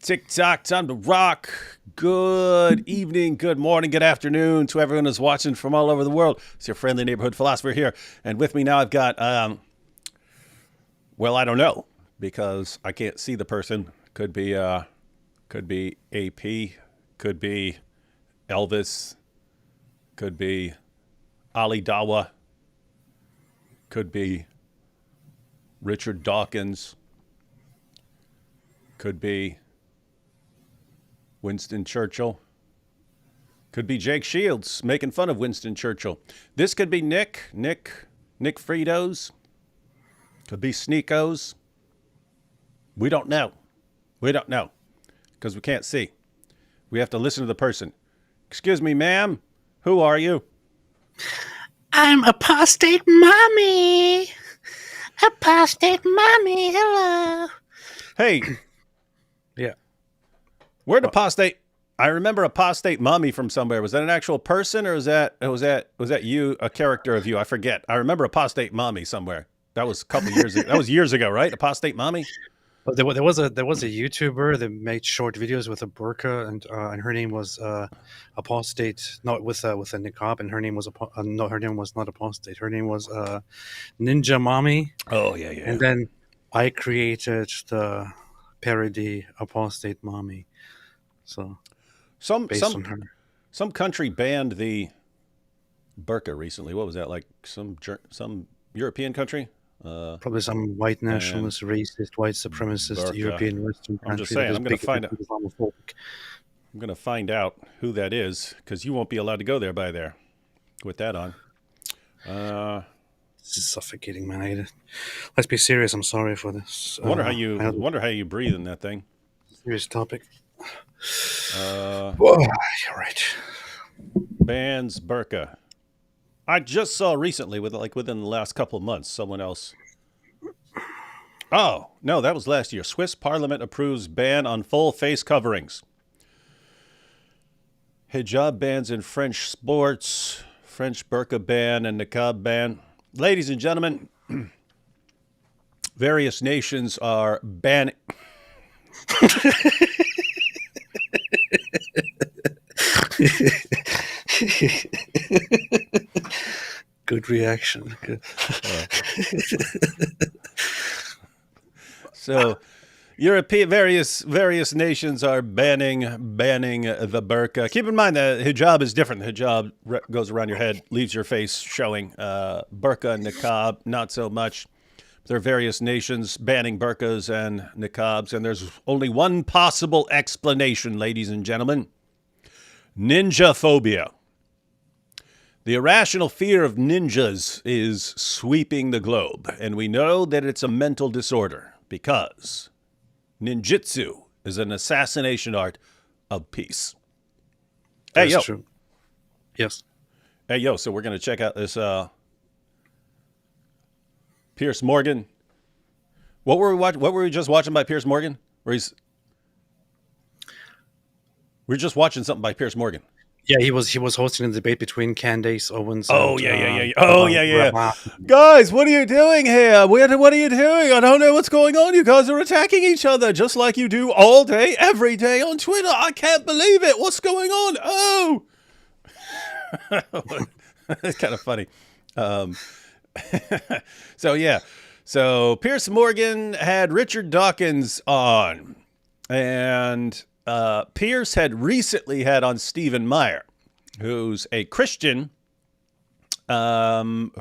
TikTok, time to rock. Good evening, good morning, good afternoon to everyone who's watching from all over the world. It's your friendly neighborhood philosopher here. And with me now I've got, well, I don't know, because I can't see the person. Could be AP, could be Elvis, could be Ali Dawah, could be Richard Dawkins, could be Winston Churchill, could be Jake Shields making fun of Winston Churchill. This could be Nick Fritos, could be Sneakos. We don't know. We don't know because we can't see. We have to listen to the person. Excuse me, ma'am. Who are you? I'm Apostate Mommy. Apostate Mommy, hello. Hey. Yeah. Where'd Apostate? I remember Apostate Mommy from somewhere. Was that an actual person, or was that you, a character of you? I forget. I remember Apostate Mommy somewhere. That was a couple years ago. That was years ago, right? Apostate Mommy. Well, there was a YouTuber that made short videos with a burka, and her name was Apostate, not with a niqab, and her name was no, her name was not Apostate. Her name was Ninja Mommy. Oh yeah. And then I created the parody Apostate Mommy. So some on her. Some country banned the burqa recently. What was that, like some European country? Probably some white nationalist, racist, white supremacist burka. European Western country. I'm just saying, I'm going to find out who that is, because you won't be allowed to go there by there with that on. This is suffocating, man. Let's be serious. I'm sorry for this. I wonder how you breathe in that thing. Serious topic. You're right. Bans burqa. I just saw recently, within the last couple of months, someone else. Oh, no, that was last year. Swiss Parliament approves ban on full face coverings. Hijab bans in French sports. French burqa ban and niqab ban. Ladies and gentlemen, various nations are banning. Good reaction. Good. So, various nations are banning the burqa. Keep in mind that hijab is different. The hijab goes around your head, leaves your face showing. Burqa and niqab, not so much. There are various nations banning burqas and niqabs, and there's only one possible explanation, ladies and gentlemen. Ninja-phobia. The irrational fear of ninjas is sweeping the globe, and we know that it's a mental disorder because ninjutsu is an assassination art of peace. That's true. Yes. Hey, yo, so we're going to check out this Piers Morgan. What were we just watching by Piers Morgan? We're just watching something by Piers Morgan. Yeah, he was hosting a debate between Candace Owens. Yeah. Guys, what are you doing here? What are you doing? I don't know what's going on. You guys are attacking each other just like you do all day, every day on Twitter. I can't believe it. What's going on? Oh, it's kind of funny. So Piers Morgan had Richard Dawkins on, and Piers had recently had on Stephen Meyer, who's a Christian, who's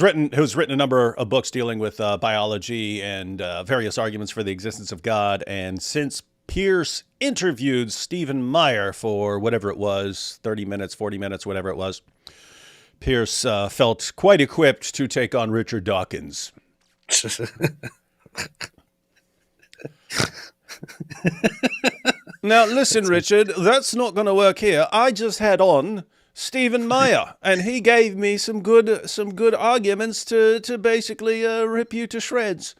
written a number of books dealing with biology and various arguments for the existence of God. And since Piers interviewed Stephen Meyer for whatever it was, 30 minutes, 40 minutes, whatever it was, Piers felt quite equipped to take on Richard Dawkins. Now, listen, Richard, that's not going to work here. I just had on Stephen Meyer, and he gave me some good arguments to basically rip you to shreds.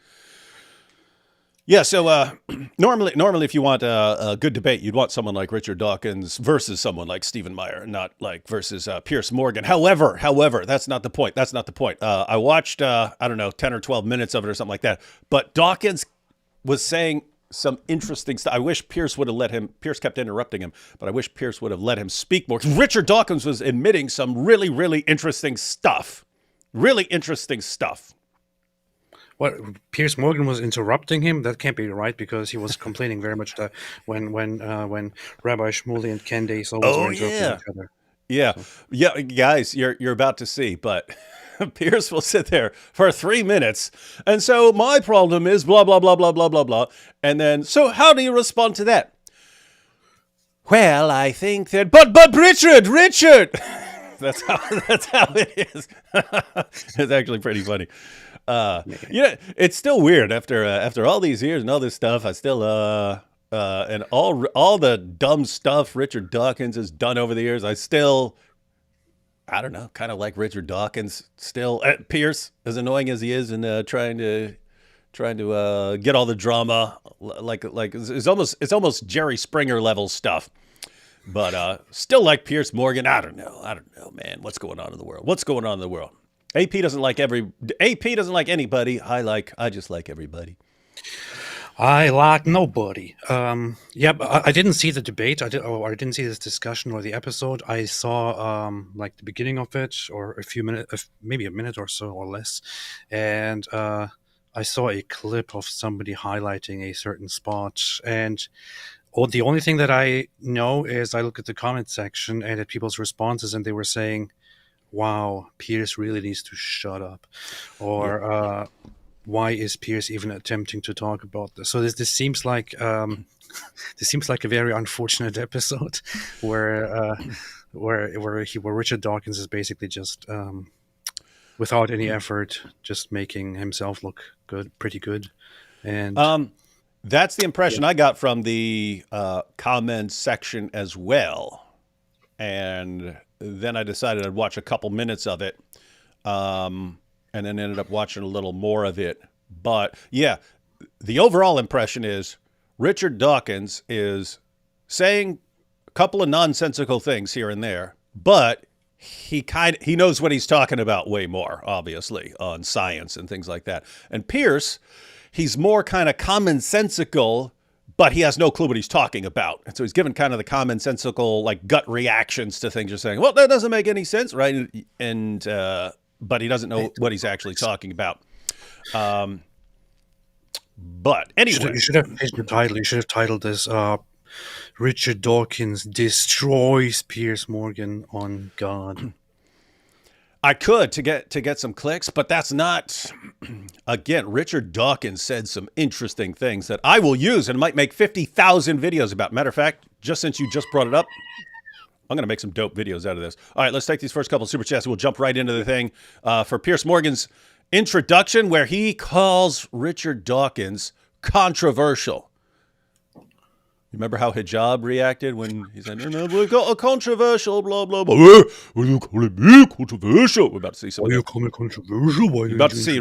Yeah, so normally if you want a good debate, you'd want someone like Richard Dawkins versus someone like Stephen Meyer, not like versus Piers Morgan. However, that's not the point. I watched, 10 or 12 minutes of it or something like that. But Dawkins was saying some interesting stuff. I wish Piers would have let him. Piers kept interrupting him, but I wish Piers would have let him speak more. Richard Dawkins was admitting some really, really interesting stuff. Really interesting stuff. What, Piers Morgan was interrupting him? That can't be right, because he was complaining very much that when Rabbi Shmuley and Ken Dace always were interrupting each other. Yeah, yeah, guys, you're about to see, but Piers will sit there for 3 minutes, and so my problem is blah blah blah blah blah blah blah, and then so how do you respond to that? Well, I think that, but Richard, that's how it is. It's actually pretty funny. It's still weird after all these years and all this stuff. I still and all the dumb stuff Richard Dawkins has done over the years. I don't know, kind of like Richard Dawkins still. Piers, as annoying as he is, and trying to get all the drama, like it's almost Jerry Springer level stuff. But still like Piers Morgan. I don't know, man. What's going on in the world? AP doesn't like anybody. I just like everybody. I like nobody. But I didn't see the debate. I didn't see this discussion or the episode. I saw like the beginning of it, or a few minutes, maybe a minute or so or less, and I saw a clip of somebody highlighting a certain spot. And the only thing that I know is I look at the comment section and at people's responses, and they were saying, wow, Piers really needs to shut up, or why is Piers even attempting to talk about this? So this seems like a very unfortunate episode where Richard Dawkins is basically just without any effort, just making himself look pretty good, and that's the impression I got from the comments section as well. And then I decided I'd watch a couple minutes of it, and then ended up watching a little more of it. But yeah, the overall impression is Richard Dawkins is saying a couple of nonsensical things here and there, but he knows what he's talking about way more, obviously, on science and things like that. And Piers, he's more kind of commonsensical, but he has no clue what he's talking about. And so he's given kind of the commonsensical, like, gut reactions to things. You're saying, well, that doesn't make any sense, right? And but he doesn't know what he's actually talking about. But anyway. You should have changed the title. You should have titled this, Richard Dawkins Destroys Piers Morgan on God. I could to get some clicks, but that's not. Again, Richard Dawkins said some interesting things that I will use and might make 50,000 videos about. Matter of fact, just since you just brought it up, I'm going to make some dope videos out of this. All right, let's take these first couple of super chats. We'll jump right into the thing for Piers Morgan's introduction, where he calls Richard Dawkins controversial. Remember how Hijab reacted when he said, no, we've got a controversial, blah, blah, blah. Why are you calling me controversial? We're about to see something. Why are you calling me controversial? Why about to see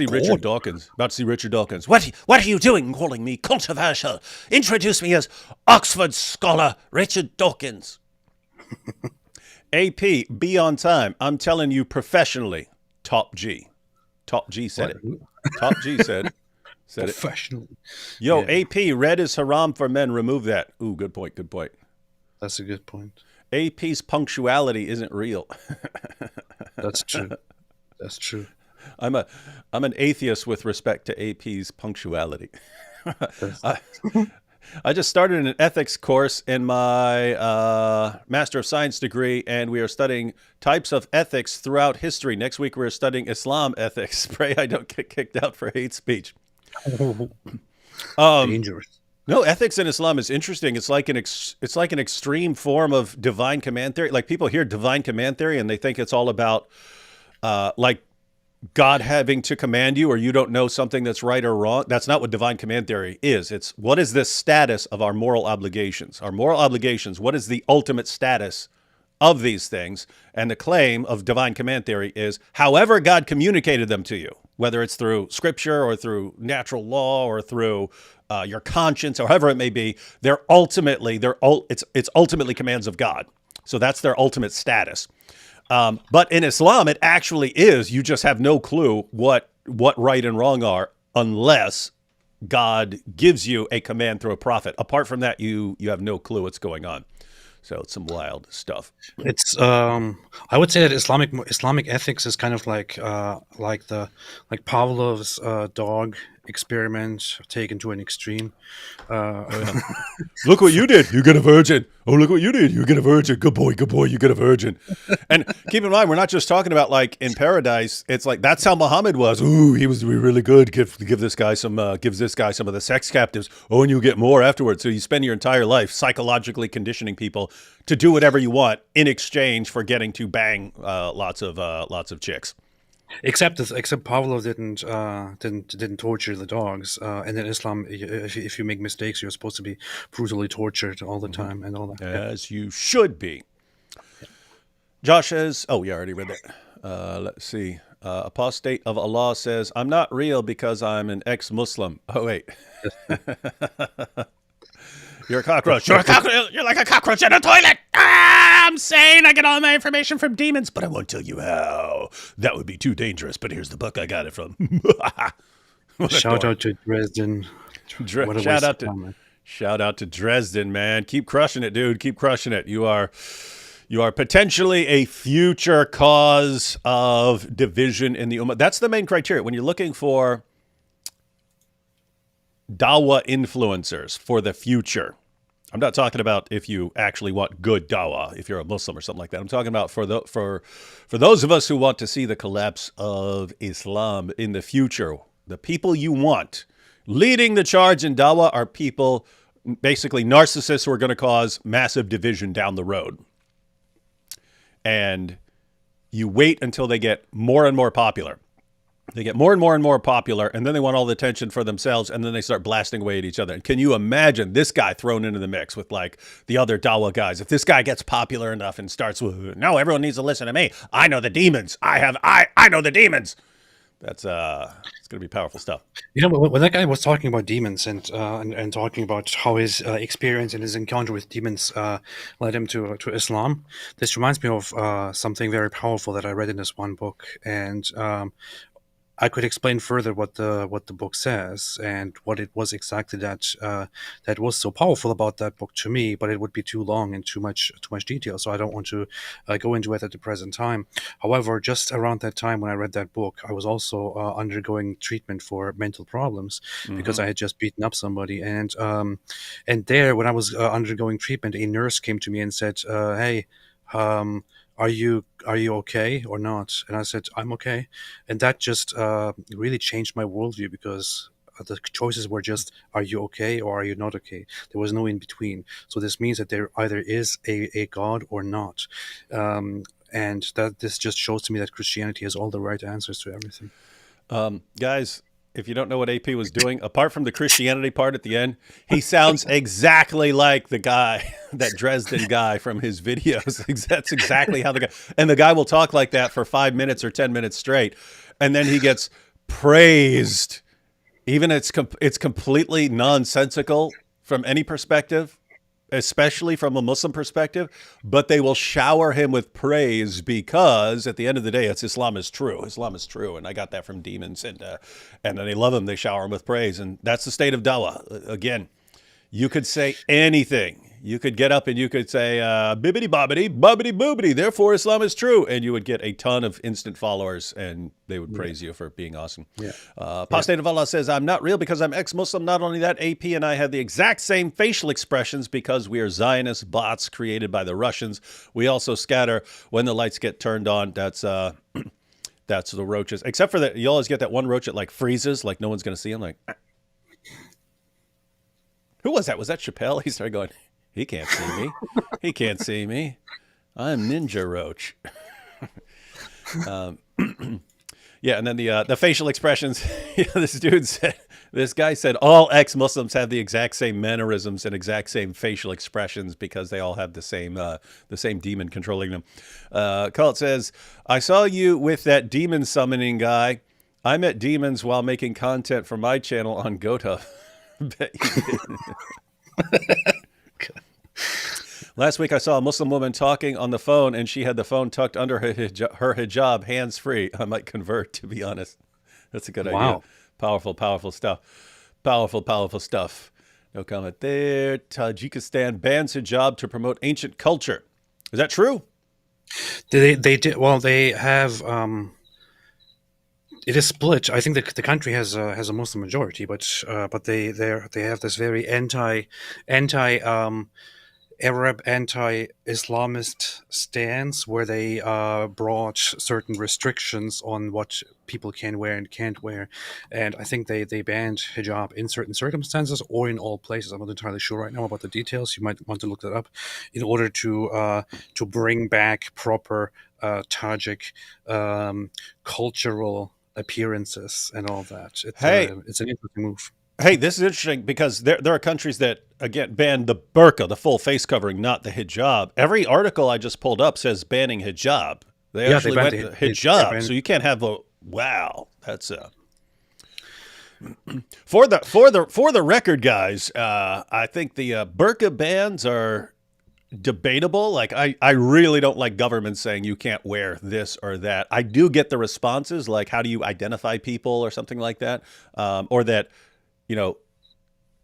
Richard Dawkins. About to see Richard Dawkins. What are you doing calling me controversial? Introduce me as Oxford scholar Richard Dawkins. AP, be on time. I'm telling you professionally. Top G. Top G said it. Top G said professionally. It. Yo, yeah. AP, red is haram for men. Remove that. Ooh, good point. Good point. That's a good point. AP's punctuality isn't real. That's true. That's true. I'm an atheist with respect to AP's punctuality. I just started an ethics course in my Master of Science degree, and we are studying types of ethics throughout history. Next week, we're studying Islam ethics. Pray I don't get kicked out for hate speech. Dangerous. No, ethics in Islam is interesting. It's like an extreme form of divine command theory. Like, people hear divine command theory and they think it's all about like God having to command you, or you don't know something that's right or wrong. That's not what divine command theory is. It's what is the status of our moral obligations? Our moral obligations, what is the ultimate status of these things? And the claim of divine command theory is however God communicated them to you, whether it's through scripture or through natural law or through your conscience, or however it may be, it's ultimately commands of God. So that's their ultimate status. But in Islam, it actually is. You just have no clue what right and wrong are unless God gives you a command through a prophet. Apart from that, you have no clue what's going on. So it's some wild stuff. It's I would say that Islamic ethics is kind of like Pavlov's dog experiment taken to an extreme. Look what you did. You get a virgin. Oh, look what you did. You get a virgin. Good boy, you get a virgin. And keep in mind, we're not just talking about like in paradise. It's like that's how Muhammad was. Ooh, he was really good. Give this guy some gives this guy some of the sex captives. Oh, and you get more afterwards. So you spend your entire life psychologically conditioning people to do whatever you want in exchange for getting to bang lots of chicks. Except Pavlov didn't torture the dogs, and in Islam, if you make mistakes, you're supposed to be brutally tortured all the time and all that. As you should be. Josh says, oh, yeah, I already read that. Let's see. Apostate of Allah says, I'm not real because I'm an ex-Muslim. Oh, wait. You're a cockroach. You're a cockroach. You're like a cockroach in a toilet. I'm saying I get all my information from demons, but I won't tell you how. That would be too dangerous, but here's the book I got it from. Shout out to Dresden. Shout out to Dresden, man. Keep crushing it, dude. Keep crushing it. You are potentially a future cause of division in the Ummah. That's the main criteria. When you're looking for Dawah influencers for the future, I'm not talking about if you actually want good Dawah, if you're a Muslim or something like that. I'm talking about for those of us who want to see the collapse of Islam in the future. The people you want leading the charge in Dawah are people, basically narcissists who are going to cause massive division down the road. And you wait until they get more and more popular. They get more and more popular, and then they want all the attention for themselves, and then they start blasting away at each other. And can you imagine this guy thrown into the mix with like the other Dawah guys? If this guy gets popular enough and starts with, no, everyone needs to listen to me. I know the demons. I know the demons. That's it's gonna be powerful stuff. You know, when that guy was talking about demons and talking about how his experience and his encounter with demons led him to Islam, this reminds me of something very powerful that I read in this one book, and I could explain further what the book says and what it was exactly that was so powerful about that book to me, but it would be too long and too much detail, so I don't want to go into it at the present time. However, just around that time when I read that book, I was also undergoing treatment for mental problems because I had just beaten up somebody, and there when I was undergoing treatment, a nurse came to me and said, "Hey, are you okay or not?" And I said, "I'm okay." And that just really changed my worldview, because the choices were just, are you okay or are you not okay? There was no in between. So this means that there either is a God or not. And that this just shows to me that Christianity has all the right answers to everything. Guys, if you don't know what AP was doing, apart from the Christianity part at the end, he sounds exactly like the guy, that Dresden guy from his videos. That's exactly how the guy, and the guy will talk like that for 5 minutes or 10 minutes straight. And then he gets praised. Even it's completely nonsensical from any perspective, especially from a Muslim perspective, but they will shower him with praise because at the end of the day, it's Islam is true. Islam is true. And I got that from demons, and then they love him. They shower him with praise. And that's the state of Dawah. Again, you could say anything. You could get up and you could say, bibbity bobbity, bubbity boobity, therefore Islam is true. And you would get a ton of instant followers, and they would praise you for being awesome. Yeah. Apostate of Allah says, I'm not real because I'm ex-Muslim. Not only that, AP and I have the exact same facial expressions because we are Zionist bots created by the Russians. We also scatter when the lights get turned on. That's the roaches. Except for that, you always get that one roach that like freezes, like no one's going to see him. Like, who was that? Was that Chappelle? He started going, he can't see me. He can't see me. I'm Ninja Roach. Yeah, and then the facial expressions. This guy said all ex-Muslims have the exact same mannerisms and exact same facial expressions because they all have the same demon controlling them. Cult says, I saw you with that demon summoning guy. I met demons while making content for my channel on Gota. Bet you did. Last week, I saw a Muslim woman talking on the phone, and she had the phone tucked under her hijab, hands-free. I might convert, to be honest. That's a good idea. Powerful, powerful stuff. Powerful, powerful stuff. No comment there. Tajikistan bans hijab to promote ancient culture. Is that true? They did well. They have it is split. I think the country has a Muslim majority, but they have this very anti Arab anti-Islamist stance where they brought certain restrictions on what people can wear and can't wear, and I think they banned hijab in certain circumstances or in all places. I'm not entirely sure right now about the details. You might want to look that up in order to bring back proper Tajik cultural appearances and all that. It's an interesting move. Hey, this is interesting because there are countries that, again, ban the burka, the full face covering, not the hijab. Every article I just pulled up says banning hijab. They actually went to hijab, so you can't have a wow. That's for the record, guys. I think the burka bans are debatable. Like I really don't like governments saying you can't wear this or that. I do get the responses like how do you identify people or something like that, or that.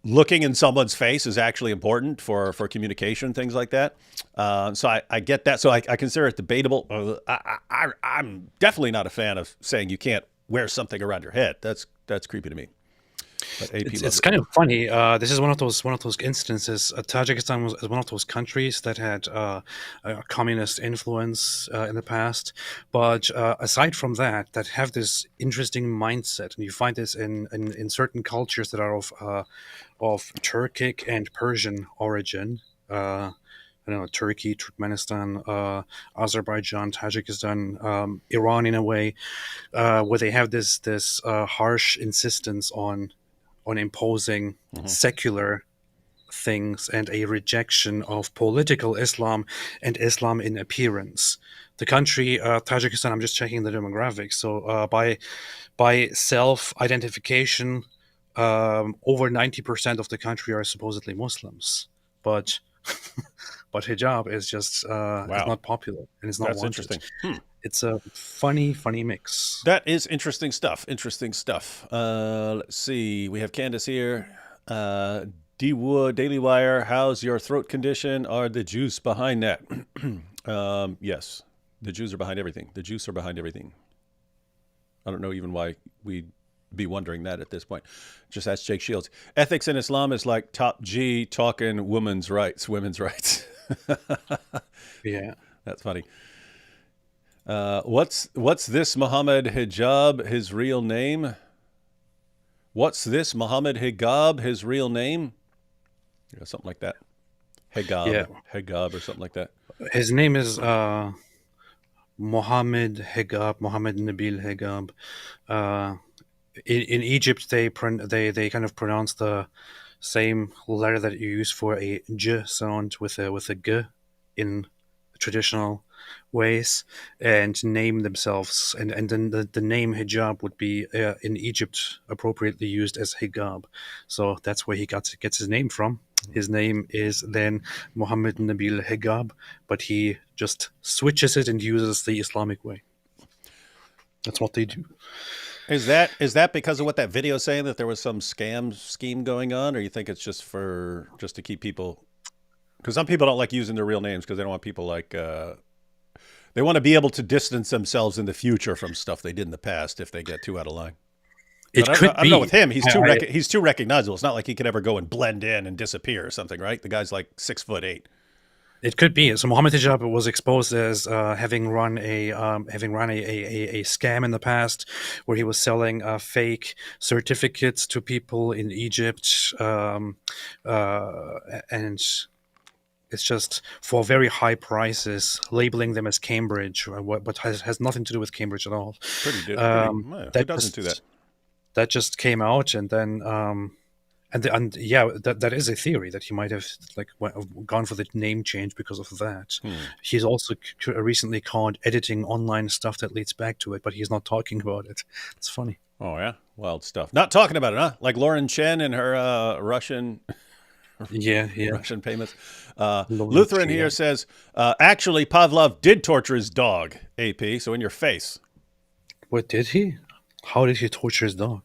Looking in someone's face is actually important for communication, things like that. So I get that. So I consider it debatable. I'm definitely not a fan of saying you can't wear something around your head. That's creepy to me. But AP it's kind of funny. This is one of those instances. Tajikistan was one of those countries that had a communist influence in the past, but aside from that have this interesting mindset, and you find this in certain cultures that are of Turkic and Persian origin. I don't know, Turkey, Turkmenistan, Azerbaijan, Tajikistan, Iran, in a way, where they have this harsh insistence on imposing secular things and a rejection of political Islam and Islam in appearance. The country, Tajikistan, I'm just checking the demographics. So by self-identification, over 90% of the country are supposedly Muslims, but hijab is just is not popular and it's not That's wanted. interesting. It's a funny mix. That is interesting stuff. Interesting stuff. Let's see. We have Candace here. D Wood, Daily Wire. How's your throat condition? Are the Jews behind that? Yes, the Jews are behind everything. The Jews are behind everything. I don't know even why we'd be wondering that at this point. Just ask Jake Shields. Ethics in Islam is like Top G talking women's rights. Yeah, that's funny. What's this Muhammad Hijab, his real name? What's this Muhammad Hijab, his real name? Yeah, something like that. Hijab or something like that. His name is Muhammad Hijab, Muhammad Nabil Hijab. In Egypt, they kind of pronounce the same letter that you use for a j sound with a g in traditional ways, and name themselves, and then the name hijab would be in Egypt appropriately used as hijab. So that's where he gets his name from. His name is then Muhammad Nabil Hijab, but he just switches it and uses the Islamic way. That's what they do. Is that because of what that video is saying, that there was some scheme going on, or you think it's just to keep people? Because some people don't like using their real names because they don't want people like they want to be able to distance themselves in the future from stuff they did in the past if they get too out of line. I don't know with him. He's too recognizable. It's not like he could ever go and blend in and disappear or something, right? The guy's like 6'8". It could be. So Muhammad Hijab was exposed as having run a scam in the past, where he was selling fake certificates to people in Egypt, and it's just for very high prices, labeling them as Cambridge, but has nothing to do with Cambridge at all. Who doesn't do that? That just came out, and then that is a theory that he might have gone for the name change because of that. He's also recently caught editing online stuff that leads back to it, but he's not talking about it. It's funny. Oh yeah, wild stuff. Not talking about it, huh? Like Lauren Chen and her Russian. Russian payments. Lutheran here says, actually, Pavlov did torture his dog, AP, so in your face. What, did he? How did he torture his dog?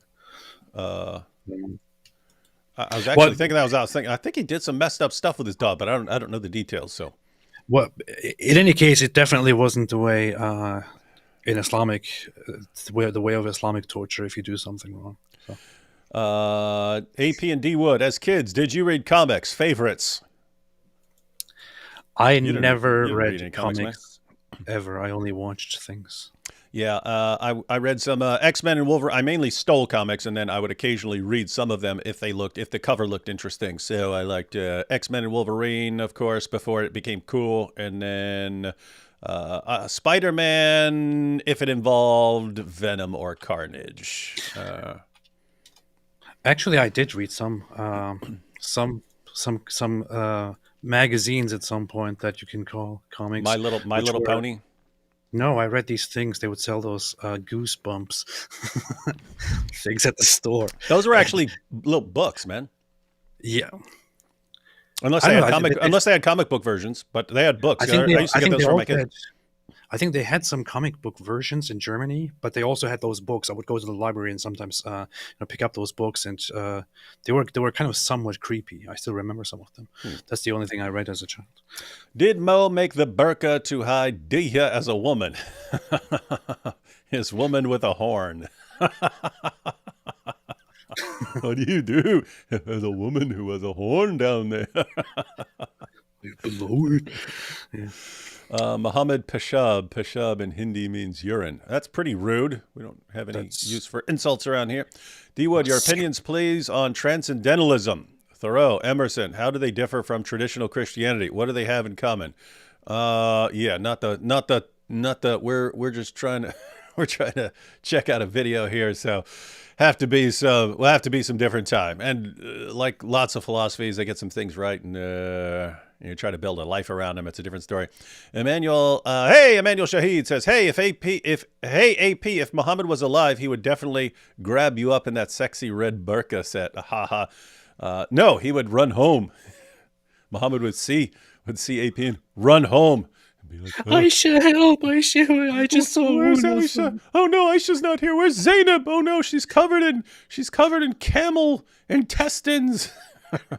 I was actually thinking that. I was thinking. I think he did some messed up stuff with his dog, but I don't know the details. So, well, in any case, it definitely wasn't the way in Islamic, the way of Islamic torture if you do something wrong. So. AP and D Wood, as kids, did you read comics? Favorites? I never read read comics ever. I only watched things. Yeah, I read some X-Men and Wolverine. I mainly stole comics, and then I would occasionally read some of them if the cover looked interesting. So I liked X-Men and Wolverine, of course, before it became cool, and then Spider-Man if it involved Venom or Carnage. Actually, I did read some magazines at some point that you can call comics. My Little Pony. No, I read these things. They would sell those Goosebumps things at the store. Those were actually little books, man. Yeah. Unless they had comic book versions, but they had books. I used to get those from my kids. I think they had some comic book versions in Germany, but they also had those books. I would go to the library and sometimes pick up those books, and they were kind of somewhat creepy. I still remember some of them. That's the only thing I read as a child. Did Mo make the burqa to hide Dia as a woman? His woman with a horn. What do you do as a woman who has a horn down there? Below it. Yeah. Muhammad Peshab. Peshab in Hindi means urine. That's pretty rude. We don't have any use for insults around here. D Wood, your opinions, please, on transcendentalism. Thoreau, Emerson. How do they differ from traditional Christianity? What do they have in common? Yeah, not the. We're just trying to. We're trying to check out a video here, so we'll have to be some different time. And like lots of philosophies, they get some things right, and you try to build a life around them. It's a different story. Emmanuel Shahid says, if Muhammad was alive, he would definitely grab you up in that sexy red burqa set. Ha ha. No, he would run home. Muhammad would see AP and run home. Like, Aisha, help! Aisha, I just saw. Where's Aisha? Oh no, Aisha's not here. Where's Zainab? Oh no, she's covered in camel intestines.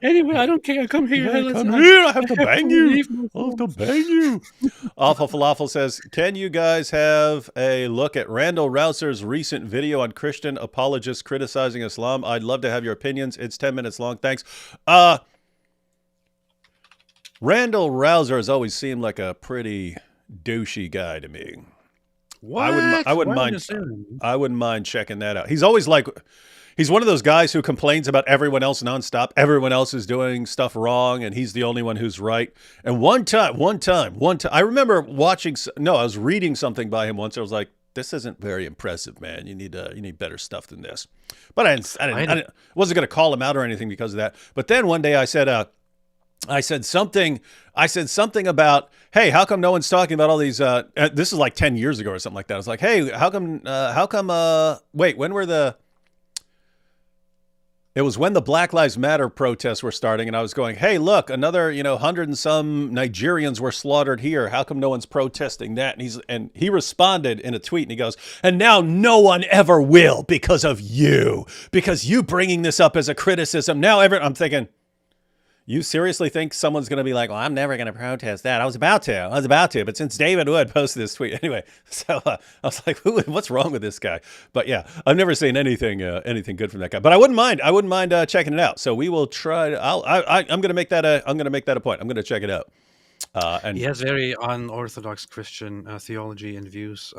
Anyway, I don't care. Come here. Yeah, come here. I have to bang you. I'll have to bang you. Awful Falafel says, can you guys have a look at Randall Rouser's recent video on Christian apologists criticizing Islam? I'd love to have your opinions. It's 10 minutes long. Thanks. Randall Rouser has always seemed like a pretty douchey guy to me. What? I wouldn't mind checking that out. He's always like, he's one of those guys who complains about everyone else nonstop. Everyone else is doing stuff wrong, and he's the only one who's right. And one time, I remember I was reading something by him once. I was like, this isn't very impressive, man. You need better stuff than this. But I wasn't going to call him out or anything because of that. But then one day I said something about, hey, how come no one's talking about all these, this is like 10 years ago or something like that. I was like, hey, it was when the Black Lives Matter protests were starting, and I was going, hey, look, another, 100 and some Nigerians were slaughtered here. How come no one's protesting that? And he responded in a tweet, and he goes, and now no one ever will because of you bringing this up as a criticism. Now I'm thinking, you seriously think someone's going to be like, well, I'm never going to protest that. I was about to, but since David Wood posted this tweet anyway, so I was like, what's wrong with this guy? But yeah, I've never seen anything good from that guy. But I wouldn't mind checking it out. So we will try. I'm going to make that a point. I'm going to check it out. And he has very unorthodox Christian theology and views.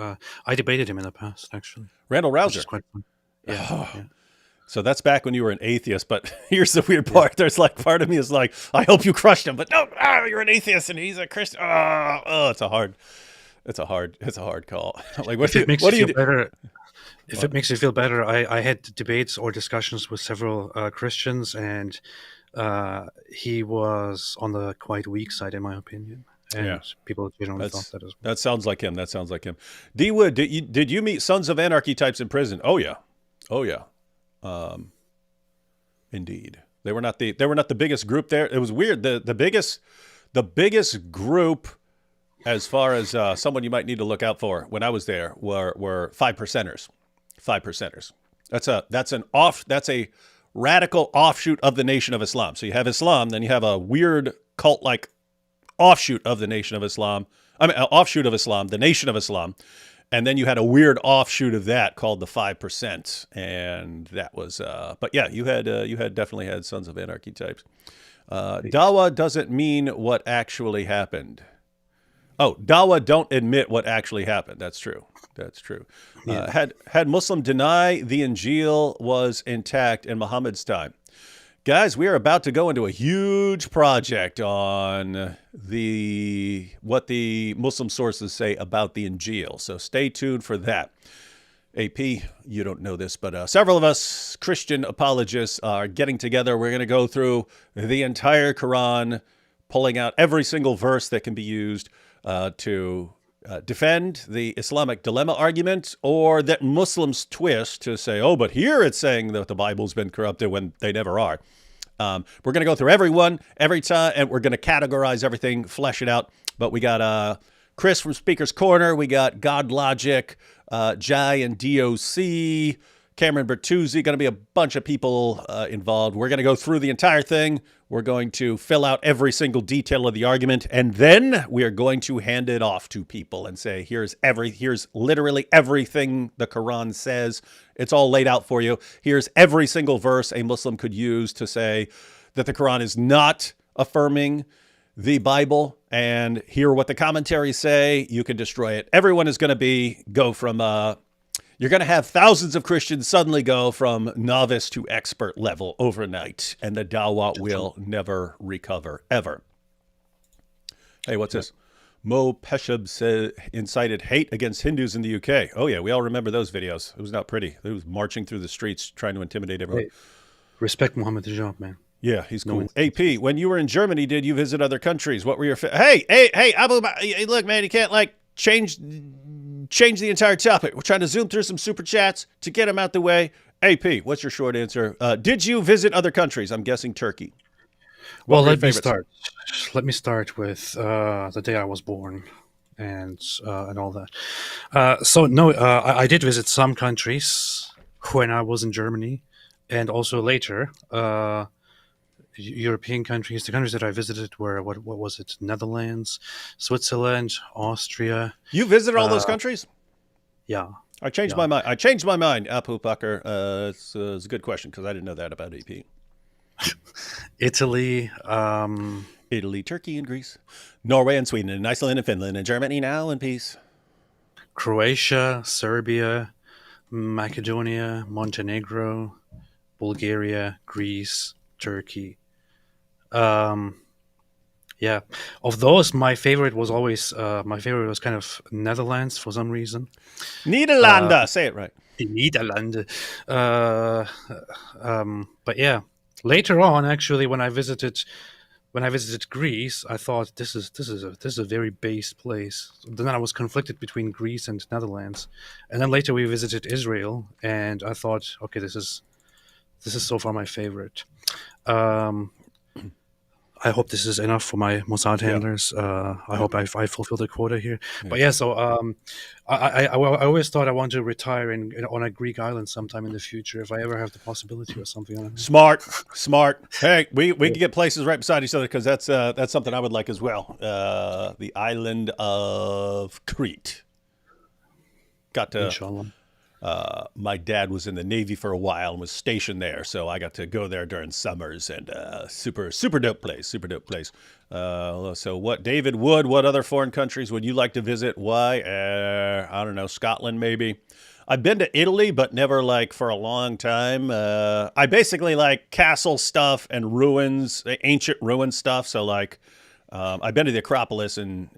I debated him in the past, actually. Randall Rouser. Which is quite fun. Yeah. Yeah. So that's back when you were an atheist, but here's the weird part. Yeah. There's like part of me is like, I hope you crushed him, but no, you're an atheist and he's a Christian. It's a hard call. Like, what do you do? If it makes you feel better, I had debates or discussions with several Christians, and he was on the quite weak side, in my opinion. And people generally thought that as well. That sounds like him. D Wood, did you meet Sons of Anarchy types in prison? Oh yeah. Indeed, they were not the biggest group there. It was weird. The biggest group, as far as someone you might need to look out for when I was there, were 5%ers. 5%ers. That's a radical offshoot of the Nation of Islam. So you have Islam, then you have a weird cult-like offshoot of the Nation of Islam. Offshoot of Islam, the Nation of Islam. And then you had a weird offshoot of that called the 5%. And that was, but yeah, you had definitely had Sons of Anarchy types. Dawah doesn't mean what actually happened. Oh, Dawah don't admit what actually happened. That's true. That's true. Yeah. Had Muslim deny the Injil was intact in Muhammad's time. Guys, we are about to go into a huge project on what the Muslim sources say about the Injil. So stay tuned for that. AP, you don't know this, but several of us Christian apologists are getting together. We're going to go through the entire Quran, pulling out every single verse that can be used to defend the Islamic dilemma argument, or that Muslims twist to say, oh, but here it's saying that the Bible's been corrupted when they never are. We're going to go through every one, every time, and we're going to categorize everything, flesh it out. But we got Chris from Speaker's Corner. We got God Logic, Jai and DOC, Cameron Bertuzzi. Going to be a bunch of people involved. We're going to go through the entire thing. We're going to fill out every single detail of the argument, and then we are going to hand it off to people and say, here's literally everything the Quran says. It's all laid out for you. Here's every single verse a Muslim could use to say that the Quran is not affirming the Bible, and hear what the commentaries say. You can destroy it. Everyone is going to go from you're going to have thousands of Christians suddenly go from novice to expert level overnight, and the Dawah will never recover, ever. Hey, what's this? Mo Peshab incited hate against Hindus in the UK. Oh, yeah, we all remember those videos. It was not pretty. It was marching through the streets trying to intimidate everyone. Hey, respect Muhammad Hijab, man. Yeah, he's cool. AP, when you were in Germany, did you visit other countries? What were your... Hey, Abu, look, man, you can't, change the entire topic. We're trying to zoom through some super chats to get them out the way. AP, what's your short answer? Did you visit other countries? I'm guessing Turkey. Well, let me start. Let me start with the day I was born and all that. So no, I did visit some countries when I was in Germany, and also later. European countries. The countries that I visited were what was it? Netherlands, Switzerland, Austria. You visited all those countries? Yeah. I changed my mind. Apu Pucker. It's a good question because I didn't know that about AP. Italy, Turkey, and Greece, Norway, and Sweden, and Iceland, and Finland, and Germany now in peace. Croatia, Serbia, Macedonia, Montenegro, Bulgaria, Greece, Turkey. Yeah, of those, my favorite was kind of Netherlands for some reason. Nederlanden, say it right. Nederlanden. But yeah, later on, actually, when I visited Greece, I thought this is a very base place. Then I was conflicted between Greece and Netherlands, and then later we visited Israel, and I thought, okay, this is so far my favorite. I hope this is enough for my Mossad handlers. I hope I fulfill the quota here. Yeah. But yeah, so I always thought I wanted to retire on a Greek island sometime in the future if I ever have the possibility or something. Smart. Hey, we can get places right beside each other because that's something I would like as well. The island of Crete. Got to. Inshallah. My dad was in the Navy for a while and was stationed there, so I got to go there during summers, and super dope place. So what, David Wood, what other foreign countries would you like to visit? Why? I don't know, Scotland maybe. I've been to Italy, but never for a long time. I basically like castle stuff and ruins, ancient ruin stuff. So I've been to the Acropolis in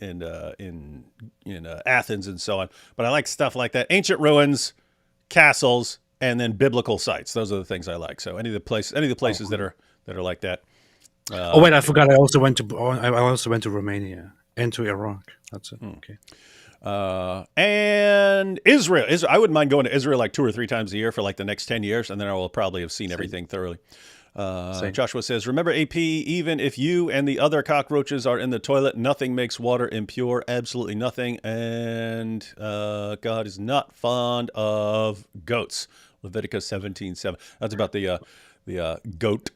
Athens and so on, but I like stuff like that, ancient ruins, castles, and then biblical sites. Those are the things I like. So any of the places that are like that. Oh wait, I forgot. I also went to Romania and to Iraq. That's it. Okay. And Israel. I wouldn't mind going to Israel 2 or 3 times a year for the next 10 years, and then I will probably have seen everything thoroughly. Joshua says, remember, AP, even if you and the other cockroaches are in the toilet, nothing makes water impure, absolutely nothing. And God is not fond of goats. Leviticus 17:7. That's about the the goat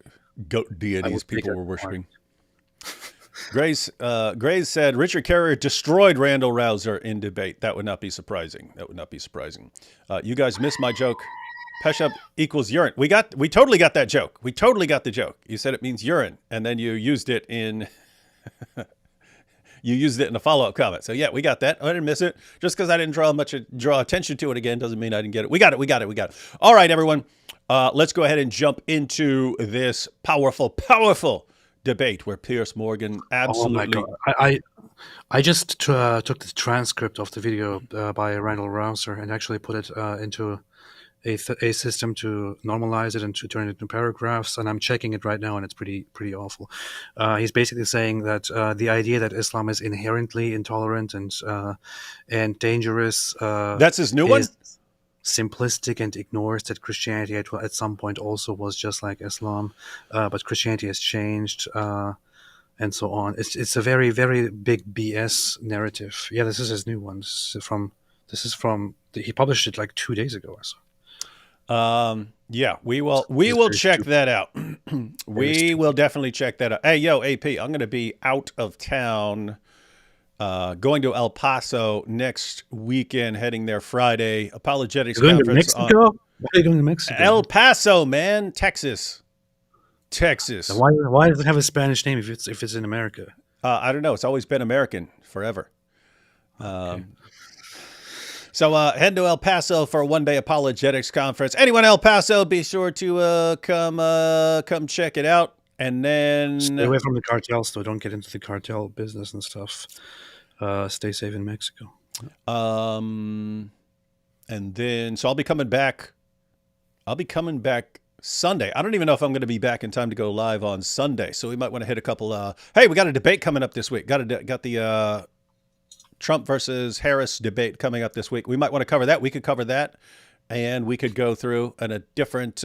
deities people were worshiping. Grace said Richard Carrier destroyed Randall Rouser in debate. That would not be surprising. You guys missed my joke. Peshab equals urine. We totally got that joke. We totally got the joke. You said it means urine, and then you used it in a follow-up comment. So yeah, we got that. I didn't miss it. Just because I didn't draw attention to it again doesn't mean I didn't get it. We got it. All right, everyone. Let's go ahead and jump into this powerful debate where Piers Morgan absolutely... Oh my God. I just took the transcript of the video by Randall Rouser and actually put it into a system to normalize it and to turn it into paragraphs, and I'm checking it right now, and it's pretty awful. He's basically saying that the idea that Islam is inherently intolerant and dangerous that's his new one? Simplistic and ignores that Christianity at some point also was just like Islam, but Christianity has changed and so on. It's a very, very big BS narrative. Yeah, this is his new one. He published it like 2 days ago or so. Yeah, we will check that out. We will definitely check that out. Hey, yo, AP, I'm going to be out of town, going to El Paso next weekend, heading there Friday. Apologetics conference. Why are you going to Mexico? El Paso, man, Texas. Why does it have a Spanish name if it's in America? I don't know. It's always been American forever. Okay. So head to El Paso for a one-day apologetics conference. Anyone in El Paso, be sure to come check it out. And then stay away from the cartels, though. Don't get into the cartel business and stuff. Stay safe in Mexico. And then I'll be coming back. Sunday. I don't even know if I'm going to be back in time to go live on Sunday. So we might want to hit a couple. Hey, we got a debate coming up this week. Got the Trump versus Harris debate coming up this week. We might want to cover that. We could cover that, and we could go through at a different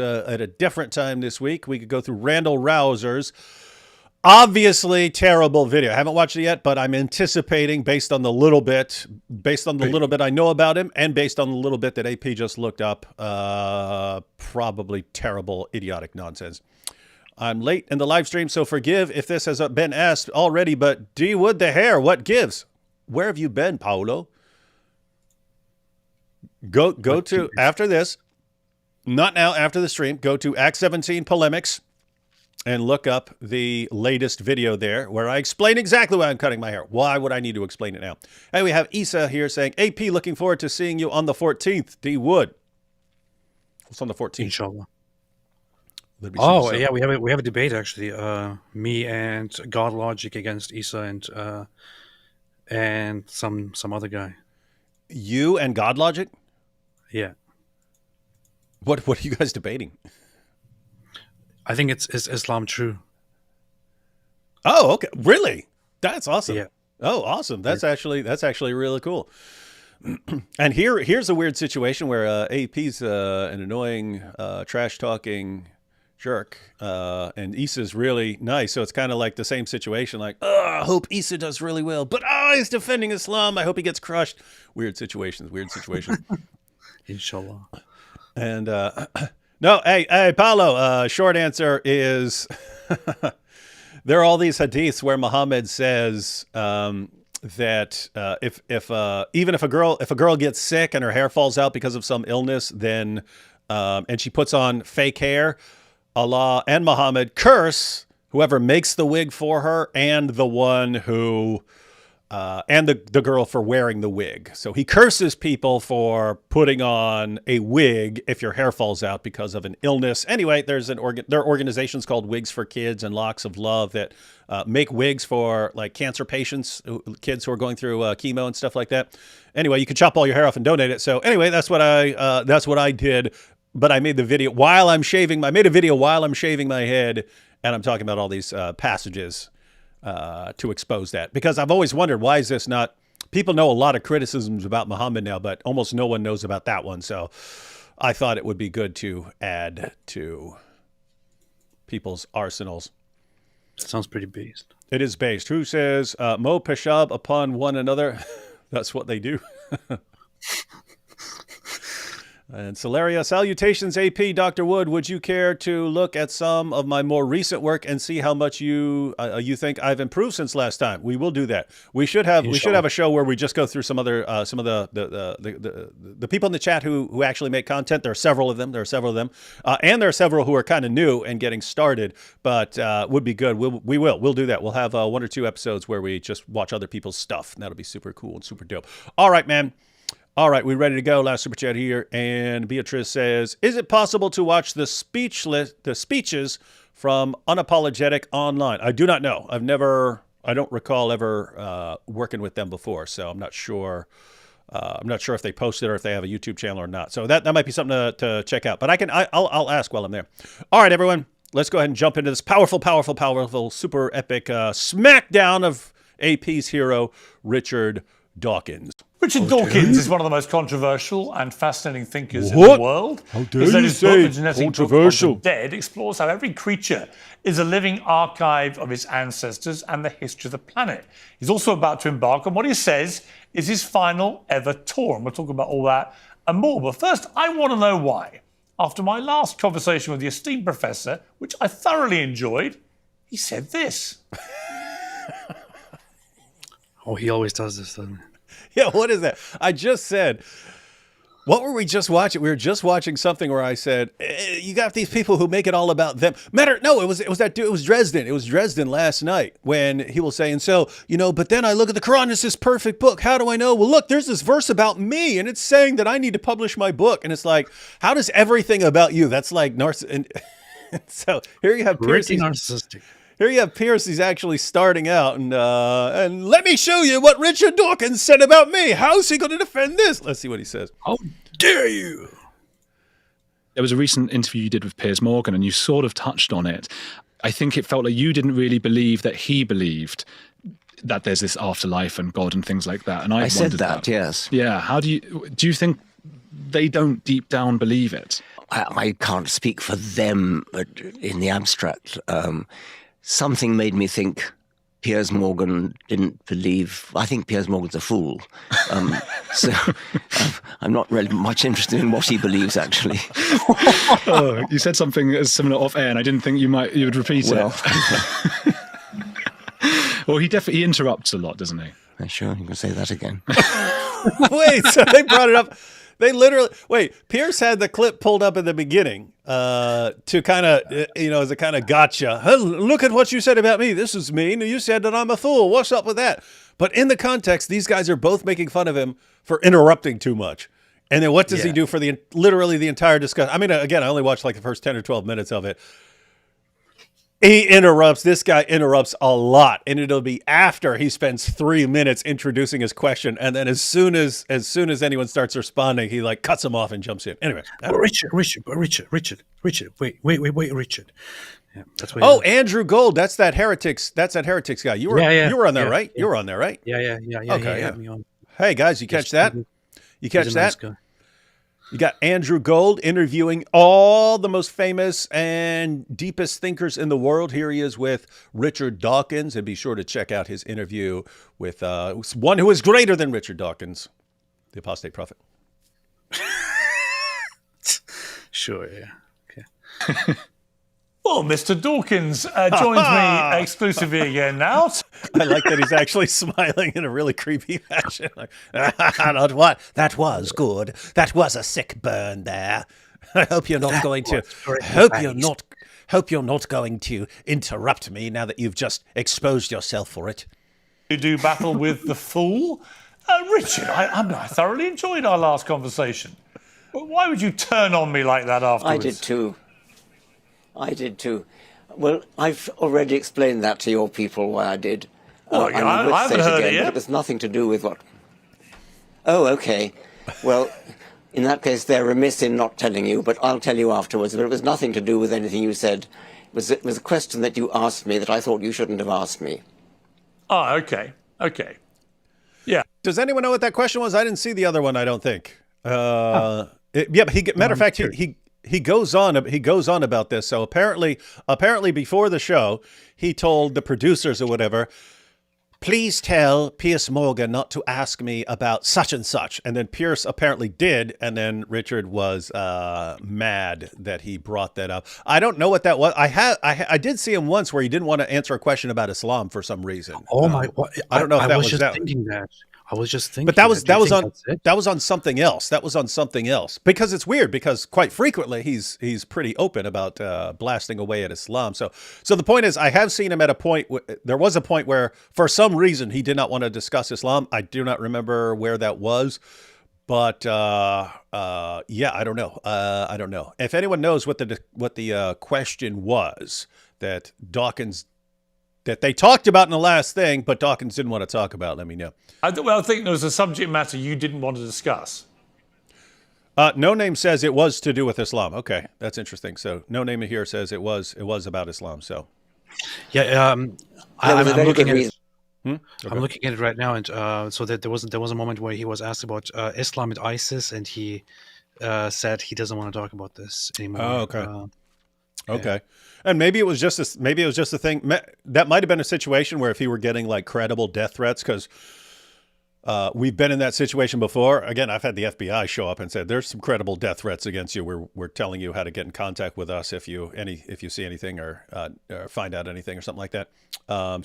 time this week. We could go through Randall Rouser's obviously terrible video. I haven't watched it yet, but I'm anticipating based on the little bit I know about him, and based on the little bit that AP just looked up, probably terrible, idiotic nonsense. I'm late in the live stream, so forgive if this has been asked already. But D Wood the hair, what gives? Where have you been, Paolo? Go to, after this, not now, after the stream, go to Act 17 Polemics and look up the latest video there where I explain exactly why I'm cutting my hair. Why would I need to explain it now? And we have Issa here saying, AP, looking forward to seeing you on the 14th. D Wood. What's on the 14th? Inshallah. Yeah, we have a debate actually. Me and God Logic against Issa and some other guy. You and God Logic? Yeah. What are you guys debating? I think it's Islam true. Oh, okay. Really? That's awesome. Yeah. Oh, awesome. That's actually really cool. And here's a weird situation where AP's an annoying, trash-talking jerk, and Issa's really nice. So it's kind of like the same situation. Like, I hope Issa does really well, but he's defending Islam. I hope he gets crushed. Weird situations. Inshallah. And no, hey, Paulo. Short answer is there are all these hadiths where Muhammad says that even if a girl gets sick and her hair falls out because of some illness, then and she puts on fake hair, Allah and Muhammad curse whoever makes the wig for her and the one who and the girl for wearing the wig. So he curses people for putting on a wig if your hair falls out because of an illness. Anyway, there are organizations called Wigs for Kids and Locks of Love that make wigs for like cancer patients, kids who are going through chemo and stuff like that. Anyway, you can chop all your hair off and donate it. So anyway, that's what I did. But I made the video while I'm shaving. I made a video while I'm shaving my head, and I'm talking about all these passages to expose that. Because I've always wondered, why is this not... People know a lot of criticisms about Muhammad now, but almost no one knows about that one. So I thought it would be good to add to people's arsenals. Sounds pretty based. It is based. Who says, Mo Peshab upon one another? That's what they do. And Celeria, salutations, AP. Dr. Wood, would you care to look at some of my more recent work and see how much you think I've improved since last time? We will do that. We should have a show where we just go through some of the people in the chat who actually make content. There are several of them. And there are several who are kind of new and getting started, but would be good. We'll do that. We'll have 1 or 2 episodes where we just watch other people's stuff. And that'll be super cool and super dope. All right, man. All right, we ready to go? Last super chat here, and Beatrice says, "Is it possible to watch the speeches from Unapologetic online?" I do not know. I don't recall ever working with them before, so I'm not sure. I'm not sure if they post it or if they have a YouTube channel or not. So that might be something to check out. But I'll ask while I'm there. All right, everyone, let's go ahead and jump into this powerful, super epic smackdown of AP's hero, Richard Dawkins. Richard Dawkins is one of the most controversial and fascinating thinkers in the world. How dare you say The Genetic controversial? Book of the Dead explores how every creature is a living archive of its ancestors and the history of the planet. He's also about to embark on what he says is his final ever tour, and we'll talk about all that and more. But first, I want to know why. After my last conversation with the esteemed professor, which I thoroughly enjoyed, he said this. Oh, he always does this, doesn't he? Yeah, what is that? I just said, what were we just watching? We were just watching something where I said, you got these people who make it all about them. No, it was that dude. It was Dresden. It was Dresden last night when he was saying, so, but then I look at the Quran, it's this perfect book. How do I know? Well, look, there's this verse about me, and it's saying that I need to publish my book. And it's like, how does everything about you? That's like narcissistic. So here you have Piers. Narcissistic. Here you have Piers. He's actually starting out, and let me show you what Richard Dawkins said about me. How's he going to defend this? Let's see what he says. How dare you? There was a recent interview you did with Piers Morgan, and you sort of touched on it. I think it felt like you didn't really believe that he believed that there's this afterlife and God and things like that. And I said that, yes. Yeah. How do you think they don't deep down believe it? I can't speak for them, but in the abstract, something made me think Piers Morgan didn't believe. I think Piers Morgan's a fool. So I'm not really much interested in what he believes, actually. Oh, you said something similar off air, and I didn't think you would repeat it. Well, he interrupts a lot, doesn't he? Sure, you can say that again. Wait, so they brought it up. They literally Piers had the clip pulled up at the beginning to kind of, as a kind of gotcha. Hey, look at what you said about me. This is mean. You said that I'm a fool. What's up with that? But in the context, these guys are both making fun of him for interrupting too much. And then what does he do for literally the entire discussion? I mean, again, I only watched like the first 10 or 12 minutes of it. This guy interrupts a lot, and it'll be after he spends 3 minutes introducing his question, and then as soon as anyone starts responding, he like cuts him off and jumps in. Anyway, Richard, wait, Richard. Yeah, that's what. Oh, Andrew Gold, that's that heretics guy. You were on there, right? Yeah. You were on there, right? Yeah. Okay, yeah. yeah. Hey guys, you catch that? You catch that? Nice. You got Andrew Gold interviewing all the most famous and deepest thinkers in the world. Here he is with Richard Dawkins, and be sure to check out his interview with one who is greater than Richard Dawkins, the Apostate Prophet. Sure, yeah. Okay. Well, Mr. Dawkins joins me exclusively again now. I like that he's actually smiling in a really creepy fashion. Like, not what? That was good. That was a sick burn there. I hope you're not going to. Hope you're not going to interrupt me now that you've just exposed yourself for it. You do battle with the fool, Richard. I thoroughly enjoyed our last conversation. But why would you turn on me like that afterwards? I did too. Well, I've already explained that to your people why I did. Well, I haven't heard it yet. But it was nothing to do with what... Oh, okay. Well, in that case, they're remiss in not telling you, but I'll tell you afterwards. But it was nothing to do with anything you said. It was a question that you asked me that I thought you shouldn't have asked me. Oh, okay. Yeah. Does anyone know what that question was? I didn't see the other one, I don't think. But matter of fact, he goes on about this. So apparently before the show, he told the producers or whatever, please tell Piers Morgan not to ask me about such and such. And then Piers apparently did. And then Richard was mad that he brought that up. I don't know what that was. I did see him once where he didn't want to answer a question about Islam for some reason. Oh my! What, I don't know if that was just that. thinking that. I was just thinking. But that was Do you think that was on something else. That was on something else, because it's weird, because quite frequently he's pretty open about blasting away at Islam. So the point is, I have seen him at a point. There was a point where, for some reason, he did not want to discuss Islam. I do not remember where that was, but yeah, I don't know. I don't know if anyone knows what the question was that Dawkins. That they talked about in the last thing, but Dawkins didn't want to talk about. Let me know. I think there was a subject matter you didn't want to discuss. No Name says it was to do with Islam. Okay, that's interesting. So No Name here says it was about Islam. So yeah, I'm looking at it. Okay. I'm looking at it right now, and so that there was a moment where he was asked about Islam and ISIS, and he said he doesn't want to talk about this anymore. Oh, okay. Okay. And maybe it was just a thing that might have been a situation where if he were getting like credible death threats, because we've been in that situation before. Again, I've had the FBI show up and said, there's some credible death threats against you. We're telling you how to get in contact with us if you see anything or find out anything or something like that.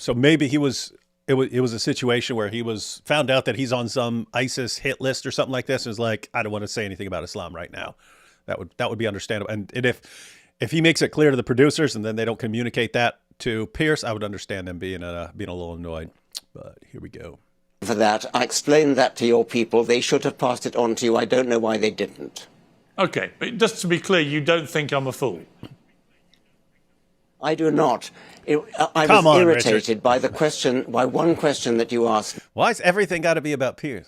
So maybe it was a situation where he was found out that he's on some ISIS hit list or something like this, and was like, I don't want to say anything about Islam right now. That would be understandable. And if he makes it clear to the producers and then they don't communicate that to Piers, I would understand them being a little annoyed. But here we go. For that, I explained that to your people. They should have passed it on to you. I don't know why they didn't. Okay, but just to be clear, you don't think I'm a fool? I do not. I was irritated by one question that you asked. Why's everything got to be about Piers?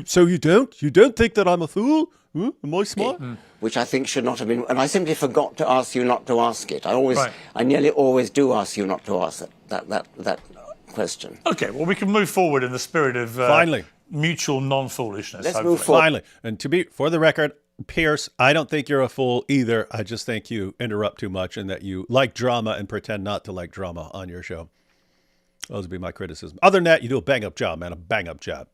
So you don't think that I'm a fool? Am I smart? Which I think should not have been, and I simply forgot to ask you not to ask it. I nearly always do ask you not to ask that question. Okay, well, we can move forward in the spirit of Finally. Mutual non-foolishness. Let's move forward. Finally, and for the record, Piers, I don't think you're a fool either. I just think you interrupt too much and that you like drama and pretend not to like drama on your show. Those would be my criticism. Other than that, you do a bang-up job, man, a bang-up job.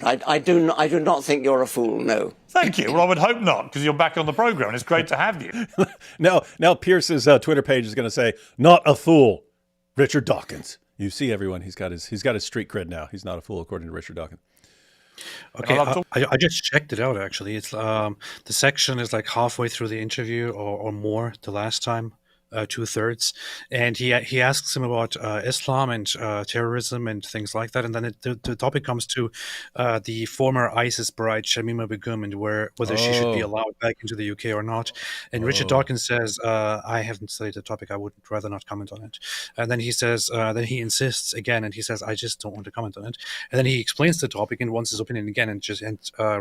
I do not think you're a fool, no. Thank you. Well, I would hope not, because you're back on the program, and it's great to have you. Now Pierce's Twitter page is going to say, not a fool, Richard Dawkins. You see, everyone, he's got his street cred now. He's not a fool, according to Richard Dawkins. Okay, I just checked it out, actually. It's the section is like halfway through the interview or more the last time. 2/3, and he asks him about Islam and terrorism and things like that, and then the topic comes to the former ISIS bride Shamima Begum and whether she should be allowed back into the UK or not. And Richard Dawkins says, I haven't studied the topic, I would rather not comment on it. And then he says, then he insists again, and he says, I just don't want to comment on it. And then he explains the topic and wants his opinion again, and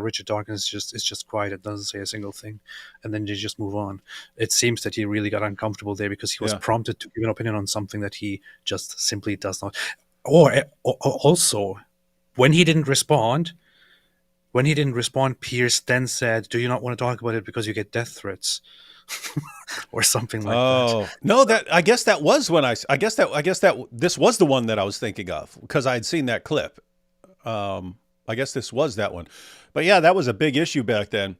Richard Dawkins is just quiet and doesn't say a single thing, and then they just move on. It seems that he really got uncomfortable there because he was prompted to give an opinion on something that he just simply does not. Or also, when he didn't respond, Piers then said, "Do you not want to talk about it because you get death threats?" or something like that. Oh no, I guess that was when I guess that this was the one that I was thinking of, because I had seen that clip. I guess this was that one, but yeah, that was a big issue back then.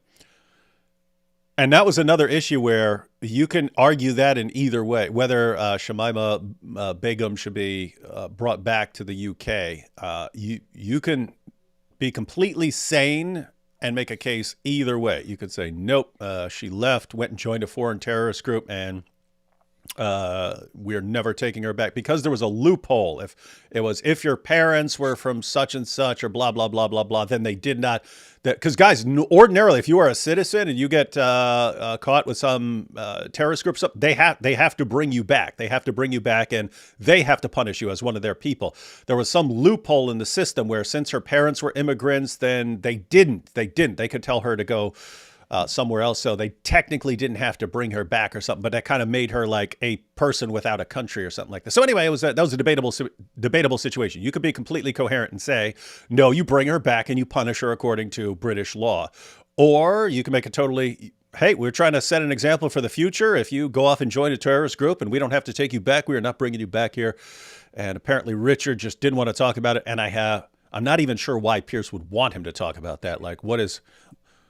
And that was another issue where you can argue that in either way, whether Shamima Begum should be brought back to the UK. You can be completely sane and make a case either way. You could say, nope, she left, went and joined a foreign terrorist group, and we're never taking her back, because there was a loophole. If your parents were from such and such or blah, blah, blah, blah, blah, then they did not. Because guys, ordinarily, if you are a citizen and you get caught with some terrorist group, they have to bring you back. They have to bring you back, and they have to punish you as one of their people. There was some loophole in the system where, since her parents were immigrants, then they didn't. They could tell her to go somewhere else, so they technically didn't have to bring her back or something. But that kind of made her like a person without a country or something like that. So anyway, that was a debatable situation. You could be completely coherent and say, no, you bring her back and you punish her according to British law, or you can make a totally hey, we're trying to set an example for the future. If you go off and join a terrorist group and we don't have to take you back, we are not bringing you back here. And apparently Richard just didn't want to talk about it. And I'm not even sure why Piers would want him to talk about that. Like, what is...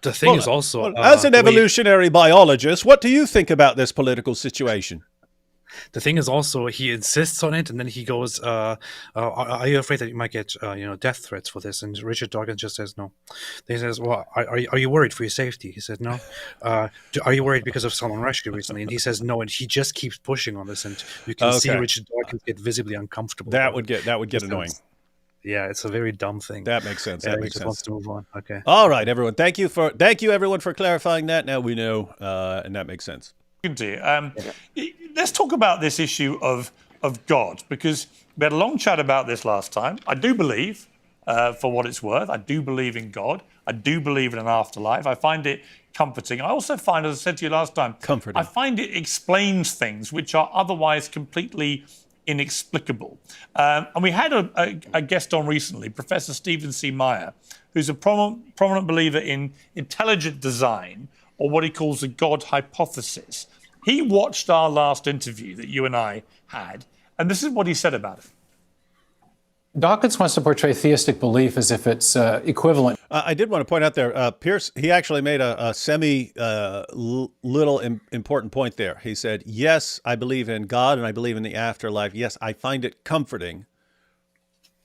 The thing is also... as an evolutionary biologist, what do you think about this political situation? The thing is also, he insists on it, and then he goes, are you afraid that you might get death threats for this? And Richard Dawkins just says no. He says, well, are you worried for your safety? He said no. Are you worried because of Salman Rushdie recently? And he says no, and he just keeps pushing on this, and you can see Richard Dawkins get visibly uncomfortable. That would get annoying. Yeah, it's a very dumb thing. That makes sense. That makes sense. Wants to move on. Okay. All right, everyone. Thank you everyone for clarifying that. Now we know, and that makes sense. Let's talk about this issue of God, because we had a long chat about this last time. I do believe, for what it's worth, I do believe in God. I do believe in an afterlife. I find it comforting. I also find, as I said to you last time, comforting. I find it explains things which are otherwise completely inexplicable. And we had a guest on recently, Professor Stephen C. Meyer, who's a prominent believer in intelligent design, or what he calls the God hypothesis. He watched our last interview that you and I had, and this is what he said about it. Dawkins wants to portray theistic belief as if it's equivalent. I did want to point out there, Piers, he actually made a little important point there. He said, yes, I believe in God and I believe in the afterlife. Yes, I find it comforting,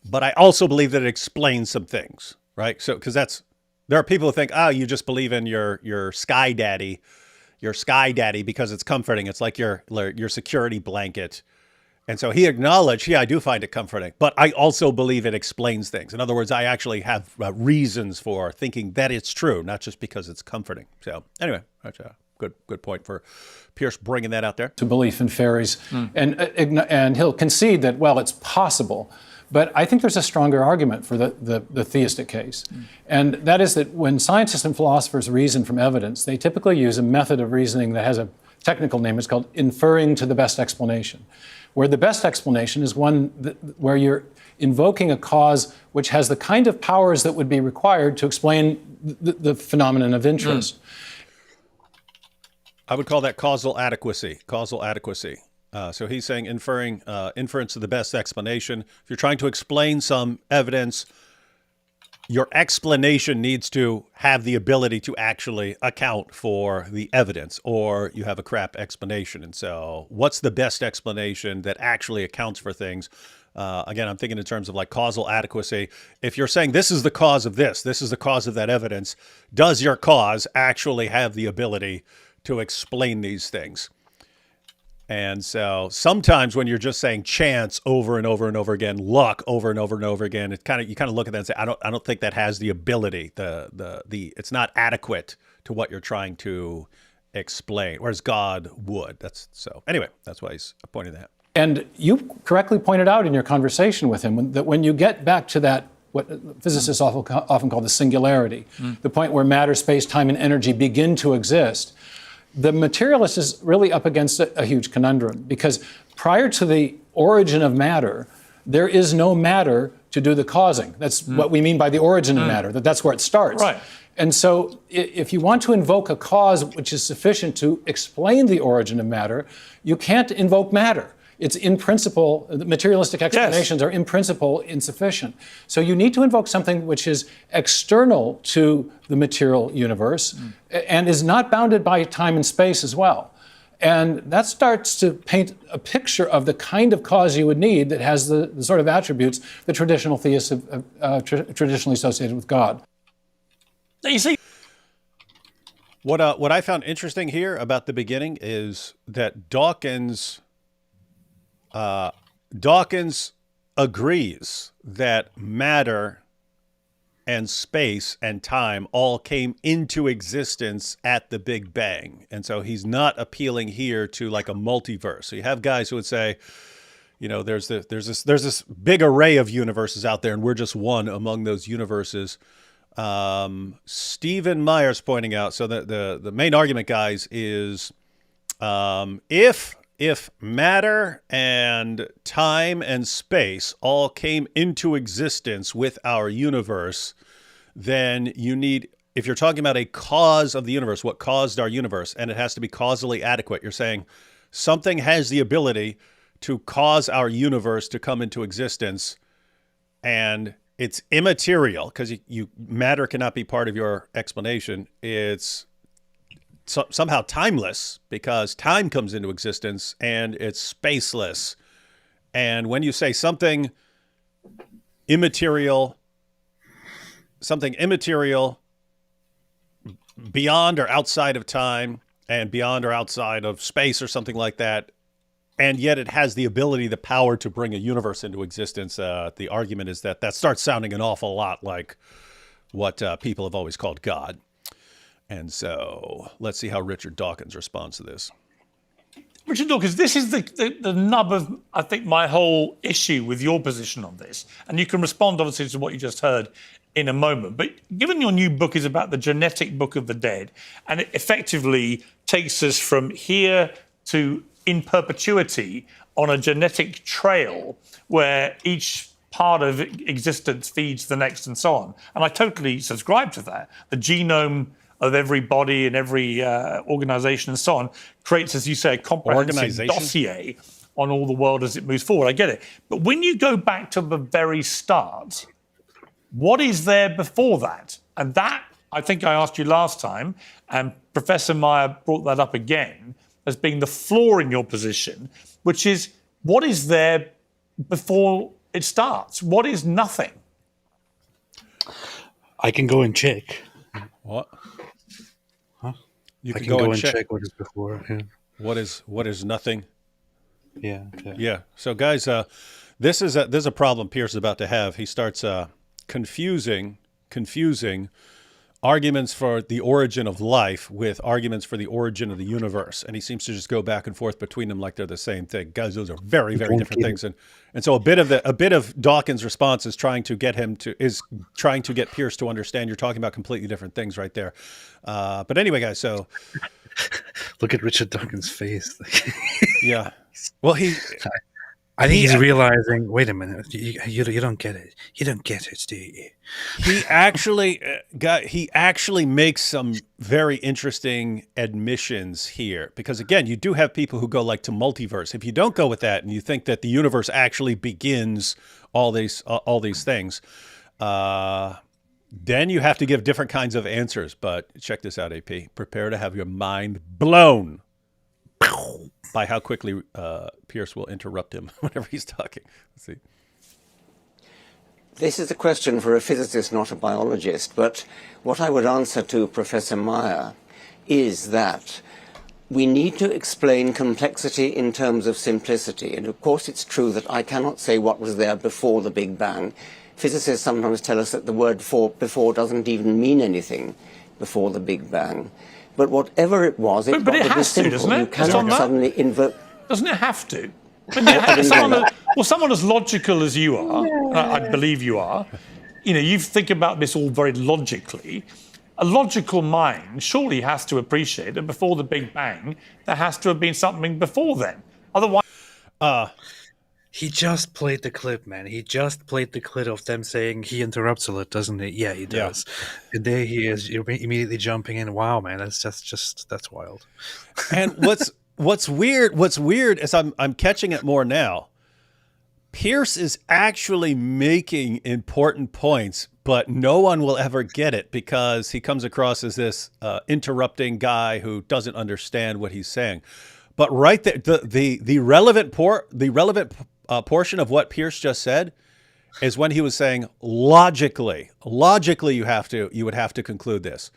but I also believe that it explains some things, right? So, because there are people who think, you just believe in your sky daddy because it's comforting. It's like your security blanket. And so he acknowledged, I do find it comforting, but I also believe it explains things. In other words, I actually have reasons for thinking that it's true, not just because it's comforting. So anyway, that's a good point for Piers bringing that out there. To belief in fairies. And he'll concede that, well, it's possible. But I think there's a stronger argument for the theistic case. And that is that when scientists and philosophers reason from evidence, they typically use a method of reasoning that has a technical name. It's called inferring to the best explanation, where the best explanation is one where you're invoking a cause which has the kind of powers that would be required to explain the phenomenon of interest. I would call that causal adequacy. So he's saying inference to the best explanation. If you're trying to explain some evidence, your explanation needs to have the ability to actually account for the evidence, or you have a crap explanation. And so what's the best explanation that actually accounts for things? Again, I'm thinking in terms of like causal adequacy. If you're saying this is the cause of this is the cause of that evidence, does your cause actually have the ability to explain these things? And so sometimes when you're just saying chance over and over and over again, luck over and over and over again, you kind of look at that and say, I don't think that has the ability. It's not adequate to what you're trying to explain, whereas God would. So anyway, that's why he's pointing that. And you correctly pointed out in your conversation with him that when you get back to that, what physicists often call the singularity, the point where matter, space, time, and energy begin to exist, the materialist is really up against a huge conundrum, because prior to the origin of matter, there is no matter to do the causing. That's what we mean by the origin of matter, that's where it starts. Right. And so if you want to invoke a cause which is sufficient to explain the origin of matter, you can't invoke matter. It's in principle, the materialistic explanations are in principle insufficient. So you need to invoke something which is external to the material universe and is not bounded by time and space as well. And that starts to paint a picture of the kind of cause you would need that has the sort of attributes that traditional theists have traditionally associated with God. Now you see, what I found interesting here about the beginning is that Dawkins agrees that matter and space and time all came into existence at the Big Bang. And so he's not appealing here to like a multiverse. So you have guys who would say, there's this big array of universes out there, and we're just one among those universes. Stephen Meyer's pointing out, so the main argument, guys, is if matter and time and space all came into existence with our universe, then you need if you're talking about a cause of the universe, what caused our universe, and it has to be causally adequate, you're saying something has the ability to cause our universe to come into existence, and it's immaterial because matter cannot be part of your explanation. It's somehow timeless because time comes into existence, and it's spaceless. And when you say something immaterial beyond or outside of time and beyond or outside of space or something like that, and yet it has the ability, the power to bring a universe into existence, the argument is that starts sounding an awful lot like what people have always called God. And so let's see how Richard Dawkins responds to this. Richard Dawkins, this is the nub of, I think, my whole issue with your position on this. And you can respond, obviously, to what you just heard in a moment. But given your new book is about the genetic book of the dead, and it effectively takes us from here to in perpetuity on a genetic trail where each part of existence feeds the next and so on. And I totally subscribe to that. The genome of every body and every organization and so on creates, as you say, a comprehensive dossier on all the world as it moves forward. I get it. But when you go back to the very start, what is there before that? And that, I think I asked you last time, and Professor Meyer brought that up again as being the flaw in your position, which is what is there before it starts? What is nothing? I can go and check. What? Huh? You I can go and check what is before. Yeah. What is nothing? Yeah. Yeah. So guys, this is a problem Piers is about to have. He starts confusing arguments for the origin of life with arguments for the origin of the universe, and he seems to just go back and forth between them like they're the same thing. Guys, those are very, very different things. And so a bit of Dawkins' response is trying to get Piers to understand you're talking about completely different things right there. But anyway, guys, so look at Richard Dawkins' face. Yeah. Well, I think he's realizing, wait a minute, you don't get it. You don't get it, do you? He actually makes some very interesting admissions here, because again, you do have people who go like to multiverse. If you don't go with that and you think that the universe actually begins all these things, then you have to give different kinds of answers. But check this out, AP. Prepare to have your mind blown by how quickly Piers will interrupt him whenever he's talking. Let's see. This is a question for a physicist, not a biologist, but what I would answer to Professor Meyer is that we need to explain complexity in terms of simplicity. And of course it's true that I cannot say what was there before the Big Bang. Physicists sometimes tell us that the word before doesn't even mean anything before the Big Bang. But whatever it was, but it has to, doesn't it? You cannot suddenly invoke. Doesn't it have to? Someone as logical as you are, I believe you are, you think about this all very logically. A logical mind surely has to appreciate that before the Big Bang, there has to have been something before then. Otherwise... He just played the clip, man. He just played the clip of them saying he interrupts a lot, doesn't he? Yeah, he does. Yeah. And there he is, immediately jumping in. Wow, man, that's wild. And what's weird is I'm catching it more now. Piers is actually making important points, but no one will ever get it because he comes across as this interrupting guy who doesn't understand what he's saying. But right there, the relevant portion of what Piers just said is when he was saying logically you would have to conclude this.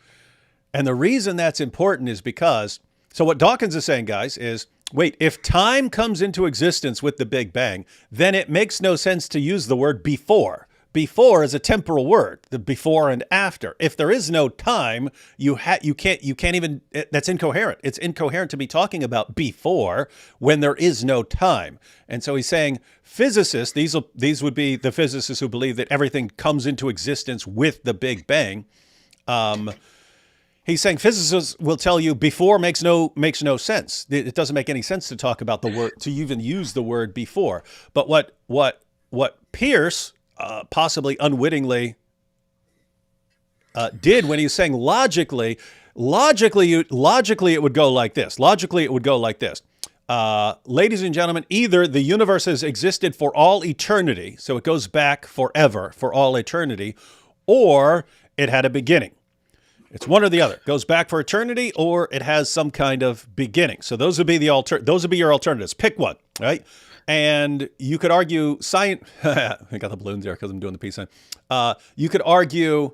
And the reason that's important is because, so what Dawkins is saying, guys, is wait, if time comes into existence with the Big Bang, then it makes no sense to use the word before. Before is a temporal word, the before and after. If there is no time, you can't even, that's incoherent. It's incoherent to be talking about before when there is no time. And so he's saying physicists, these would be the physicists who believe that everything comes into existence with the Big Bang. He's saying physicists will tell you before makes no sense. It doesn't make any sense to talk about the word, to even use the word before. But what Piers possibly unwittingly did when he was saying logically it would go like this. Logically, it would go like this. Ladies and gentlemen, either the universe has existed for all eternity, so it goes back forever, for all eternity, or it had a beginning. It's one or the other. It goes back for eternity, or it has some kind of beginning. So those would be those would be your alternatives. Pick one, right? And you could argue science. I got the balloons there because I'm doing the peace sign. You could argue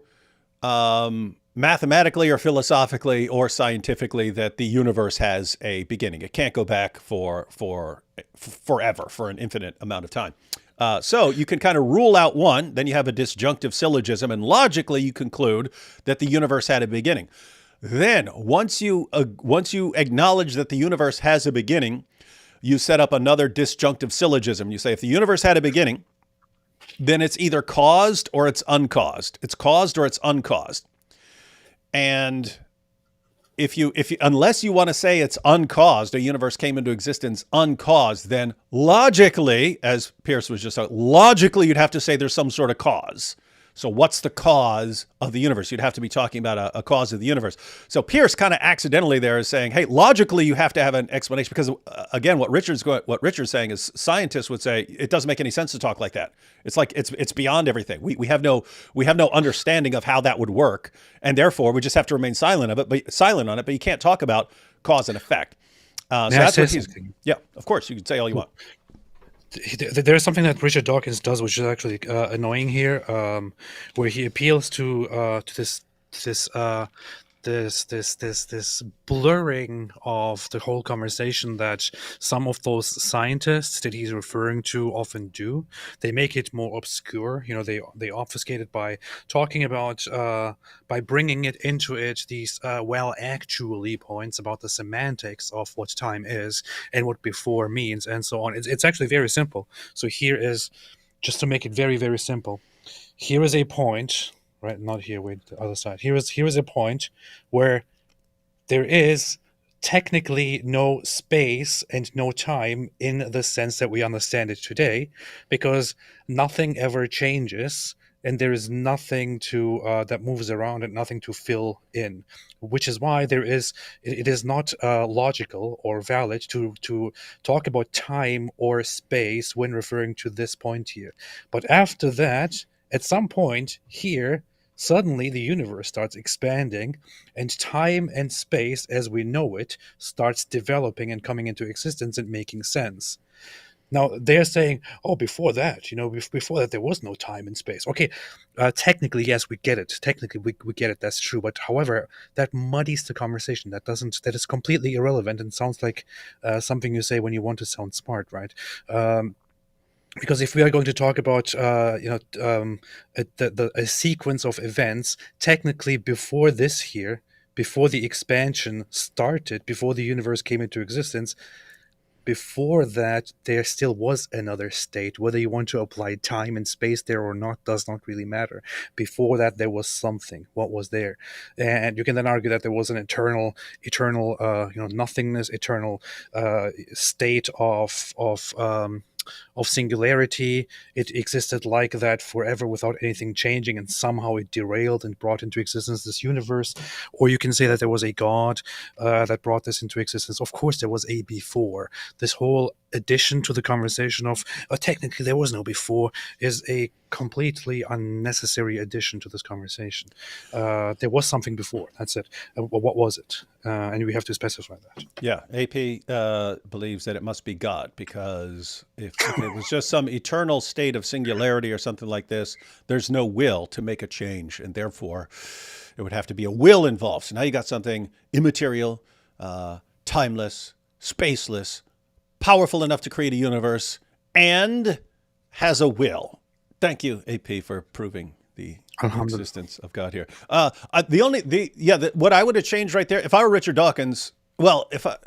mathematically or philosophically or scientifically that the universe has a beginning. It can't go back for forever, for an infinite amount of time. So you can kind of rule out one, then you have a disjunctive syllogism, and logically you conclude that the universe had a beginning. Then once you acknowledge that the universe has a beginning, you set up another disjunctive syllogism. You say if the universe had a beginning, then it's either caused or it's uncaused. It's caused or it's uncaused. And unless you want to say it's uncaused, a universe came into existence uncaused, then logically, as Piers was just saying, logically you'd have to say there's some sort of cause. So what's the cause of the universe? You'd have to be talking about a cause of the universe. So Piers kind of accidentally there is saying, hey, logically you have to have an explanation because again, what Richard's saying is scientists would say it doesn't make any sense to talk like that. It's like it's beyond everything. We have no understanding of how that would work, and therefore we just have to remain silent on it. But you can't talk about cause and effect. So that's what he's. Yeah, of course you can say all you want. There's something that Richard Dawkins does, which is actually annoying here, where he appeals to this blurring of the whole conversation that some of those scientists that he's referring to often do. They make it more obscure. They obfuscate it by talking about by bringing it into it these actually points about the semantics of what time is and what before means and so on. It's actually very simple. So here is, just to make it very, very simple, here is a point. Right, not here, wait, the other side. Here is a point where there is technically no space and no time in the sense that we understand it today, because nothing ever changes and there is nothing to that moves around and nothing to fill in, which is why it is not logical or valid to talk about time or space when referring to this point here. But after that, at some point here, suddenly the universe starts expanding and time and space as we know it starts developing and coming into existence and making sense. Now they're saying, oh, before that, before that there was no time and space. Okay, technically, yes, we get it. Technically, we get it. That's true. But however, that muddies the conversation. That is completely irrelevant and sounds like something you say when you want to sound smart, right? Because if we are going to talk about a sequence of events, technically before this here, before the expansion started, before the universe came into existence, before that there still was another state. Whether you want to apply time and space there or not does not really matter. Before that there was something. What was there? And you can then argue that there was an eternal nothingness, eternal state of singularity. It existed like that forever without anything changing, and somehow it derailed and brought into existence this universe. Or you can say that there was a God that brought this into existence. Of course there was a before. This whole addition to the conversation of technically there was no before is a completely unnecessary addition to this conversation. There was something before, that's it. What was it? And we have to specify that. Yeah, AP believes that it must be God, because if it was just some eternal state of singularity or something like this, there's no will to make a change, and therefore it would have to be a will involved. So now you got something immaterial, timeless, spaceless, powerful enough to create a universe, and has a will. Thank you, AP, for proving the existence of God here. What I would have changed right there, if I were Richard Dawkins,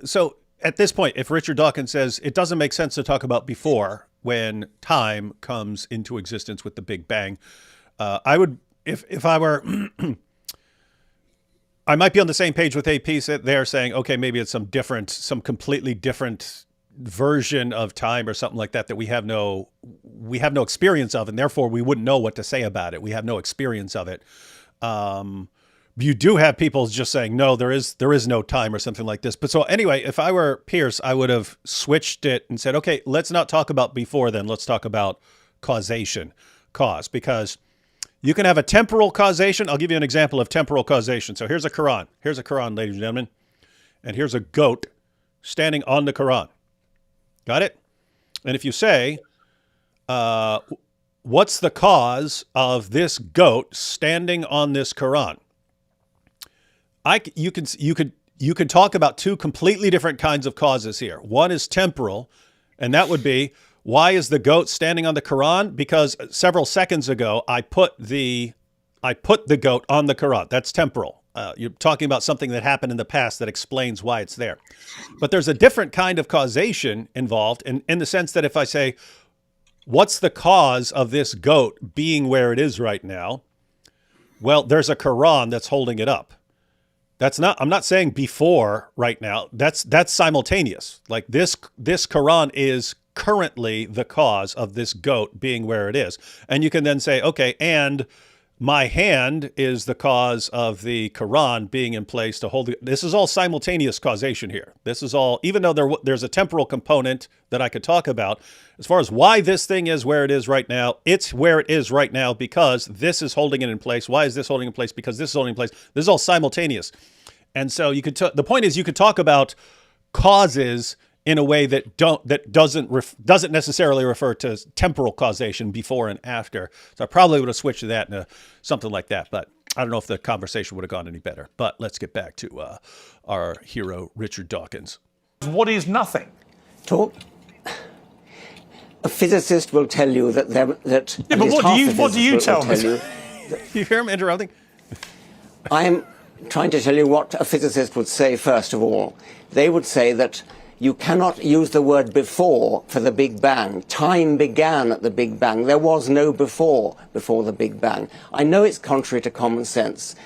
so at this point, if Richard Dawkins says it doesn't make sense to talk about before when time comes into existence with the Big Bang, I would, if I were, I might be on the same page with AP. They're saying, okay, maybe it's some completely different version of time or something like that we have no experience of, and therefore we wouldn't know what to say about it. We have no experience of it. You do have people just saying, no, there is no time or something like this. But so anyway, if I were Piers, I would have switched it and said, okay, let's not talk about before then. Let's talk about causation, because you can have a temporal causation. I'll give you an example of temporal causation. So here's a Quran. Here's a Quran, ladies and gentlemen. And here's a goat standing on the Quran. Got it? And if you say, what's the cause of this goat standing on this Quran? You can talk about two completely different kinds of causes here. One is temporal, and that would be, why is the goat standing on the Quran? Because several seconds ago I put the goat on the Quran. That's temporal. You're talking about something that happened in the past that explains why it's there. But there's a different kind of causation involved in the sense that if I say, what's the cause of this goat being where it is right now? Well, there's a Quran that's holding it up. I'm not saying before right now. That's simultaneous. Like this Quran is currently the cause of this goat being where it is. And you can then say, okay, and my hand is the cause of the Quran being in place to hold it. This is all simultaneous causation here. This is all, even though there's a temporal component that I could talk about, as far as why this thing is where it is right now, it's where it is right now because this is holding it in place. Why is this holding it in place? Because this is holding it in place. This is all simultaneous. And so the point is you could talk about causes in a way that doesn't necessarily refer to temporal causation before and after. So I probably would have switched to that into something like that, but I don't know if the conversation would have gone any better. But let's get back to our hero, Richard Dawkins. What is nothing? A physicist will tell you that Yeah, but what do you tell me? You hear him interrupting? I'm trying to tell you what a physicist would say first of all. They would say that you cannot use the word before for the Big Bang. Time began at the Big Bang. There was no before the Big Bang. I know it's contrary to common sense.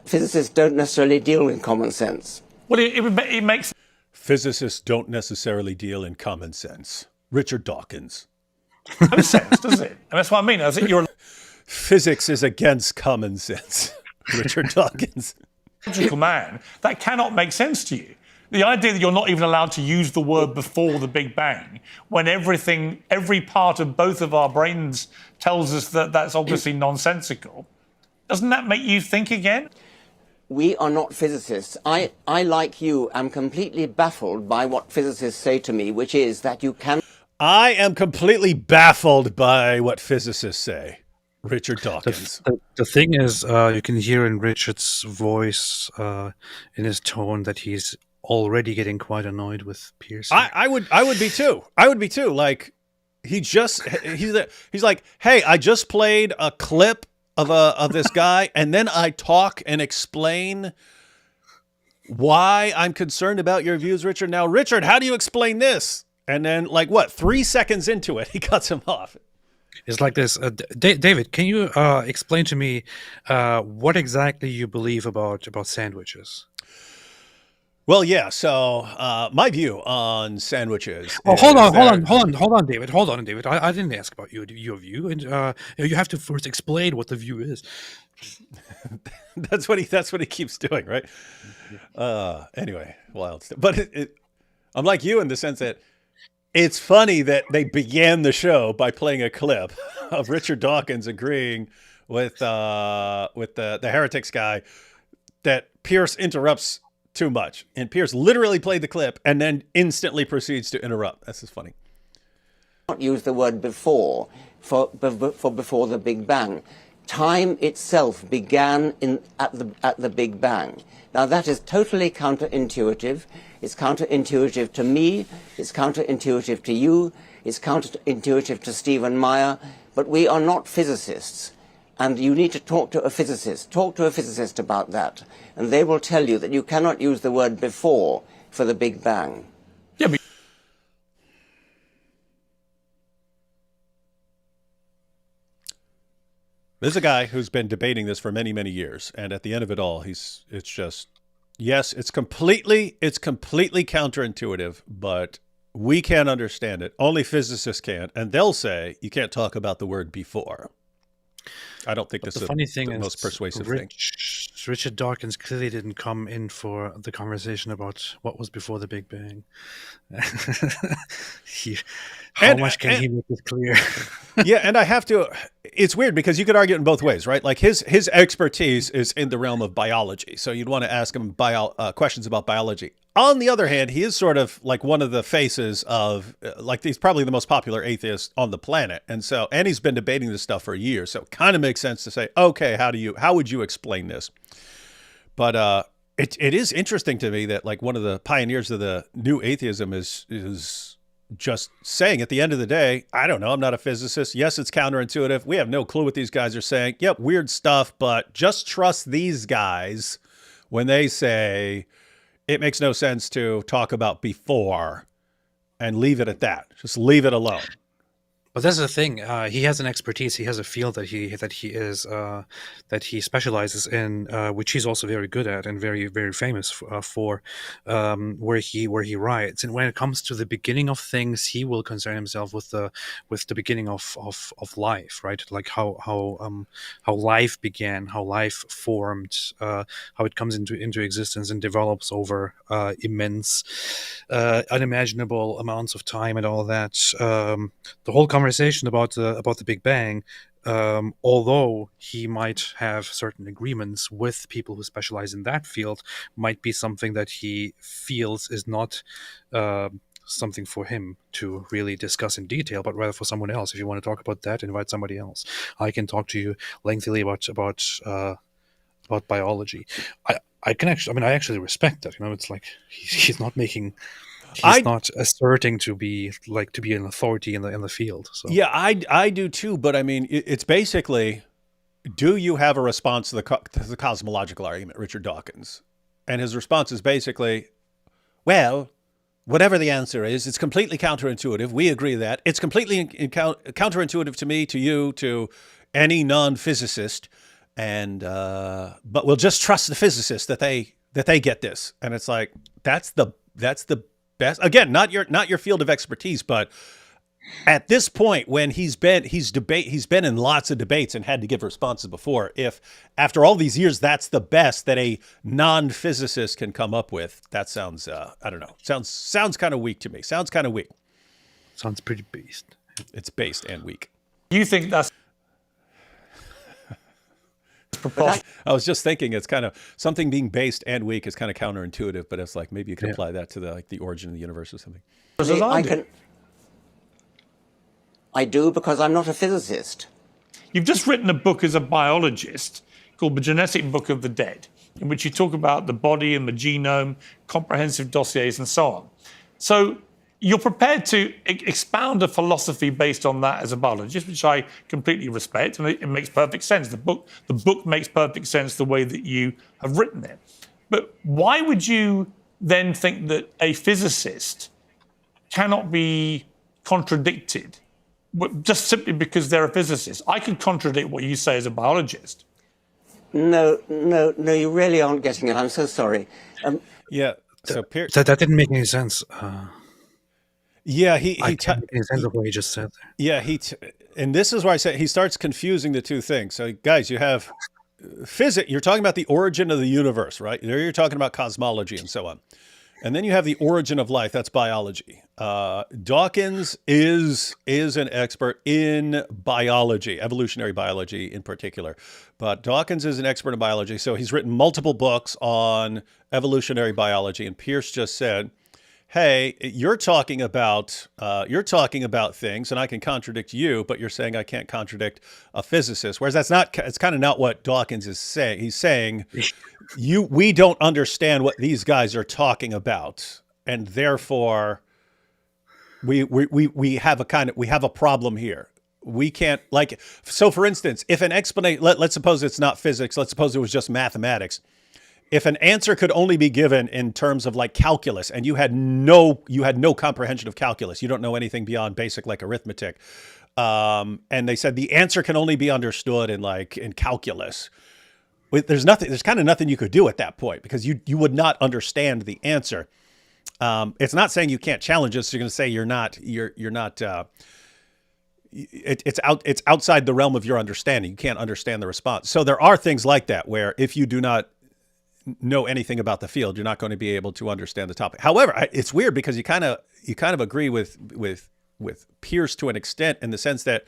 Physicists don't necessarily deal in common sense. Well, it makes... Physicists don't necessarily deal in common sense. Richard Dawkins. No sense, does it? And that's what I mean. I think you're... Physics is against common sense. Richard Dawkins. Logical man. That cannot make sense to you. The idea that you're not even allowed to use the word before the Big Bang, when every part of both of our brains tells us that that's obviously nonsensical, doesn't that make you think again? We are not physicists. I, like you, am completely baffled by what physicists say to me, which is that you can... I am completely baffled by what physicists say. Richard Dawkins. The thing is, you can hear in Richard's voice, in his tone, that he's already getting quite annoyed with Piers. I would be too. I would be too. Like he's like, hey, I just played a clip of this guy, and then I talk and explain why I'm concerned about your views, Richard. Now, Richard, how do you explain this? And then, 3 seconds into it, he cuts him off. It's like this. David, can you explain to me what exactly you believe about sandwiches? Well, yeah. So my view on sandwiches. Oh, hold on, David. Hold on, David. I didn't ask about your view, and you have to first explain what the view is. That's what he keeps doing, right? Anyway, wild stuff. But I'm like you in the sense that it's funny that they began the show by playing a clip of Richard Dawkins agreeing with the heretics guy that Piers interrupts too much, and Piers literally played the clip and then instantly proceeds to interrupt. This is funny. Not use the word before for before the Big Bang. Time itself began at the Big Bang. Now that is totally counterintuitive. It's counterintuitive to me. It's counterintuitive to you. It's counterintuitive to Stephen Meyer. But we are not physicists. And you need to talk to a physicist. Talk to a physicist about that. And they will tell you that you cannot use the word before for the Big Bang. Yeah, but there's a guy who's been debating this for many, many years. And at the end of it all, it's completely counterintuitive, but we can't understand it. Only physicists can. And they'll say you can't talk about the word before. I don't think But this the is funny thing the is, most persuasive thing. Richard Dawkins clearly didn't come in for the conversation about what was before the Big Bang. How much can he make it clear? Yeah, and I have to. It's weird because you could argue it in both ways, right? Like his expertise is in the realm of biology, so you'd want to ask him questions about biology. On the other hand, he is sort of like one of the faces of like he's probably the most popular atheist on the planet, and he's been debating this stuff for years, so it kind of makes sense to say, okay, how would you explain this? But it is interesting to me that like one of the pioneers of the new atheism is just saying at the end of the day, I don't know, I'm not a physicist. Yes, it's counterintuitive. We have no clue what these guys are saying. Yep, weird stuff, but just trust these guys when they say it makes no sense to talk about before and leave it at that. Just leave it alone. But that's the thing. He has an expertise. He has a field that he specializes in, which he's also very good at and very very famous for. Where he writes, and when it comes to the beginning of things, he will concern himself with the beginning of life, right? Like how life began, how life formed, how it comes into existence and develops over immense, unimaginable amounts of time and all that. The whole conversation about the Big Bang, although he might have certain agreements with people who specialize in that field, might be something that he feels is not something for him to really discuss in detail, but rather for someone else. If you want to talk about that, invite somebody else. I can talk to you lengthily about biology. I actually respect that. It's like he's not making. He's not asserting to be an authority in the field. So. Yeah, I do too. But I mean, it's basically, do you have a response to the cosmological argument, Richard Dawkins? And his response is basically, well, whatever the answer is, it's completely counterintuitive. We agree that it's completely counterintuitive to me, to you, to any non-physicist. And but we'll just trust the physicists that they get this. And it's like that's the best. Again, not your field of expertise, but at this point when he's been in lots of debates and had to give responses before, if after all these years that's the best that a non-physicist can come up with, that sounds I don't know. Sounds kind of weak to me. Sounds kind of weak. Sounds pretty based. It's based and weak. You think that's I was just thinking it's kind of something being based and weak is kind of counterintuitive, but it's like maybe you can apply that to the origin of the universe or something. I do because I'm not a physicist. You've just written a book as a biologist called The Genetic Book of the Dead, in which you talk about the body and the genome, comprehensive dossiers and so on. So you're prepared to expound a philosophy based on that as a biologist, which I completely respect, and it makes perfect sense. The book makes perfect sense the way that you have written it. But why would you then think that a physicist cannot be contradicted just simply because they're a physicist? I could contradict what you say as a biologist. No, you really aren't getting it. I'm so sorry. Yeah. So that didn't make any sense. Yeah, I can't make any sense of what he just said there. Yeah, and this is why I say he starts confusing the two things. So, guys, you have physics. You're talking about the origin of the universe, right? There, you're talking about cosmology and so on, and then you have the origin of life. That's biology. Dawkins is an expert in biology, evolutionary biology in particular. But Dawkins is an expert in biology, so he's written multiple books on evolutionary biology. And Piers just said, hey, you're talking about things, and I can contradict you, but you're saying I can't contradict a physicist. Whereas it's kind of not what Dawkins is saying. He's saying we don't understand what these guys are talking about, and therefore we have a problem here. We can't, like, so for instance, if an explanation, let's suppose it's not physics, let's suppose it was just mathematics. If an answer could only be given in terms of like calculus, and you had no comprehension of calculus, you don't know anything beyond basic like arithmetic, and they said the answer can only be understood in calculus, there's kind of nothing you could do at that point because you would not understand the answer. It's not saying you can't challenge it. So you're going to say it's outside the realm of your understanding. You can't understand the response. So there are things like that where if you do not know anything about the field, you're not going to be able to understand the topic. However, it's weird because you kind of agree with Piers to an extent, in the sense that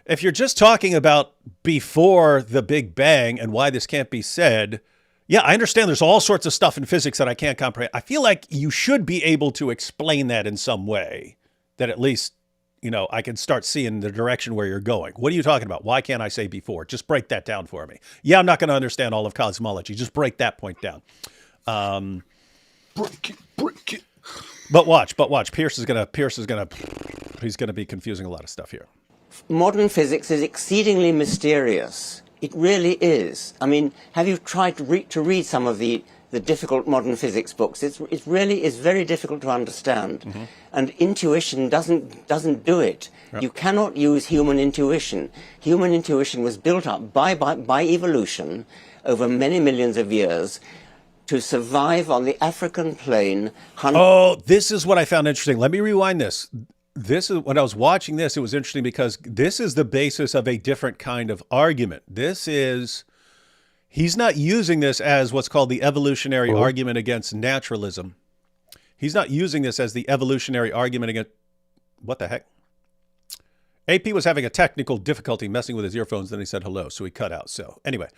if you're just talking about before the Big Bang and why this can't be said, yeah, I understand there's all sorts of stuff in physics that I can't comprehend. I feel like you should be able to explain that in some way, that at least, I can start seeing the direction where you're going. What are you talking about? Why can't I say before? Just break that down for me. Yeah, I'm not going to understand all of cosmology. Just break that point down. Break it. But watch. He's going to be confusing a lot of stuff here. Modern physics is exceedingly mysterious. It really is. I mean, have you tried to read some of the difficult modern physics books? It really is very difficult to understand. Mm-hmm. And intuition doesn't do it. Yep. You cannot use human intuition. Human intuition was built up by evolution over many millions of years to survive on the African plain. Oh, this is what I found interesting. Let me rewind this. This is when I was watching this, it was interesting because this is the basis of a different kind of argument. He's not using this as what's called the evolutionary argument against naturalism. He's not using this as the evolutionary argument against, what the heck? AP was having a technical difficulty messing with his earphones, then he said hello, so he cut out. So anyway,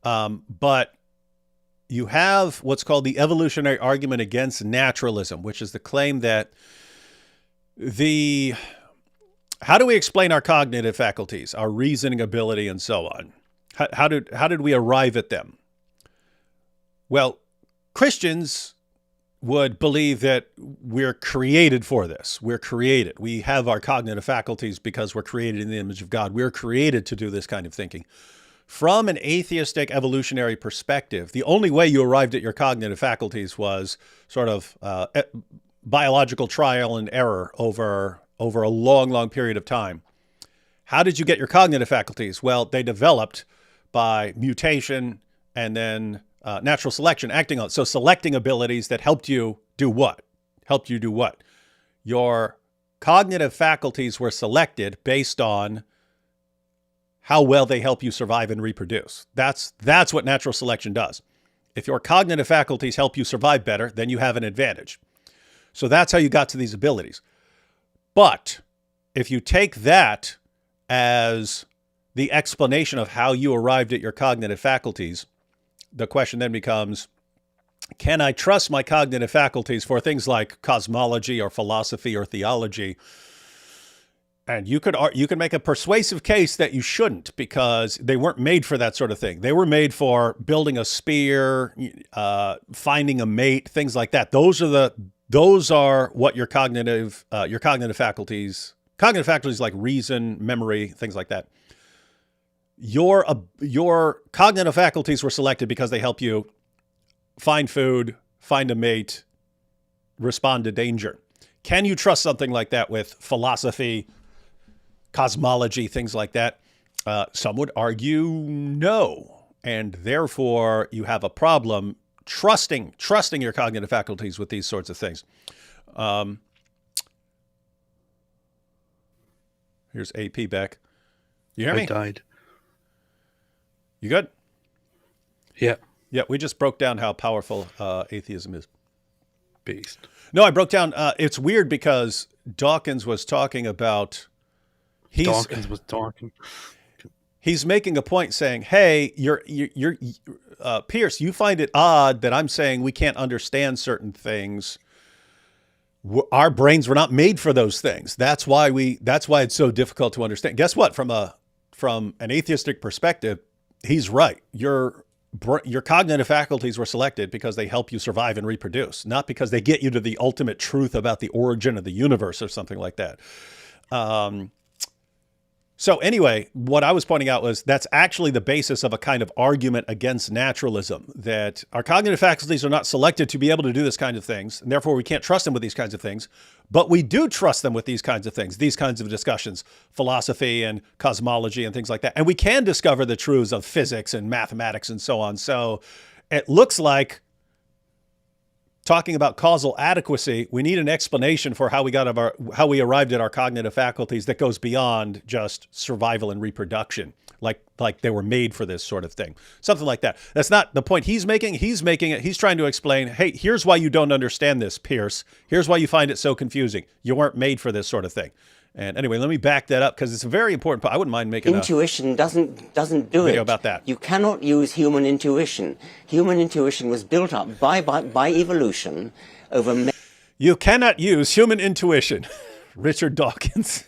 but you have what's called the evolutionary argument against naturalism, which is the claim that how do we explain our cognitive faculties, our reasoning ability, and so on? How did we arrive at them? Well, Christians would believe that we're created for this. We're created. We have our cognitive faculties because we're created in the image of God. We're created to do this kind of thinking. From an atheistic evolutionary perspective, the only way you arrived at your cognitive faculties was sort of biological trial and error over a long, long period of time. How did you get your cognitive faculties? Well, they developed by mutation and then natural selection acting on it. So selecting abilities that helped you do what? Your cognitive faculties were selected based on how well they help you survive and reproduce. That's what natural selection does. If your cognitive faculties help you survive better, then you have an advantage. So that's how you got to these abilities. But if you take that as the explanation of how you arrived at your cognitive faculties, the question then becomes, can I trust my cognitive faculties for things like cosmology or philosophy or theology? And you could make a persuasive case that you shouldn't, because they weren't made for that sort of thing. They were made for building a spear, finding a mate, things like that. Those are what your cognitive faculties like reason, memory, things like that. Your cognitive faculties were selected because they help you find food, find a mate, respond to danger. Can you trust something like that with philosophy, cosmology, things like that? Some would argue no, and therefore you have a problem trusting your cognitive faculties with these sorts of things. Here's AP back. You hear me? I died. You good? Yeah. Yeah, we just broke down how powerful atheism is. Beast. No, I broke down. It's weird because Dawkins was talking about. Dawkins was talking. He's making a point saying, "Hey, you're Piers, you find it odd that I'm saying we can't understand certain things. Our brains were not made for those things. That's why it's so difficult to understand." Guess what? From an atheistic perspective, he's right. Your cognitive faculties were selected because they help you survive and reproduce, not because they get you to the ultimate truth about the origin of the universe or something like that. So anyway, what I was pointing out was that's actually the basis of a kind of argument against naturalism, that our cognitive faculties are not selected to be able to do this kind of things, and therefore we can't trust them with these kinds of things, but we do trust them with these kinds of things, these kinds of discussions, philosophy and cosmology and things like that. And we can discover the truths of physics and mathematics and so on. So it looks like talking about causal adequacy, we need an explanation for how we arrived at our cognitive faculties that goes beyond just survival and reproduction, like they were made for this sort of thing. Something like that. That's not the point he's making. He's trying to explain, hey, here's why you don't understand this, Pierce. Here's why you find it so confusing. You weren't made for this sort of thing. And anyway, let me back that up because it's a very important point. I wouldn't mind making intuition doesn't do video it. about that. You cannot use human intuition. Human intuition was built up by evolution over. You cannot use human intuition. Richard Dawkins.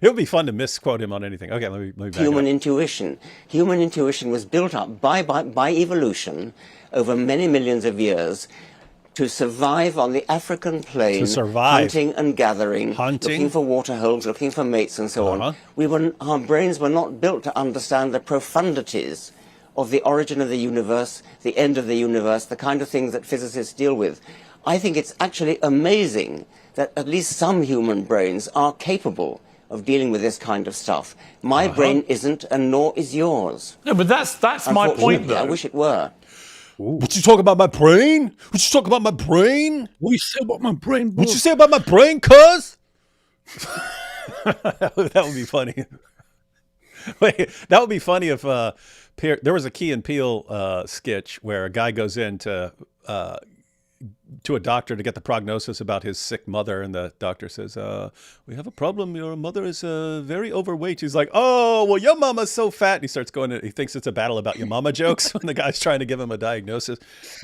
It would be fun to misquote him on anything. Okay, let me back Human it up. intuition. Human intuition was built up by evolution over many millions of years to survive on the African plain, hunting and gathering, looking for water holes, looking for mates, and so on. Our brains were not built to understand the profundities of the origin of the universe, the end of the universe, the kind of things that physicists deal with. I think it's actually amazing that at least some human brains are capable of dealing with this kind of stuff. My brain isn't, and nor is yours. No, but that's my point, though. I wish it were. What you talk about my brain? What you talk about my brain? What you say about my brain? What you say about my brain, cuz? That would be funny. Wait, that would be funny if there was a Key and Peele sketch where a guy goes in to a doctor to get the prognosis about his sick mother, and the doctor says, we have a problem. Your mother is very overweight. He's like, oh, well, your mama's so fat. And he starts going, he thinks it's a battle about your mama jokes when the guy's trying to give him a diagnosis.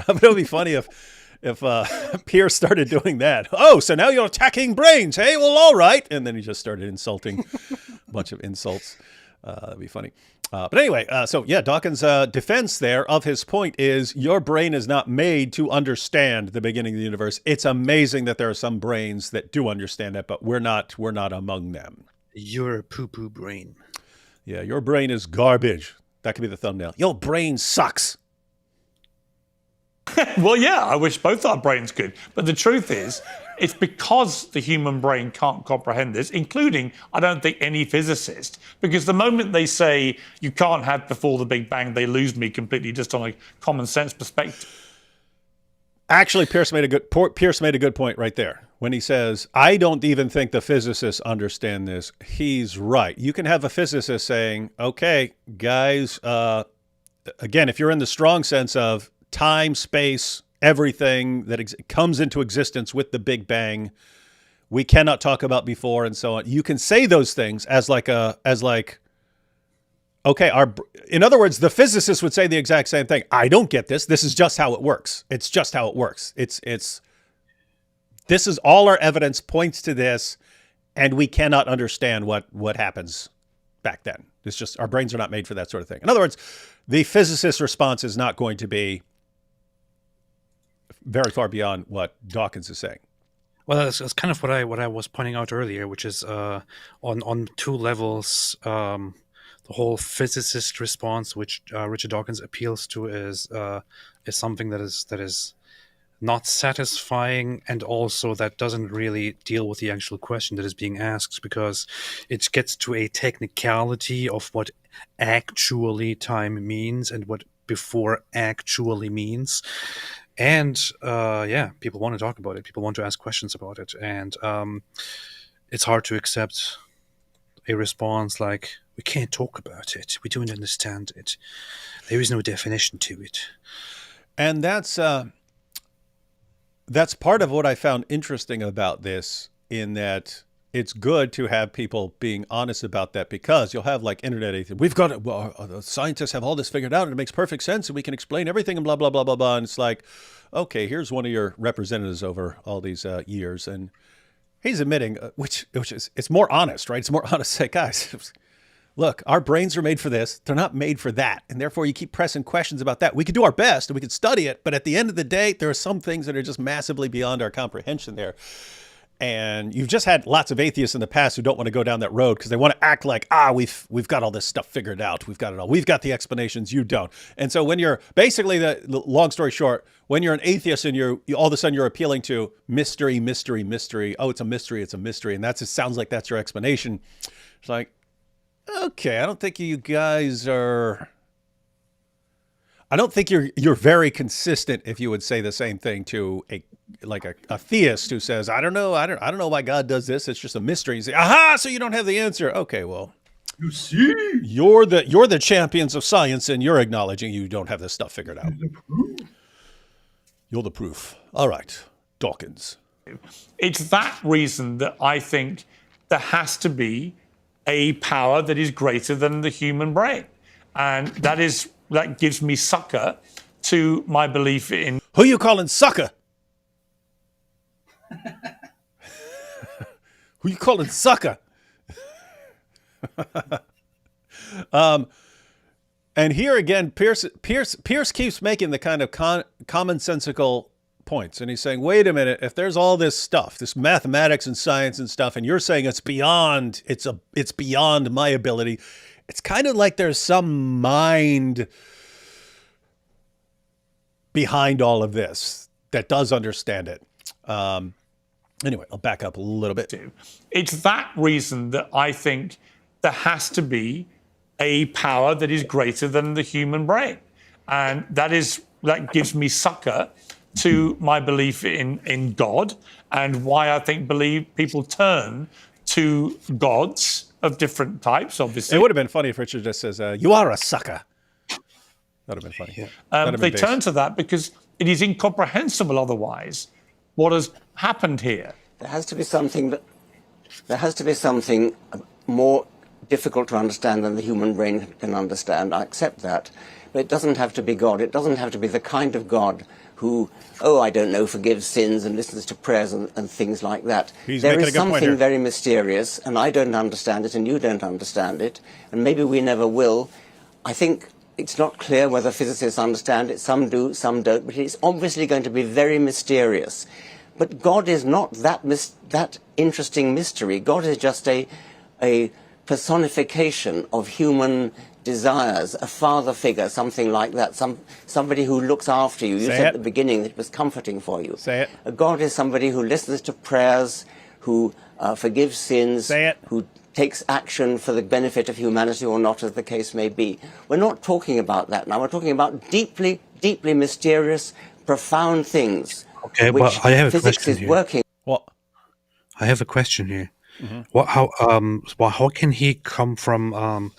But it would be funny if Piers started doing that. Oh, so now you're attacking brains, hey? Well, all right. And then he just started insulting a bunch of insults. That'd be funny. But anyway, so yeah, Dawkins' defense there of his point is your brain is not made to understand the beginning of the universe. It's amazing that there are some brains that do understand that, but we're not among them. You're a poo-poo brain. Yeah, your brain is garbage. That could be the thumbnail. Your brain sucks. Well, yeah, I wish both our brains could. But the truth is, it's because the human brain can't comprehend this, including, I don't think, any physicist. Because the moment they say you can't have before the Big Bang, they lose me completely just on a common sense perspective. Actually, Pierce made a good point right there. When he says, I don't even think the physicists understand this, he's right. You can have a physicist saying, okay, guys, again, if you're in the strong sense of time, space, everything that comes into existence with the Big Bang, we cannot talk about before and so on. You can say those things okay, in other words, the physicists would say the exact same thing. I don't get this. This is just how it works. It's just how it works. This is all our evidence points to this, and we cannot understand what happens back then. It's just our brains are not made for that sort of thing. In other words, the physicist's response is not going to be very far beyond what Dawkins is saying. Well, that's kind of what I was pointing out earlier, which is on two levels. The whole physicist response, which Richard Dawkins appeals to, is something that is not satisfying, and also that doesn't really deal with the actual question that is being asked, because it gets to a technicality of what actually time means and what before actually means. And people want to talk about it. People want to ask questions about it. And it's hard to accept a response like, we can't talk about it. We don't understand it. There is no definition to it. And that's part of what I found interesting about this, in that it's good to have people being honest about that, because you'll have like internet atheists. We've got it. Well, the scientists have all this figured out and it makes perfect sense and we can explain everything and blah, blah, blah, blah, blah. And it's like, okay, here's one of your representatives over all these years. And he's admitting, which is, it's more honest, right? It's more honest. Say, guys, look, our brains are made for this. They're not made for that. And therefore you keep pressing questions about that. We could do our best and we could study it. But at the end of the day, there are some things that are just massively beyond our comprehension there. And you've just had lots of atheists in the past who don't want to go down that road because they want to act like, we've got all this stuff figured out. We've got it all. We've got the explanations. You don't. And so when you're basically, the long story short, when you're an atheist and you all of a sudden you're appealing to mystery, mystery, mystery. Oh, it's a mystery. It's a mystery. And it sounds like that's your explanation. It's like, okay, I don't think you guys are. I don't think you're very consistent if you would say the same thing to a theist who says, I don't know why God does this. It's just a mystery. You say, aha, so you don't have the answer. Okay, well, you see, you're the champions of science, and you're acknowledging you don't have this stuff figured out. You're the proof. All right, Dawkins. It's that reason that I think there has to be a power that is greater than the human brain, and that gives me succor to my belief in. Who you calling sucker? Who you calling sucker? And here again, Piers keeps making the kind of commonsensical points, and he's saying, "Wait a minute! If there's all this stuff, this mathematics and science and stuff, and you're saying it's beyond my ability, it's kind of like there's some mind behind all of this that does understand it." Anyway, I'll back up a little bit. It's that reason that I think there has to be a power that is greater than the human brain, and that gives me succor to my belief in God, and why I think people turn to gods of different types. Obviously, it would have been funny if Richard just says, "You are a sucker." That'd have been funny. Yeah. They turn to that because it is incomprehensible otherwise what has happened here. There has to be something more difficult to understand than the human brain can understand. I accept that. But it doesn't have to be God. It doesn't have to be the kind of God who, forgives sins and listens to prayers and things like that. There is something very mysterious, and I don't understand it, and you don't understand it, and maybe we never will. I think it's not clear whether physicists understand it. Some do, some don't, but it's obviously going to be very mysterious. But God is not that interesting mystery. God is just a personification of human desires, a father figure, something like that, somebody who looks after you. You said at the beginning that it was comforting for you. Say it. God is somebody who listens to prayers, who forgives sins, who takes action for the benefit of humanity or not, as the case may be. We're not talking about that now. We're talking about deeply, deeply mysterious, profound things. Okay, well, I have a question here. Working. What? I have a question here. Mm-hmm. How can he come from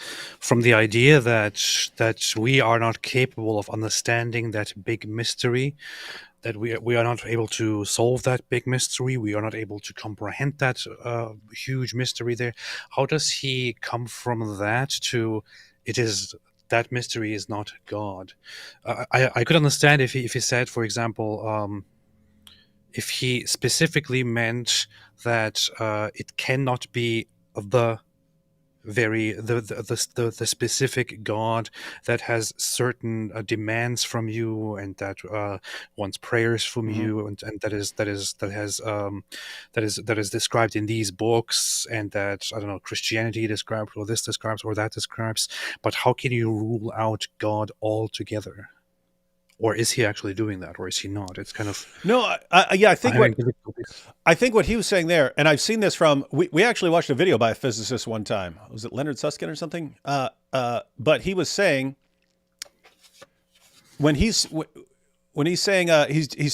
the idea that we are not capable of understanding that big mystery, that we are not able to solve that big mystery, we are not able to comprehend that huge mystery there? How does he come from that to that mystery is not God? I could understand if he said, for example, if he specifically meant that it cannot be the specific God that has certain demands from you, and that wants prayers from you, and that is described in these books, and that Christianity describes, or this describes, or that describes. But how can you rule out God altogether? Or is he actually doing that, or is he not? It's kind of I think what he was saying there, and I've seen this from. We actually watched a video by a physicist one time. Was it Leonard Susskind or something? But he was saying he was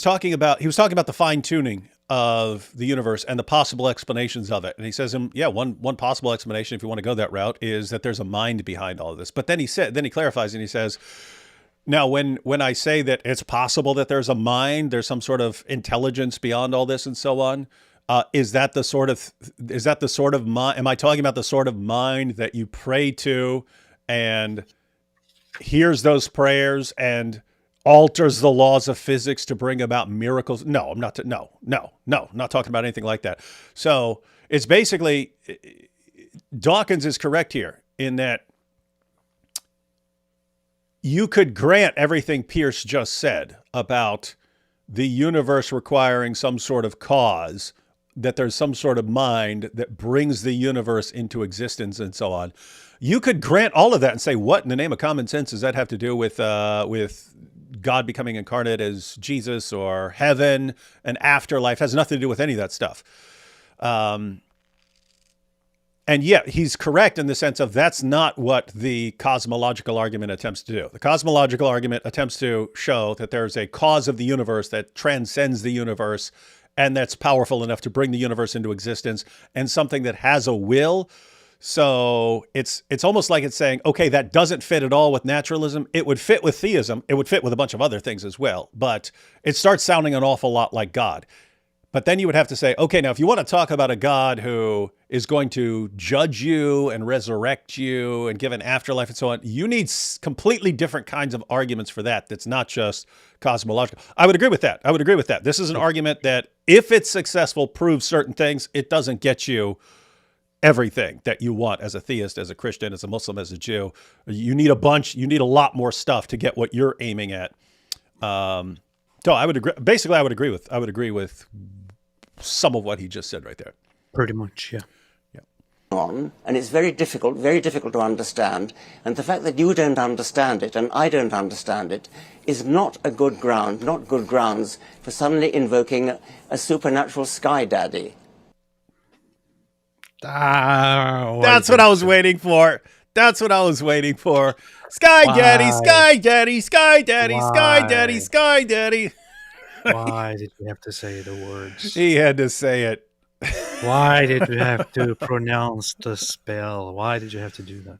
talking about the fine tuning of the universe and the possible explanations of it. And he says, one possible explanation, if you want to go that route, is that there's a mind behind all of this. But then he clarifies and he says, now, when I say that it's possible that there's a mind, there's some sort of intelligence beyond all this and so on, is that the sort of mind? Am I talking about the sort of mind that you pray to and hears those prayers and alters the laws of physics to bring about miracles? No, I'm not. Not talking about anything like that. So it's basically, Dawkins is correct here in that you could grant everything Piers just said about the universe requiring some sort of cause, that there's some sort of mind that brings the universe into existence and so on. You could grant all of that and say, what in the name of common sense does that have to do with God becoming incarnate as Jesus, or heaven and afterlife? It has nothing to do with any of that stuff. And yeah, he's correct in the sense of that's not what the cosmological argument attempts to do. The cosmological argument attempts to show that there's a cause of the universe that transcends the universe and that's powerful enough to bring the universe into existence, and something that has a will. So it's almost like it's saying, okay, that doesn't fit at all with naturalism. It would fit with theism. It would fit with a bunch of other things as well. But it starts sounding an awful lot like God. But then you would have to say, okay, now if you want to talk about a God who is going to judge you and resurrect you and give an afterlife and so on, you need completely different kinds of arguments for that. That's not just cosmological. I would agree with that. This is an argument that if it's successful, proves certain things. It doesn't get you everything that you want as a theist, as a Christian, as a Muslim, as a Jew. You need a lot more stuff to get what you're aiming at. So I would agree. Basically, I would agree with some of what he just said right there. Pretty much, yeah. On, and it's very difficult to understand, and the fact that you don't understand it and I don't understand it is not good grounds for suddenly invoking a supernatural sky daddy. That's what I was waiting for. Sky daddy, sky daddy, sky daddy, sky daddy, sky daddy. Why did you have to say the words? He had to say it. Why did you have to pronounce the spell? Why did you have to do that?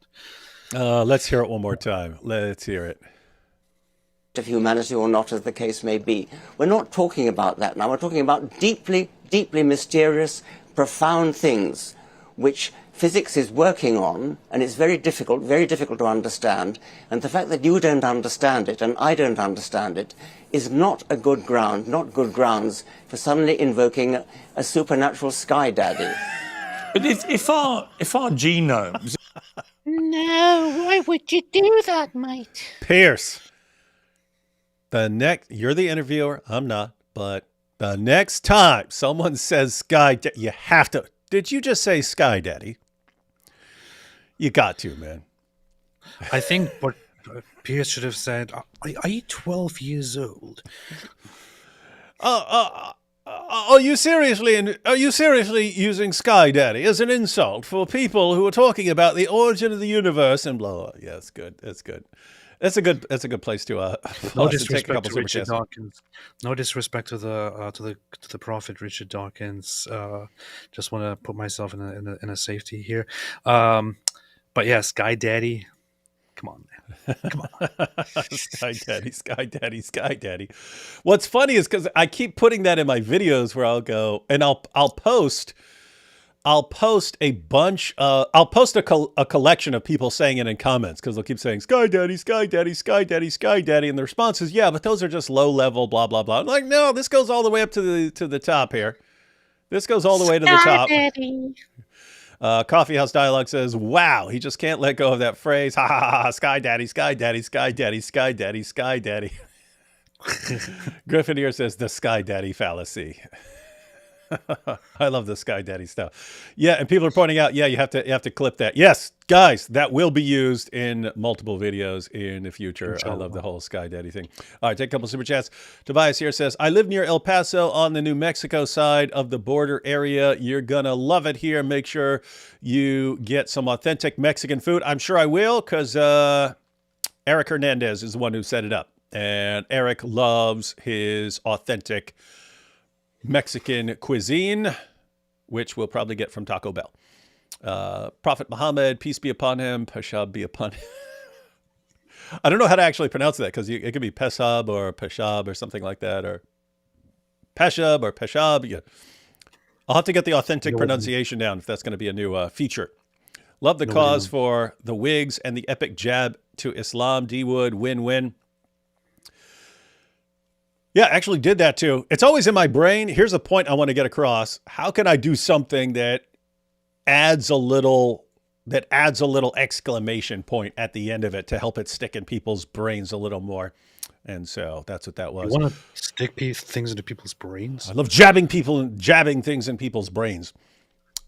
Let's hear it one more time. Let's hear it. Of humanity or not, as the case may be. We're not talking about that now. We're talking about deeply, deeply mysterious, profound things which physics is working on, and it's very difficult to understand. And the fact that you don't understand it and I don't understand it is not good grounds for suddenly invoking a supernatural sky daddy. But if our genomes... No, why would you do that, mate? Pierce, you're the interviewer, I'm not, but the next time someone says sky, you have to... Did you just say sky daddy? You got to, man. I think what Piers should have said, are you 12 years old? Are you seriously using sky daddy as an insult for people who are talking about the origin of the universe and blah, blah. Yeah, that's good. That's a good place to No to take a disrespect couple to Richard superchats. Dawkins. No disrespect to the prophet Richard Dawkins. Just want to put myself in a safety here. But yeah, Sky Daddy. Come on, man. Come on. Sky daddy, sky daddy, sky daddy. What's funny is because I keep putting that in my videos where I'll go and I'll post a bunch. I'll post a collection of people saying it in comments because they'll keep saying sky daddy, sky daddy, sky daddy, sky daddy, and the response is yeah, but those are just low level, blah blah blah. I'm like, no, this goes all the way up to the top here. This goes all the way to the top. Daddy. Coffeehouse Dialogue says, wow, he just can't let go of that phrase. Ha ha ha, sky daddy, sky daddy, sky daddy, sky daddy, sky daddy. Griffin here says the sky daddy fallacy. I love the sky daddy stuff. Yeah, and people are pointing out, yeah, you have to clip that. Yes, guys, that will be used in multiple videos in the future. I love the whole sky daddy thing. All right, take a couple super chats. Tobias here says, I live near El Paso on the New Mexico side of the border area. You're gonna love it here. Make sure you get some authentic Mexican food. I'm sure I will, because Eric Hernandez is the one who set it up. And Eric loves his authentic Mexican cuisine, which we'll probably get from Taco Bell. Prophet Muhammad, peace be upon him, Peshab be upon him. I don't know how to actually pronounce that because it could be Peshab or Peshab or something like that, or Peshab or Peshab. Yeah. I'll have to get the authentic pronunciation down if that's going to be a new feature. Love the cause for the wigs and the epic jab to Islam. D Wood, win-win. Yeah, actually did that too. It's always in my brain. Here's a point I want to get across. How can I do something that adds a little exclamation point at the end of it to help it stick in people's brains a little more? And so that's what that was. You want to stick things into people's brains? I love jabbing things in people's brains.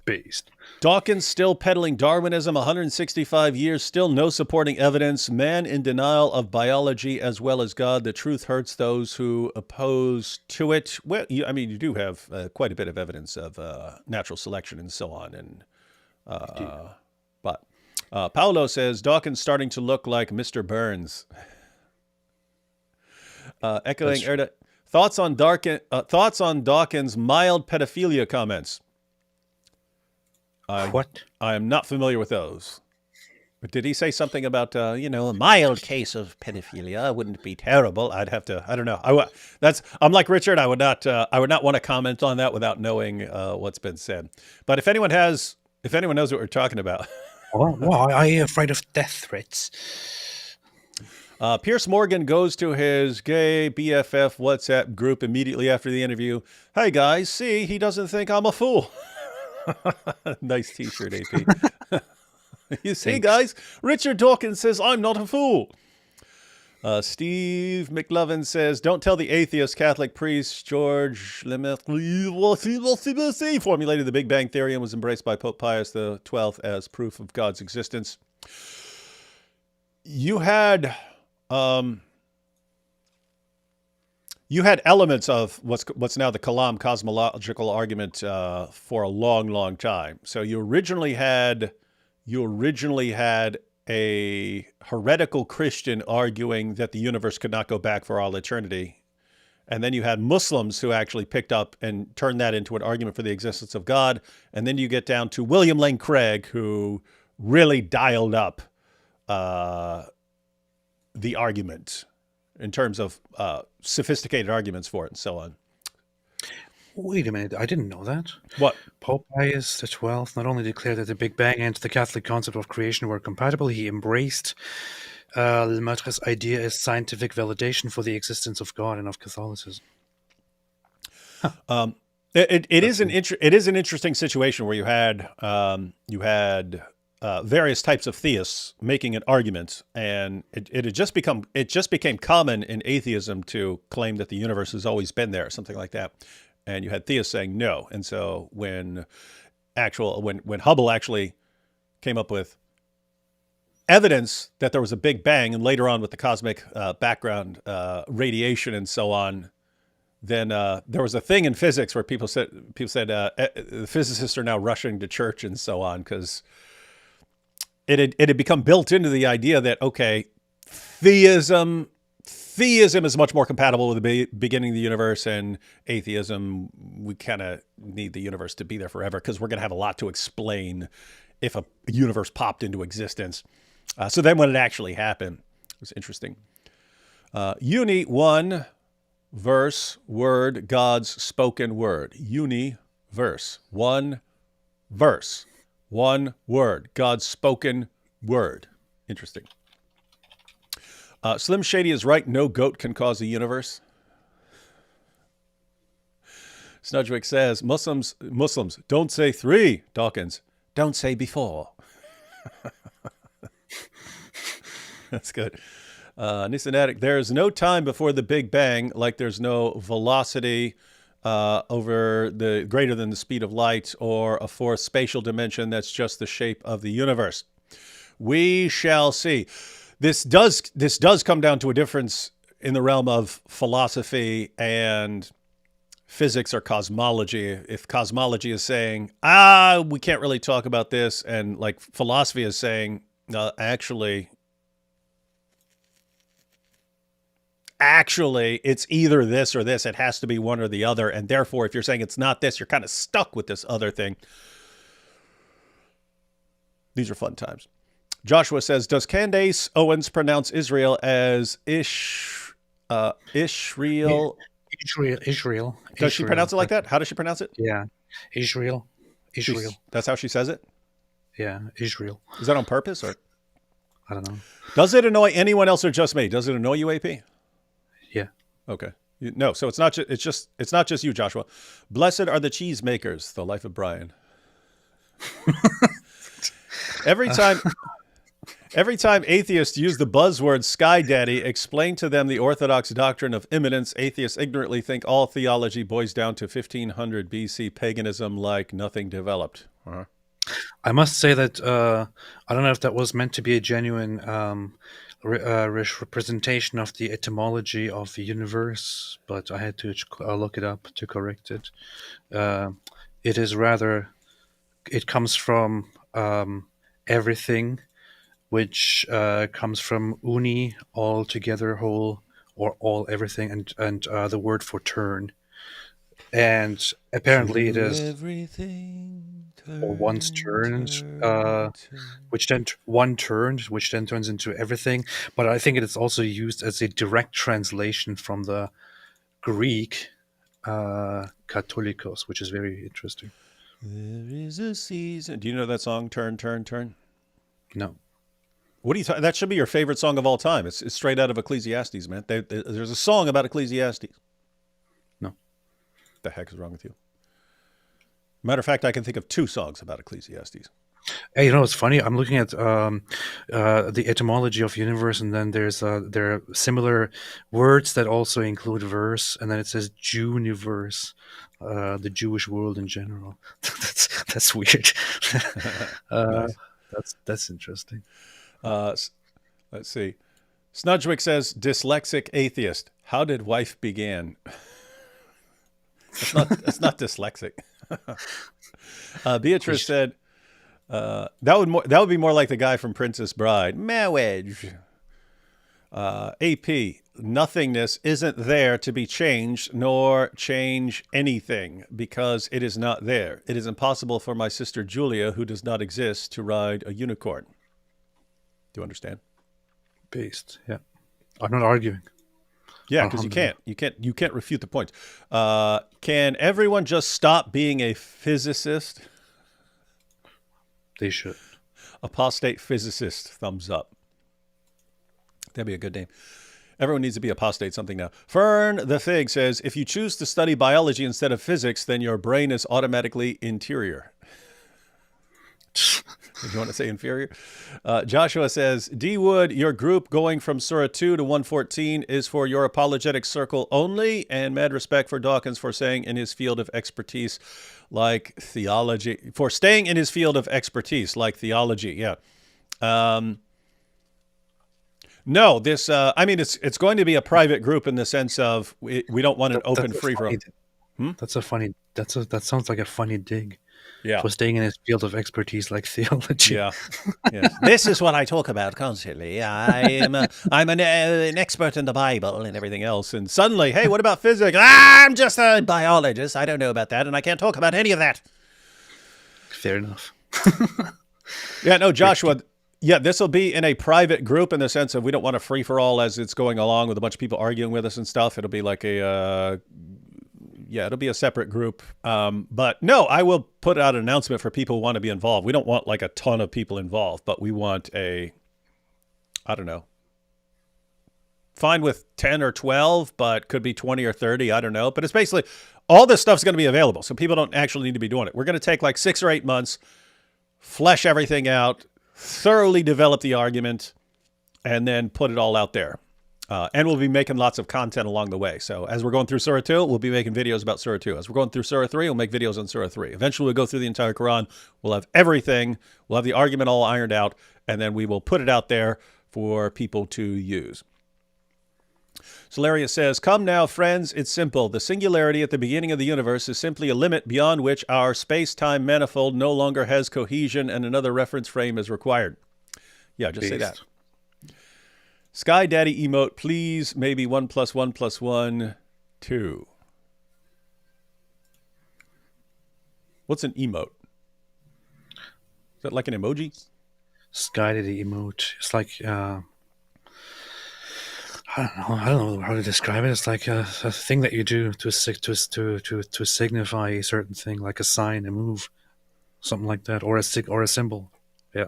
Based. Dawkins still peddling Darwinism, 165 years, still no supporting evidence. Man in denial of biology as well as God. The truth hurts those who oppose to it. Well, you do have quite a bit of evidence of natural selection and so on. And But Paolo says, Dawkins starting to look like Mr. Burns. Echoing Erda. Thoughts on Dawkins' mild pedophilia comments? What? I am not familiar with those. But did he say something about, a mild case of pedophilia wouldn't be terrible? I'd have to, I don't know. I'm like Richard. I would not want to comment on that without knowing what's been said. But if anyone knows what we're talking about. Well, are you afraid of death threats? Piers Morgan goes to his gay BFF WhatsApp group immediately after the interview. Hey guys, see, he doesn't think I'm a fool. Nice t-shirt, AP. You see, guys, Richard Dawkins says I'm not a fool. Steve McLovin says, don't tell the atheist Catholic priest George Lemaitre formulated the Big Bang Theory and was embraced by Pope Pius XII as proof of God's existence. You had elements of what's now the Kalam cosmological argument for a long, long time. So you originally had a heretical Christian arguing that the universe could not go back for all eternity. And then you had Muslims who actually picked up and turned that into an argument for the existence of God. And then you get down to William Lane Craig, who really dialed up the argument in terms of sophisticated arguments for it and so on. Wait a minute, I didn't know that. What? Pope Pius XII not only declared that the Big Bang and the Catholic concept of creation were compatible, he embraced Lemaitre's idea as scientific validation for the existence of God and of Catholicism. It is an interesting situation where you had various types of theists making an argument, and it just became common in atheism to claim that the universe has always been there, something like that. And you had theists saying no. And so when Hubble actually came up with evidence that there was a Big Bang, and later on with the cosmic background radiation and so on, then there was a thing in physics where people said the physicists are now rushing to church and so on, because it had become built into the idea that, okay, theism is much more compatible with the beginning of the universe, and atheism, we kind of need the universe to be there forever because we're going to have a lot to explain if a universe popped into existence. So then when it actually happened, it was interesting. Uni 1 verse word, God's spoken word. Uni verse, one verse, one word, God's spoken word. Interesting. Slim Shady is right. No goat can cause a universe. Snudgewick says, Muslims, don't say three. Dawkins, don't say before. That's good. Nisanatic, there's no time before the Big Bang, like there's no velocity over the greater than the speed of light or a fourth spatial dimension that's just the shape of the universe. We shall see. This does come down to a difference in the realm of philosophy and physics or cosmology. If cosmology is saying, we can't really talk about this, and like philosophy is saying, actually, it's either this or this. It has to be one or the other. And therefore, if you're saying it's not this, you're kind of stuck with this other thing. These are fun times. Joshua says, does Candace Owens pronounce Israel as Israel? Israel. Does she pronounce it like that? How does she pronounce it? Yeah. Israel. That's how she says it? Yeah, Israel. Is that on purpose, or? I don't know. Does it annoy anyone else or just me? Does it annoy you, AP? Yeah. Okay. No, so it's not just you, Joshua. Blessed are the cheese makers, the life of Brian. Every time atheists use the buzzword Sky Daddy, explain to them the orthodox doctrine of imminence. Atheists ignorantly think all theology boils down to 1500 BC paganism, like nothing developed. Uh-huh. I must say that I don't know if that was meant to be a genuine representation of the etymology of the universe, but I had to look it up to correct it. It is rather, it comes from everything, which comes from uni, all together, whole, or all, everything, and the word for turn. And apparently it is everything or once turned, turn. which then which then turns into everything. But I think it is also used as a direct translation from the Greek Katholikos, which is very interesting. There is a season. Do you know that song, Turn, Turn, Turn? No. What do you that should be your favorite song of all time. It's straight out of Ecclesiastes, man. There's a song about Ecclesiastes. No. The heck is wrong with you? Matter of fact, I can think of 2 songs about Ecclesiastes. Hey, you know, it's funny. I'm looking at the etymology of universe, and then there are similar words that also include verse, and then it says Juniverse, the Jewish world in general. that's weird. Nice. That's interesting. Let's see. Snudgewick says, dyslexic atheist. How did wife began? It's not dyslexic. Beatrice said, that would be more like the guy from Princess Bride. Marriage. AP, nothingness isn't there to be changed nor change anything because it is not there. It is impossible for my sister Julia, who does not exist, to ride a unicorn. Do you understand? Based, yeah. I'm not arguing. Yeah, because you can't refute the point. Can everyone just stop being a physicist? They should. Apostate physicist, thumbs up. That'd be a good name. Everyone needs to be apostate something now. Fern the Fig says, if you choose to study biology instead of physics, then your brain is automatically interior. Did you want to say inferior? Joshua says, D. Wood, your group going from Surah 2 to 114 is for your apologetic circle only, and mad respect for Dawkins for saying in his field of expertise like theology, for staying in his field of expertise like theology. Yeah. No, this, I mean, it's going to be a private group in the sense of we don't want an open free for all. That sounds like a funny dig. Yeah. For staying in his field of expertise like theology. Yeah. Yes. This is what I talk about constantly. I'm an expert in the Bible and everything else. And suddenly, hey, what about physics? I'm just a biologist. I don't know about that, and I can't talk about any of that. Fair enough. Yeah, no, Joshua. Yeah, this will be in a private group in the sense of we don't want a free-for-all as it's going along with a bunch of people arguing with us and stuff. It'll be like it'll be a separate group. But no, I will put out an announcement for people who want to be involved. We don't want like a ton of people involved, but we want I don't know, fine with 10 or 12, but could be 20 or 30. I don't know. But it's basically all this stuff's going to be available. So people don't actually need to be doing it. We're going to take like 6 or 8 months, flesh everything out, thoroughly develop the argument, and then put it all out there. And we'll be making lots of content along the way. So as we're going through Surah 2, we'll be making videos about Surah 2. As we're going through Surah 3, we'll make videos on Surah 3. Eventually, we'll go through the entire Quran. We'll have everything. We'll have the argument all ironed out. And then we will put it out there for people to use. Solaria says, come now, friends. It's simple. The singularity at the beginning of the universe is simply a limit beyond which our space-time manifold no longer has cohesion and another reference frame is required. Yeah, just say that. Sky Daddy emote, please. Maybe 1 + 1 + 1, 2. What's an emote? Is that like an emoji? Sky Daddy emote. It's like I don't know how to describe it. It's like a thing that you do to signify a certain thing, like a sign, a move, something like that, or a symbol. Yeah.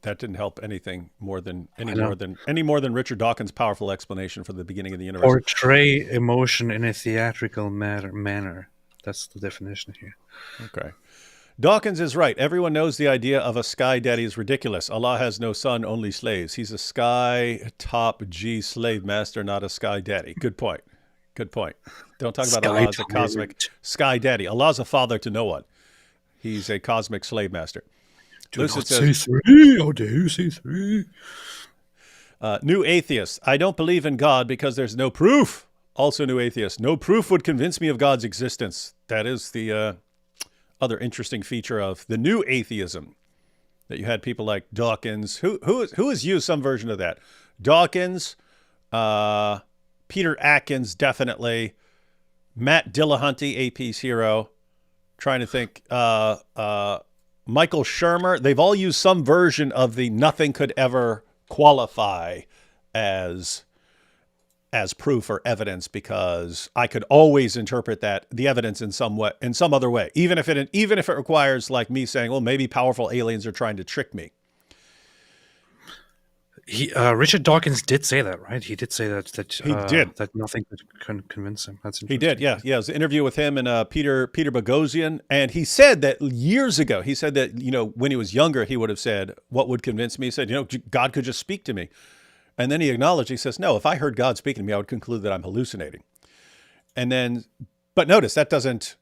That didn't help anything more than Richard Dawkins' powerful explanation for the beginning of the universe. Portray emotion in a theatrical manner. That's the definition here. Okay. Dawkins is right. Everyone knows the idea of a sky daddy is ridiculous. Allah has no son, only slaves. He's a sky top G slave master, not a sky daddy. Good point. Good point. Don't talk about Allah as a cosmic sky daddy. Allah's a father to no one. He's a cosmic slave master. Lucid says, C3. New atheist. I don't believe in God because there's no proof. Also new atheist. No proof would convince me of God's existence. That is the other interesting feature of the new atheism, that you had people like Dawkins, who has used some version of that. Dawkins, Peter Atkins, definitely. Matt Dillahunty, AP's hero. Trying to think. Michael Shermer. They've all used some version of the nothing could ever qualify as proof or evidence, because I could always interpret the evidence in some other way, even if it requires like me saying, well, maybe powerful aliens are trying to trick me. Richard Dawkins did say that, right? He did say that He did. that nothing could convince him. That's He interesting. did, yeah. It was an interview with him and Peter Boghossian, and he said that years ago. He said that when he was younger, he would have said, "What would convince me?" He said, God could just speak to me, and then he acknowledged. He says, "No, if I heard God speaking to me, I would conclude that I'm hallucinating." And then, but notice that doesn't.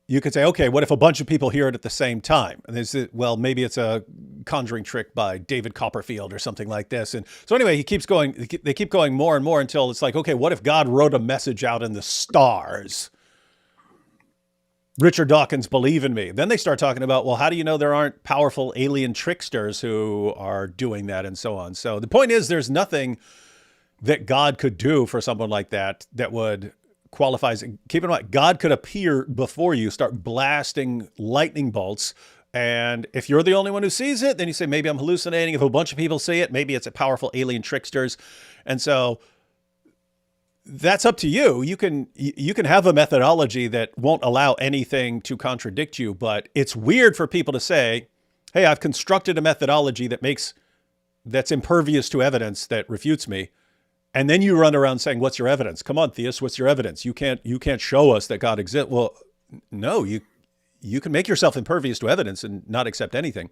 You could say, okay, what if a bunch of people hear it at the same time? And they say, well, maybe it's a conjuring trick by David Copperfield or something like this. And so anyway, they keep going more and more until it's like, okay, what if God wrote a message out in the stars? Richard Dawkins, believe in me. Then they start talking about, well, how do you know there aren't powerful alien tricksters who are doing that and so on? So the point is, there's nothing that God could do for someone like that would qualifies. Keep in mind, God could appear before you, start blasting lightning bolts. And if you're the only one who sees it, then you say, maybe I'm hallucinating. If a bunch of people see it, maybe it's a powerful alien tricksters. And so that's up to you. You can have a methodology that won't allow anything to contradict you, but it's weird for people to say, hey, I've constructed a methodology that's impervious to evidence that refutes me. And then you run around saying, what's your evidence? Come on, theist, what's your evidence? You can't show us that God exists. Well, no, you can make yourself impervious to evidence and not accept anything.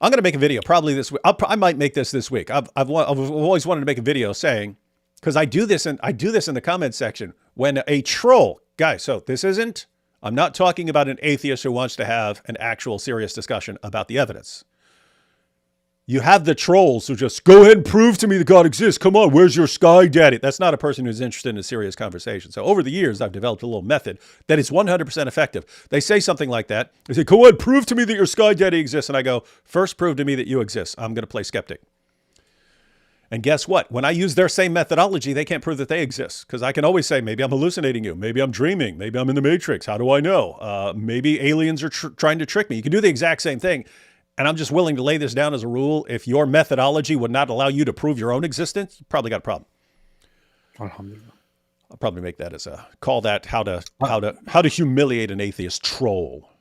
I'm going to make a video probably this week. I might make this week. I've always wanted to make a video saying, because I do this in the comments section, when a troll, guys, so I'm not talking about an atheist who wants to have an actual serious discussion about the evidence. You have the trolls who just go ahead and prove to me that God exists. Come on, where's your sky daddy? That's not a person who's interested in a serious conversation. So over the years, I've developed a little method that is 100% effective. They say something like that. They say, go ahead, prove to me that your sky daddy exists. And I go, first prove to me that you exist. I'm going to play skeptic. And guess what? When I use their same methodology, they can't prove that they exist, because I can always say, maybe I'm hallucinating you. Maybe I'm dreaming. Maybe I'm in the Matrix. How do I know? Maybe aliens are trying to trick me. You can do the exact same thing. And I'm just willing to lay this down as a rule. If your methodology would not allow you to prove your own existence, you probably got a problem. Alhamdulillah. I'll probably make that as call that how to humiliate an atheist troll.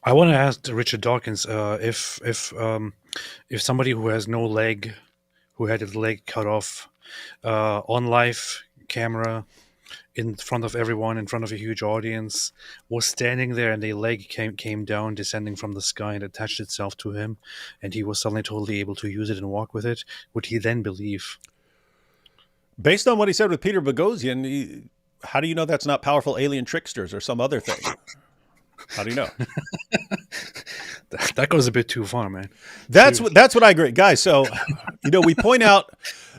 I want to ask Richard Dawkins if somebody who has no leg, who had his leg cut off, on live camera, in front of everyone, in front of a huge audience, was standing there and a leg came down, descending from the sky and attached itself to him, and he was suddenly totally able to use it and walk with it, would he then believe? Based on what he said with Peter Boghossian, how do you know that's not powerful alien tricksters or some other thing? How do you know? That goes a bit too far, man. That's what I agree. Guys, so, we point out,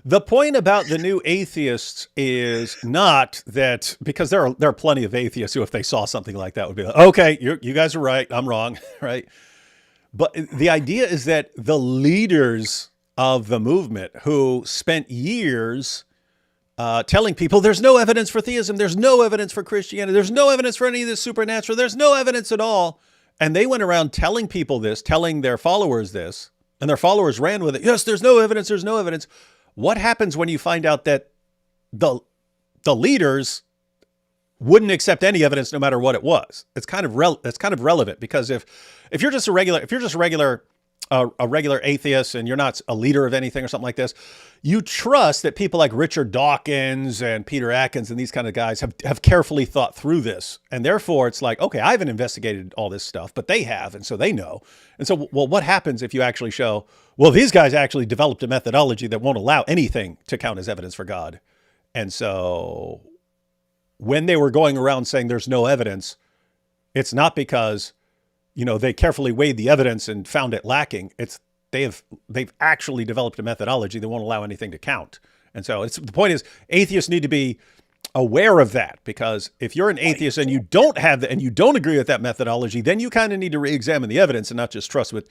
the point about the new atheists is not that, because there are plenty of atheists who, if they saw something like that, would be like, okay, you guys are right, I'm wrong, right? But the idea is that the leaders of the movement, who spent years telling people there's no evidence for theism, there's no evidence for Christianity, there's no evidence for any of this supernatural, there's no evidence at all, and they went around telling people this, telling their followers this, and their followers ran with it. Yes, there's no evidence, there's no evidence. What happens when you find out that the leaders wouldn't accept any evidence no matter what it was? It's kind of relevant, because if you're just a regular atheist and you're not a leader of anything or something like this, you trust that people like Richard Dawkins and Peter Atkins and these kind of guys have carefully thought through this. And therefore it's like, okay, I haven't investigated all this stuff, but they have. And so they know. And so, well, what happens if you actually show, well, these guys actually developed a methodology that won't allow anything to count as evidence for God. And so when they were going around saying there's no evidence, it's not because, they carefully weighed the evidence and found it lacking. They've actually developed a methodology that won't allow anything to count. And so the point is, atheists need to be aware of that, because if you're an atheist and you don't have that and you don't agree with that methodology, then you kind of need to re-examine the evidence and not just trust what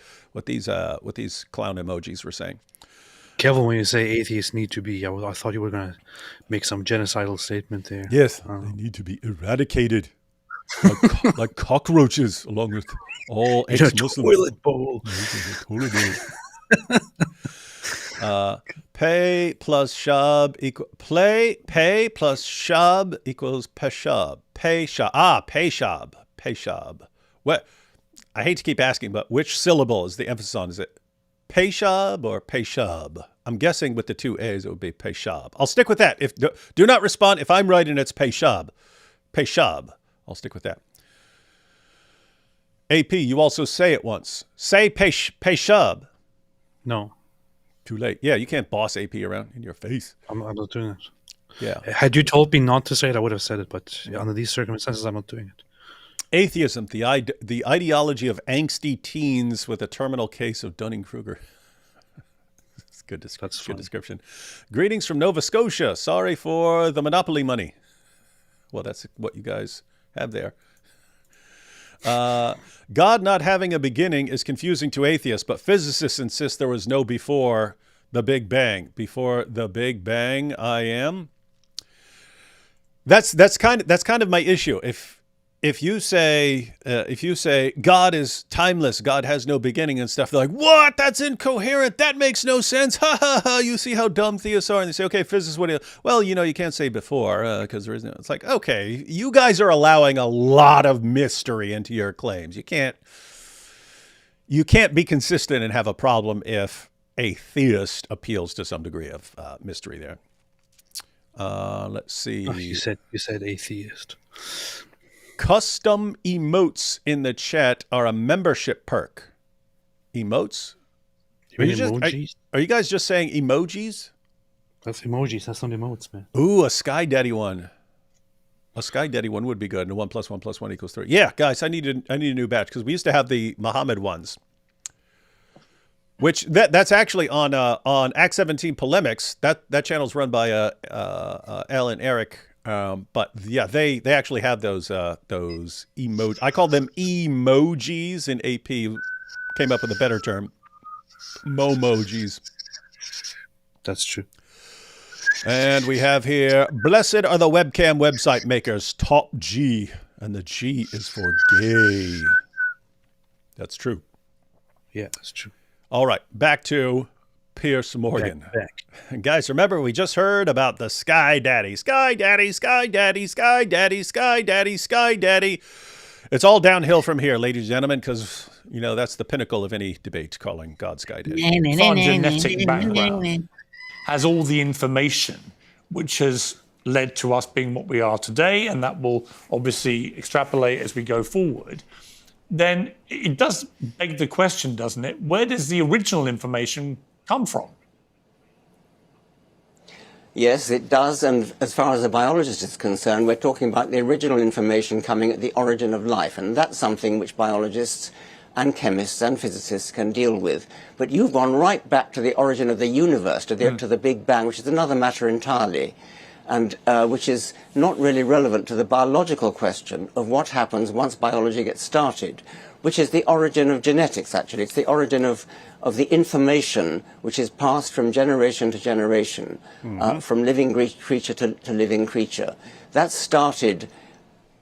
these clown emojis were saying. Careful when you say atheists need to be. I thought you were going to make some genocidal statement there. Yes, they need to be eradicated like cockroaches, along with all ex-Muslims. Toilet bowl. Pay plus shab pay plus shab equals peshab. Peshab. What? I hate to keep asking, but which syllable is the emphasis on? Is it peshab or peshab? I'm guessing with the two A's it would be peshab. I'll stick with that. If do not respond if I'm right and it's peshab. Peshab. I'll stick with that. AP, you also say it once. Say peshab. No. Too late. Yeah, you can't boss AP around in your face. I'm not doing it. Yeah. Had you told me not to say it, I would have said it. But under these circumstances, I'm not doing it. Atheism, the ideology of angsty teens with a terminal case of Dunning-Kruger. It's good. That's good description. Greetings from Nova Scotia. Sorry for the monopoly money. Well, that's what you guys have there. God not having a beginning is confusing to atheists, but physicists insist there was no before the Big Bang. Before the Big Bang, I am. That's kind of my issue. If you say God is timeless, God has no beginning and stuff, they're like, what? That's incoherent. That makes no sense. Ha ha ha. You see how dumb theists are. And they say, okay, physicists, what do you? Well, you can't say before because there is no. It's like, okay, you guys are allowing a lot of mystery into your claims. You can't be consistent and have a problem if a theist appeals to some degree of mystery there. Let's see. Oh, you said atheist. Custom emotes in the chat are a membership perk. Emotes? You mean emojis? Are you guys just saying emojis? That's emojis. That's not emotes, man. Ooh, a Sky Daddy one. A Sky Daddy one would be good. And 1 + 1 + 1 = 3. Yeah, guys, I need a new batch because we used to have the Muhammad ones. Which that's actually on Act 17 Polemics. That channel's run by Al and Eric. But yeah, they actually have those emoji. I call them emojis, and AP came up with a better term, momojis. That's true. And we have here, blessed are the webcam website makers, top G, and the G is for gay. That's true. Yeah, that's true. All right, back to Piers Morgan. Back. Guys, remember we just heard about the Sky Daddy. Sky Daddy, Sky Daddy, Sky Daddy, Sky Daddy, Sky Daddy. It's all downhill from here, ladies and gentlemen, because, that's the pinnacle of any debate, calling God Sky Daddy. Our genetic background has all the information which has led to us being what we are today, and that will obviously extrapolate as we go forward. Then it does beg the question, doesn't it? Where does the original information come from? Yes, it does. And as far as a biologist is concerned, we're talking about the original information coming at the origin of life. And that's something which biologists and chemists and physicists can deal with. But you've gone right back to the origin of the universe, to the Big Bang, which is another matter entirely, and which is not really relevant to the biological question of what happens once biology gets started, which is the origin of genetics, actually. It's the origin of the information which is passed from generation to generation, from living creature to living creature. That started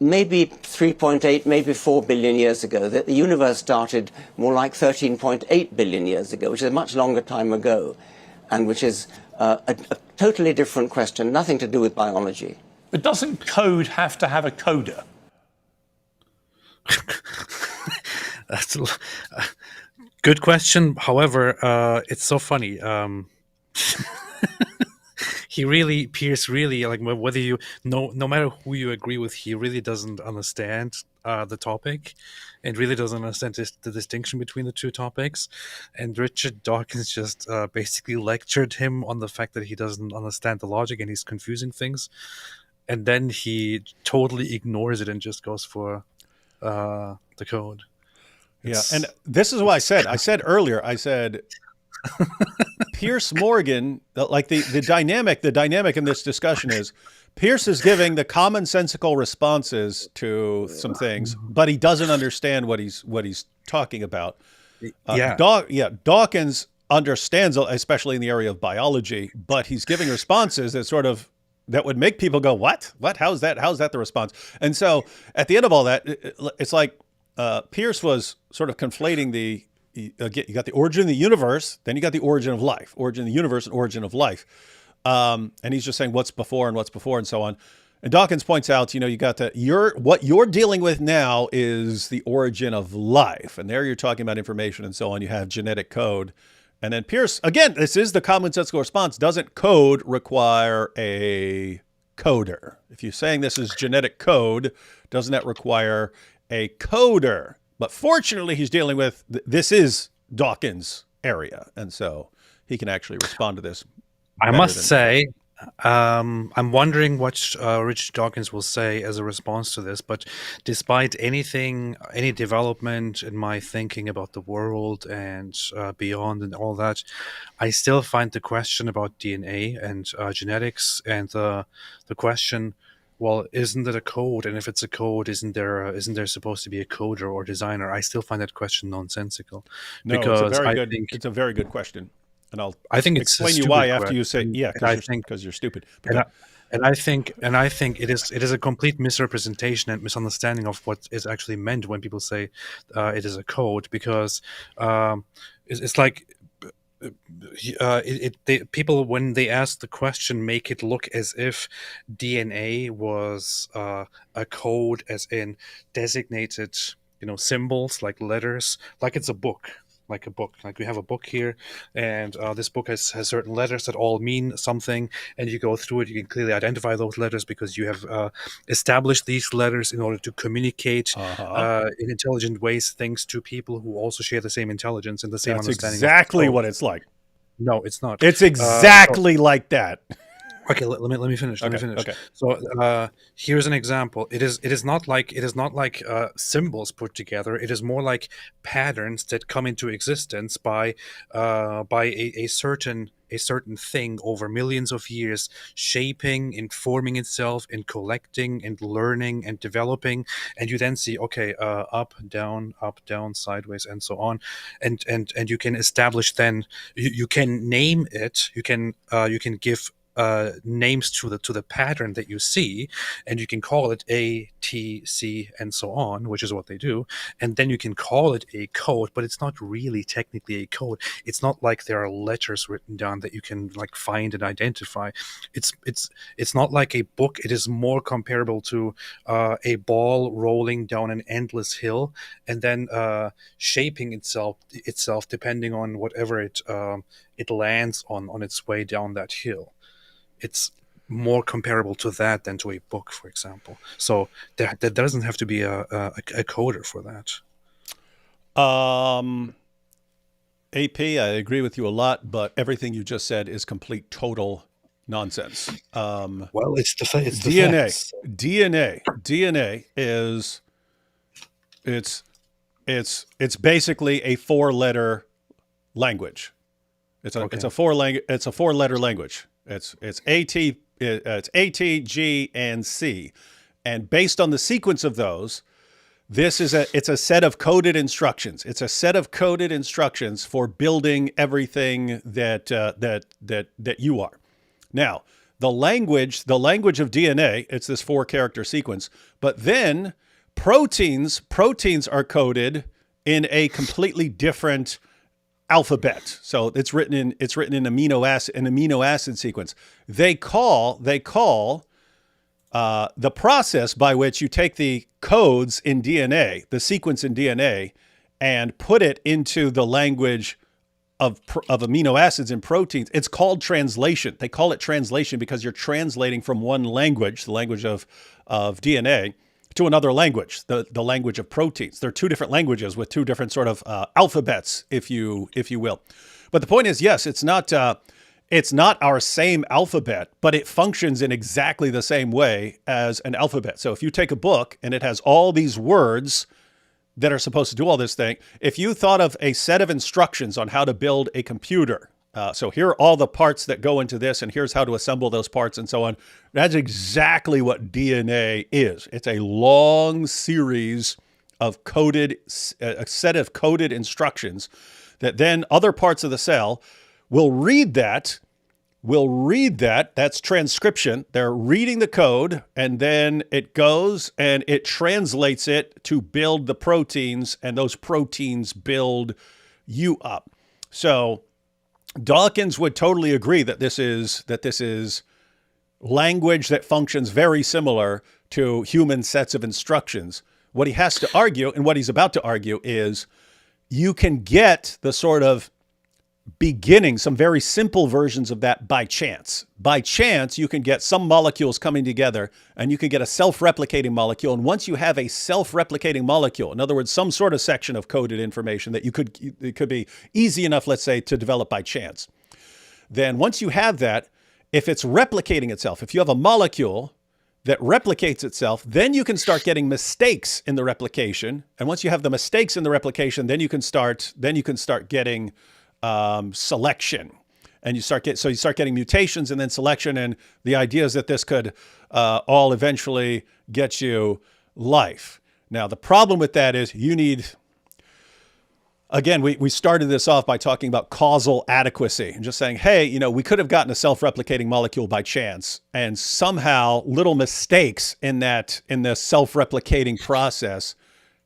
maybe 3.8, maybe 4 billion years ago. The universe started more like 13.8 billion years ago, which is a much longer time ago, and which is a totally different question, nothing to do with biology. But doesn't code have to have a coder? That's a good question. However, it's so funny. Pierce really, like, whether no matter who you agree with, he really doesn't understand the topic, and really doesn't understand the distinction between the two topics. And Richard Dawkins just basically lectured him on the fact that he doesn't understand the logic and he's confusing things. And then he totally ignores it and just goes for the code. And this is what I said earlier, Piers Morgan, like the dynamic in this discussion is Pierce is giving the commonsensical responses to some things, but he doesn't understand what he's talking about. Dawkins understands, especially in the area of biology, but he's giving responses that would make people go, what? How's that the response? And so at the end of all that, it's like Pierce was sort of conflating you got the origin of the universe, then you got the origin of life, origin of the universe and origin of life. And he's just saying what's before and so on. And Dawkins points out, you got what you're dealing with now is the origin of life. And there you're talking about information and so on. You have genetic code. And then Pierce, again, this is the commonsensical response. Doesn't code require a coder? If you're saying this is genetic code, doesn't that require a coder? But fortunately, he's dealing with, this is Dawkins' area. And so he can actually respond to this. I must say, I'm wondering what Richard Dawkins will say as a response to this, but despite any development in my thinking about the world and beyond and all that, I still find the question about DNA and genetics and the question, well, isn't it a code? And if it's a code, isn't there supposed to be a coder or designer? I still find that question nonsensical. No, because it's a very good question. And I think it's explain you why after you say, because you're stupid. And I think it is a complete misrepresentation and misunderstanding of what is actually meant when people say it is a code, because it's like people, when they ask the question, make it look as if DNA was a code, as in designated symbols like letters, like it's a book. Like we have a book here, and this book has certain letters that all mean something, and you go through it, you can clearly identify those letters because you have established these letters in order to communicate in intelligent ways things to people who also share the same intelligence and the same understanding. That's exactly what it's like. No, it's not. It's exactly like that. Okay, let me finish. Okay. So here's an example. It is not like symbols put together. It is more like patterns that come into existence by a certain thing over millions of years, shaping and forming itself and collecting and learning and developing. And you then see, okay, up, down, sideways, and so on. And you can establish then. You can name it. You can give names to the pattern that you see, and you can call it A, T, C, and so on, which is what they do. And then you can call it a code, but it's not really technically a code. It's not like there are letters written down that you can find and identify. It's not like a book. It is more comparable to a ball rolling down an endless hill and then shaping itself depending on whatever it lands on its way down that hill. It's more comparable to that than to a book, for example. So there doesn't have to be a coder for that. AP, I agree with you a lot, but everything you just said is complete, total nonsense. Well, it's the DNA. facts. DNA is it's basically a 4-letter language. It's a 4-letter language. It's A, T, G, and C, and based on the sequence of those, it's a set of coded instructions. It's a set of coded instructions for building everything that you are. Now, the language of DNA, it's this 4-character sequence, but then proteins are coded in a completely different alphabet. So it's written in amino acid sequence. They call the process by which you take the codes in DNA, the sequence in DNA, and put it into the language of amino acids and proteins. It's called translation. They call it translation because you're translating from one language, the language of DNA, to another language, the language of proteins. They're 2 different languages with 2 different sort of alphabets, if you will. But the point is, yes, it's not our same alphabet, but it functions in exactly the same way as an alphabet. So if you take a book and it has all these words that are supposed to do all this thing, if you thought of a set of instructions on how to build a computer, So here are all the parts that go into this, and here's how to assemble those parts and so on. That's exactly what DNA is. It's a long series of a set of coded instructions that then other parts of the cell will read that. That's transcription. They're reading the code, and then it goes and it translates it to build the proteins, and those proteins build you up. So Dawkins would totally agree that this is language that functions very similar to human sets of instructions. What he has to argue, and what he's about to argue, is you can get the sort of beginning, some very simple versions of that by chance. By chance, you can get some molecules coming together, and you can get a self-replicating molecule. And once you have a self-replicating molecule, in other words, some sort of section of coded information that it could be easy enough, let's say, to develop by chance. Then once you have that, if it's replicating itself, if you have a molecule that replicates itself, then you can start getting mistakes in the replication. And once you have the mistakes in the replication, then you can start getting selection, and you start getting mutations and then selection. And the idea is that this could all eventually get you life. Now, the problem with that is you need, again, we started this off by talking about causal adequacy and just saying, hey, we could have gotten a self-replicating molecule by chance, and somehow little mistakes in the self-replicating process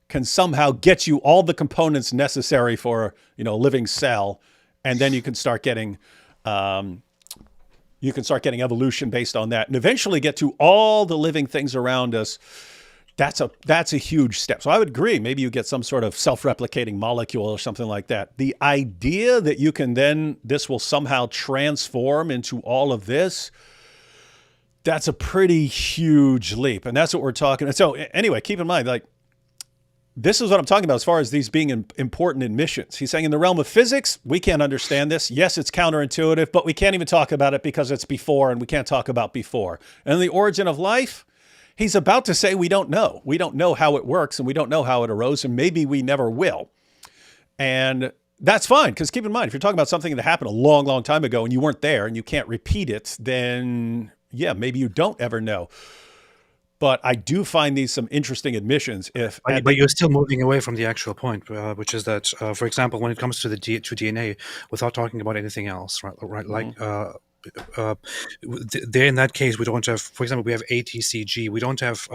can somehow get you all the components necessary for a living cell, and then you can start getting evolution based on that, and eventually get to all the living things around us. That's a huge step. So I would agree. Maybe you get some sort of self-replicating molecule or something like that. The idea that you can then this will somehow transform into all of this. That's a pretty huge leap, and that's what we're talking. So anyway, keep in mind, this is what I'm talking about as far as these being important admissions. He's saying in the realm of physics, we can't understand this. Yes, it's counterintuitive, but we can't even talk about it because it's before, and we can't talk about before. And the origin of life, he's about to say we don't know. We don't know how it works, and we don't know how it arose, and maybe we never will. And that's fine, because keep in mind, if you're talking about something that happened a long, long time ago and you weren't there and you can't repeat it, then yeah, maybe you don't ever know. But I do find these some interesting admissions. But you're still moving away from the actual point, which is that, for example, when it comes to DNA, without talking about anything else, right? Mm-hmm. There in that case, we don't have, for example, we have ATCG. We don't have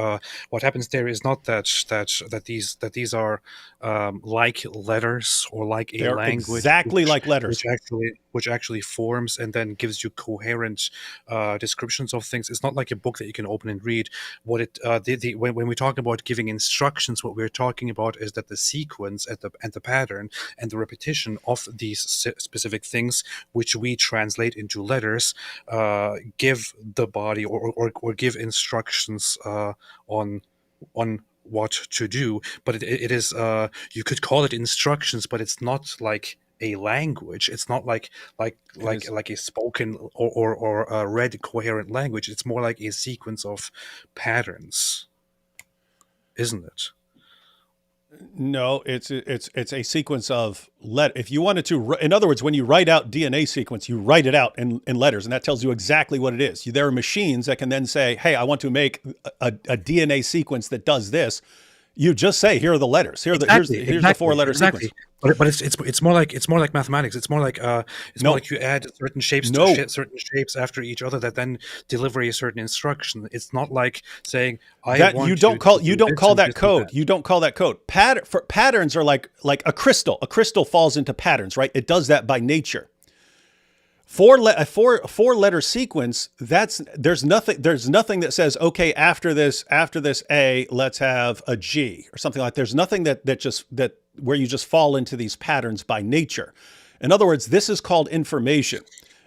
what happens there is not that these are like letters or like a They're language, exactly like letters, which actually forms and then gives you coherent descriptions of things. It's not like a book that you can open and read. What when we talk about giving instructions, what we're talking about is that the sequence and the pattern and the repetition of these specific things, which we translate into letters, give the body or give instructions on what to do. But it is you could call it instructions, but it's not like a language. It's not like a spoken or a read coherent language. It's more like a sequence of patterns, isn't it? No, it's a sequence of if you wanted to, in other words, when you write out DNA sequence, you write it out in letters, and that tells you exactly what it is. There are machines that can then say, hey, I want to make a DNA sequence that does this. You just say, here are the letters. Here's the 4-letter sequence. But it's more like mathematics. It's more like more like you add certain shapes to certain shapes after each other that then deliver a certain instruction. It's not like saying you don't call that code. You don't call that code. Patterns are like a crystal. A crystal falls into patterns, right? It does that by nature. A four-letter sequence, there's nothing that says, okay, after this A, let's have a G or something like that. There's nothing that where you just fall into these patterns by nature. In other words, this is called information.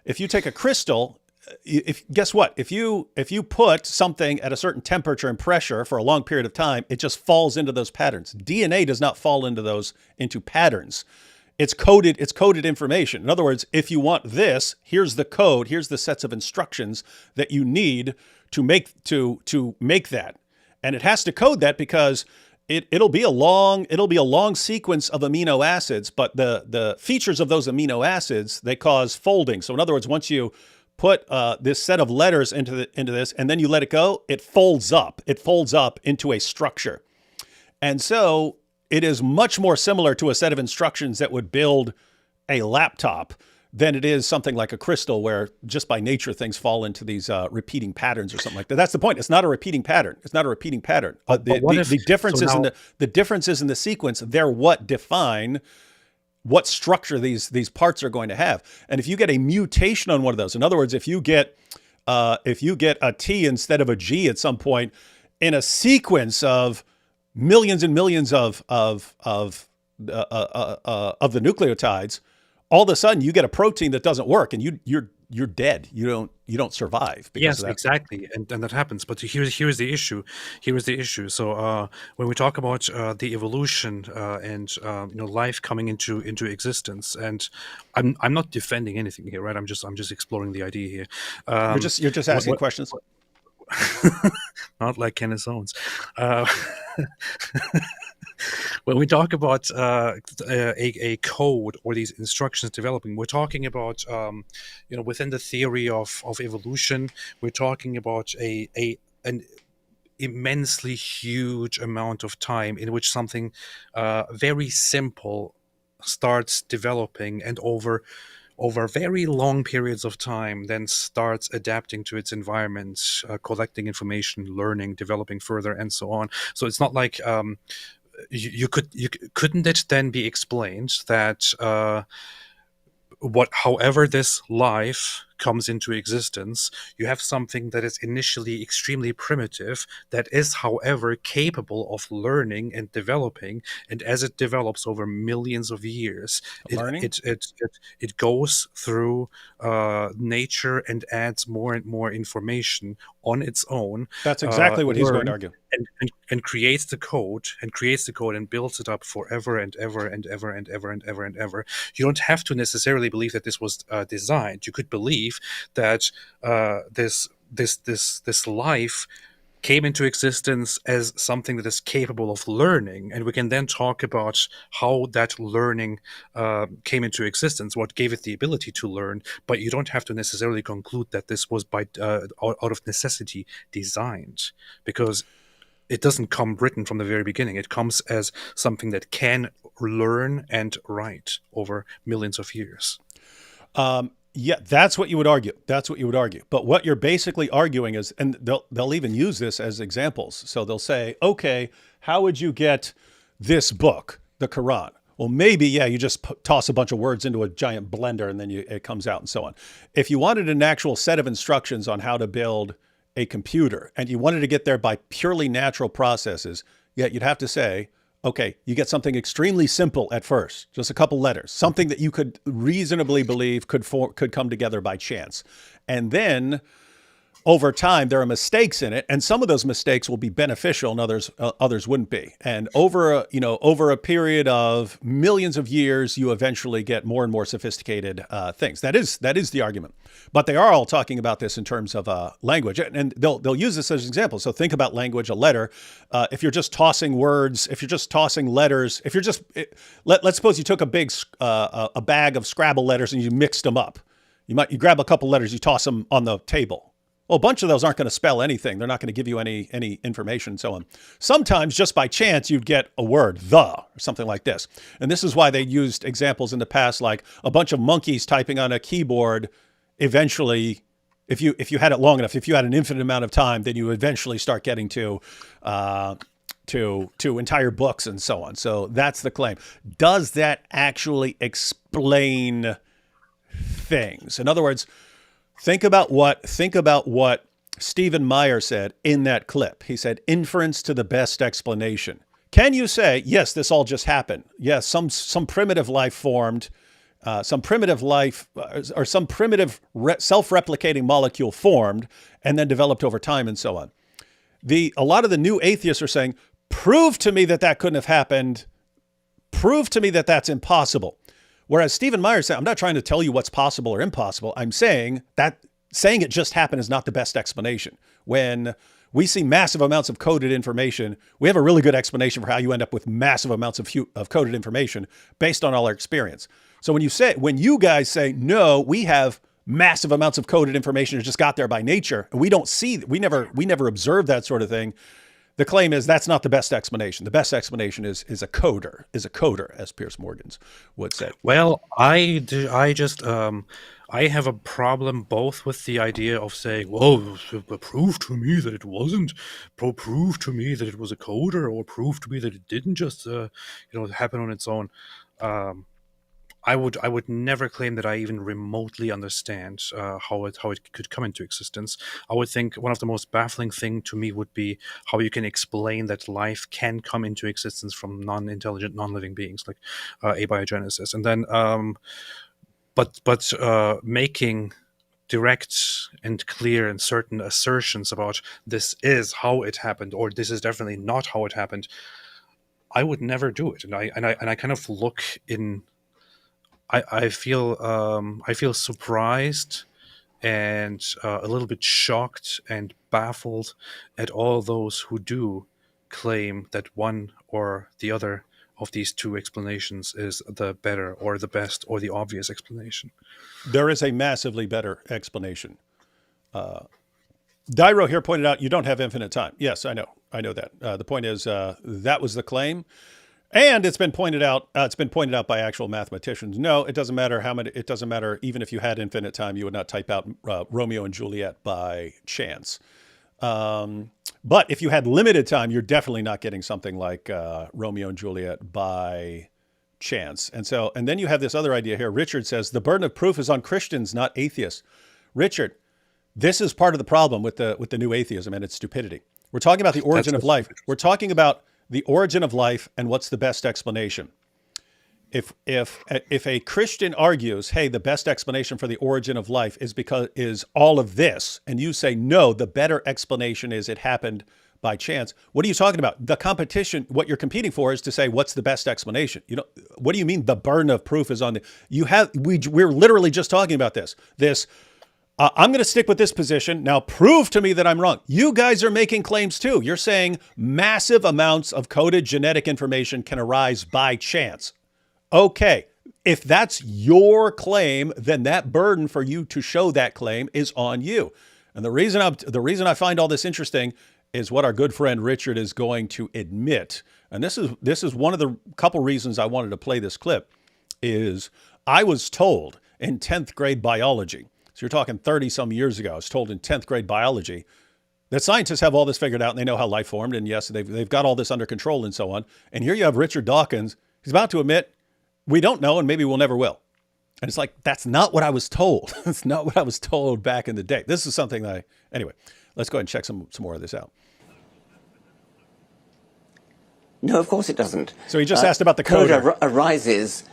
If you take a crystal, guess what? If you put something at a certain temperature and pressure for a long period of time, it just falls into those patterns. DNA does not fall into patterns. It's coded information. In other words, if you want this, here's the code, here's the sets of instructions that you need to make that. And it has to code that because it'll be a long sequence of amino acids, but the features of those amino acids, they cause folding. So in other words, once you put this set of letters into this and then you let it go, it folds up. It folds up into a structure. And so it is much more similar to a set of instructions that would build a laptop than it is something like a crystal, where just by nature things fall into these repeating patterns or something like that. That's the point. It's not a repeating pattern. It's not a repeating pattern. The difference is in the sequence. They're what define what structure these parts are going to have. And if you get a mutation on one of those, in other words, if you get a T instead of a G at some point in a sequence of millions and millions of the nucleotides, all of a sudden you get a protein that doesn't work, and you're dead. You don't survive. Yes, exactly, and that happens. But here's the issue. So when we talk about the evolution and life coming into existence, and I'm not defending anything here, right? I'm just exploring the idea here. You're just asking questions. Not like Kenneth Owens. When we talk about a code or these instructions developing, we're talking about within the theory of evolution, we're talking about an immensely huge amount of time in which something very simple starts developing, and over very long periods of time then starts adapting to its environment, collecting information, learning, developing further, and so on. So it's not like couldn't it then be explained that however this life comes into existence, you have something that is initially extremely primitive, that is, however, capable of learning and developing, and as it develops over millions of years, it goes through nature and adds more and more information on its own. That's exactly what he's going to argue. And creates the code and builds it up forever and ever and ever and ever and ever and ever. You don't have to necessarily believe that this was designed. You could believe that this life came into existence as something that is capable of learning, and we can then talk about how that learning came into existence, what gave it the ability to learn. But you don't have to necessarily conclude that this was out of necessity designed, because it doesn't come written from the very beginning. It comes as something that can learn and write over millions of years. Yeah, that's what you would argue. But what you're basically arguing is, and they'll even use this as examples. So they'll say, okay, how would you get this book, the Quran? Well, maybe, you just toss a bunch of words into a giant blender and then it comes out and so on. If you wanted an actual set of instructions on how to build a computer, and you wanted to get there by purely natural processes, you'd have to say, okay, you get something extremely simple at first, just a couple letters, something that you could reasonably believe could come together by chance. And then over time, there are mistakes in it, and some of those mistakes will be beneficial, and others wouldn't be. And over a period of millions of years, you eventually get more and more sophisticated things. That is the argument. But they are all talking about this in terms of language, and they'll use this as an example. So think about language, a letter. If you're just tossing words, if you're just tossing letters, let's suppose you took a bag of Scrabble letters and you mixed them up. You grab a couple letters, you toss them on the table. Well, a bunch of those aren't going to spell anything. They're not going to give you any information and so on. Sometimes, just by chance, you'd get a word, the, or something like this. And this is why they used examples in the past, like a bunch of monkeys typing on a keyboard. Eventually, if you had it long enough, if you had an infinite amount of time, then you eventually start getting to entire books and so on. So that's the claim. Does that actually explain things? In other words, think about what Stephen Meyer said in that clip. He said, inference to the best explanation. Can you say, yes, this all just happened? Yes, some primitive life formed, some primitive self-replicating molecule formed and then developed over time and so on. A lot of the new atheists are saying, prove to me that couldn't have happened. Prove to me that that's impossible. Whereas Stephen Meyer said, I'm not trying to tell you what's possible or impossible. I'm saying that saying it just happened is not the best explanation. When we see massive amounts of coded information. We have a really good explanation for how you end up with massive amounts of coded information based on all our experience. So when you guys say, no, we have massive amounts of coded information that just got there by nature, and we never observe that sort of thing, the claim is that's not the best explanation. The best explanation is a coder, as Piers Morgan would say. Well, I have a problem both with the idea of saying, well, prove to me that it wasn't, prove to me that it was a coder, or prove to me that it didn't just happen on its own. I would never claim that I even remotely understand how it could come into existence. I would think one of the most baffling thing to me would be how you can explain that life can come into existence from non-intelligent, non-living beings, like abiogenesis, and then but making direct and clear and certain assertions about this is how it happened, or this is definitely not how it happened, I would never do it, and I kind of look in. I feel surprised and a little bit shocked and baffled at all those who do claim that one or the other of these two explanations is the better or the best or the obvious explanation. There is a massively better explanation. Dairo here pointed out you don't have infinite time. Yes, I know that. The point is that was the claim. And it's been pointed out. By actual mathematicians. No, it doesn't matter how many. It doesn't matter even if you had infinite time, you would not type out Romeo and Juliet by chance. But if you had limited time, you're definitely not getting something like Romeo and Juliet by chance. And then you have this other idea here. Richard says the burden of proof is on Christians, not atheists. Richard, this is part of the problem with the new atheism and its stupidity. We're talking about the origin of life. We're talking about the origin of life and what's the best explanation. If a Christian argues, hey, the best explanation for the origin of life is all of this, and you say no, the better explanation is it happened by chance. What are you talking about? The competition, what you're competing for is to say what's the best explanation. What do you mean the burden of proof is on we're literally just talking about this. I'm going to stick with this position. Now prove to me that I'm wrong. You guys are making claims too. You're saying massive amounts of coded genetic information can arise by chance. Okay, if that's your claim, then that burden for you to show that claim is on you. And the reason I find all this interesting is what our good friend Richard is going to admit. And this is one of the couple reasons I wanted to play this clip. Is I was told in 10th grade biology. So you're talking 30 some years ago. I was told in 10th grade biology that scientists have all this figured out and they know how life formed. And yes, they've got all this under control and so on. And here you have Richard Dawkins. He's about to admit, we don't know and maybe we'll never will. And it's like, that's not what I was told. That's not what I was told back in the day. This is something anyway, let's go ahead and check some more of this out. No, of course it doesn't. So he just asked about the coder. Coder arises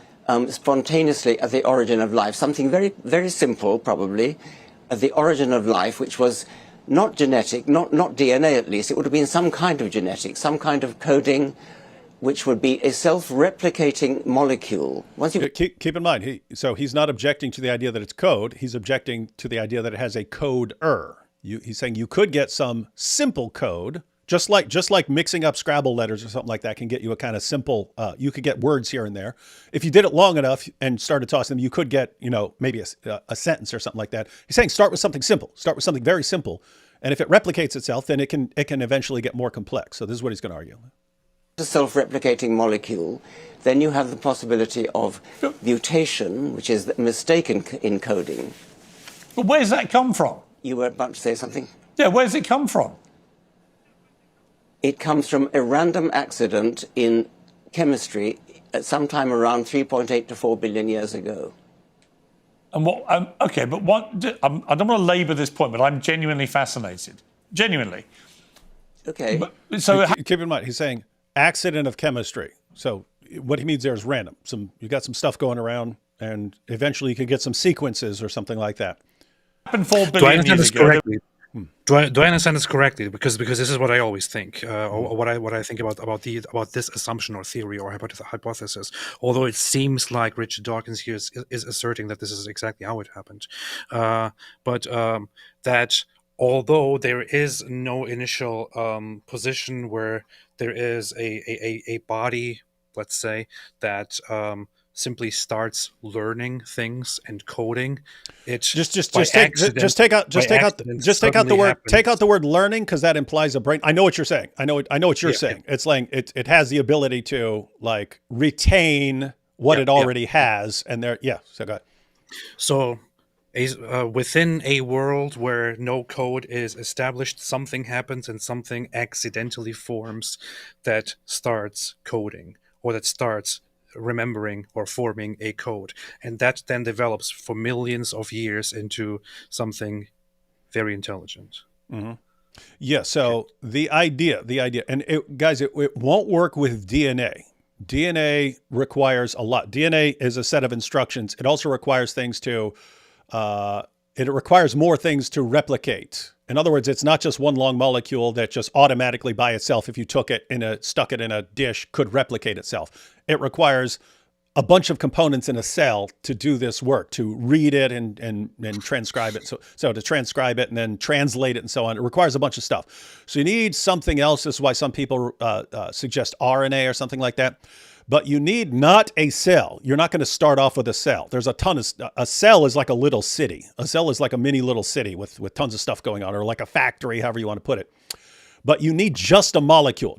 spontaneously at the origin of life. Something very, very simple, probably, at the origin of life, which was not genetic, not DNA at least. It would have been some kind of genetic, some kind of coding, which would be a self-replicating molecule. Keep in mind, he's not objecting to the idea that it's code. He's objecting to the idea that it has a coder. He's saying you could get some simple code. Just like mixing up Scrabble letters or something like that can get you a kind of simple, you could get words here and there. If you did it long enough and started tossing them, you could get, maybe a sentence or something like that. He's saying start with something simple, start with something very simple. And if it replicates itself, then it can eventually get more complex. So this is what he's going to argue. A self-replicating molecule, then you have the possibility of mutation, which is mistaken encoding. But where does that come from? You were about to say something? Yeah, where does it come from? It comes from a random accident in chemistry at some time around 3.8 to 4 billion years ago. And what? Okay, but what? I don't want to labour this point, but I'm genuinely fascinated. Genuinely. Okay. So keep in mind, he's saying accident of chemistry. So what he means there is random. You got some stuff going around, and eventually you could get some sequences or something like that. Happened 4 billion years ago. Do I understand this correctly? Because this is what I always think, or what I think about this assumption or theory or hypothesis. Although it seems like Richard Dawkins here is asserting that this is exactly how it happened, but that although there is no initial position where there is a body, let's say, that simply starts learning things and coding. It's Just take out the word learning, because that implies a brain. I know what you're saying. I know what you're saying. It's like it has the ability to like retain what it already has, and there. Yeah. So go ahead. So, within a world where no code is established, something happens and something accidentally forms that starts coding, or that starts remembering or forming a code, and that then develops for millions of years into something very intelligent. Mm-hmm. Yeah. So the idea, and guys, it won't work with DNA. DNA requires a lot. DNA is a set of instructions. It also requires things to, it requires more things to replicate. In other words, it's not just one long molecule that just automatically by itself, if you stuck it in a dish, could replicate itself. It requires a bunch of components in a cell to do this work, to read it and transcribe it. So to transcribe it and then translate it and so on, it requires a bunch of stuff. So you need something else. This is why some people suggest RNA or something like that. But you need not a cell. You're not going to start off with a cell. There's a cell is like a little city. A cell is like a mini little city with tons of stuff going on, or like a factory, however you want to put it. But you need just a molecule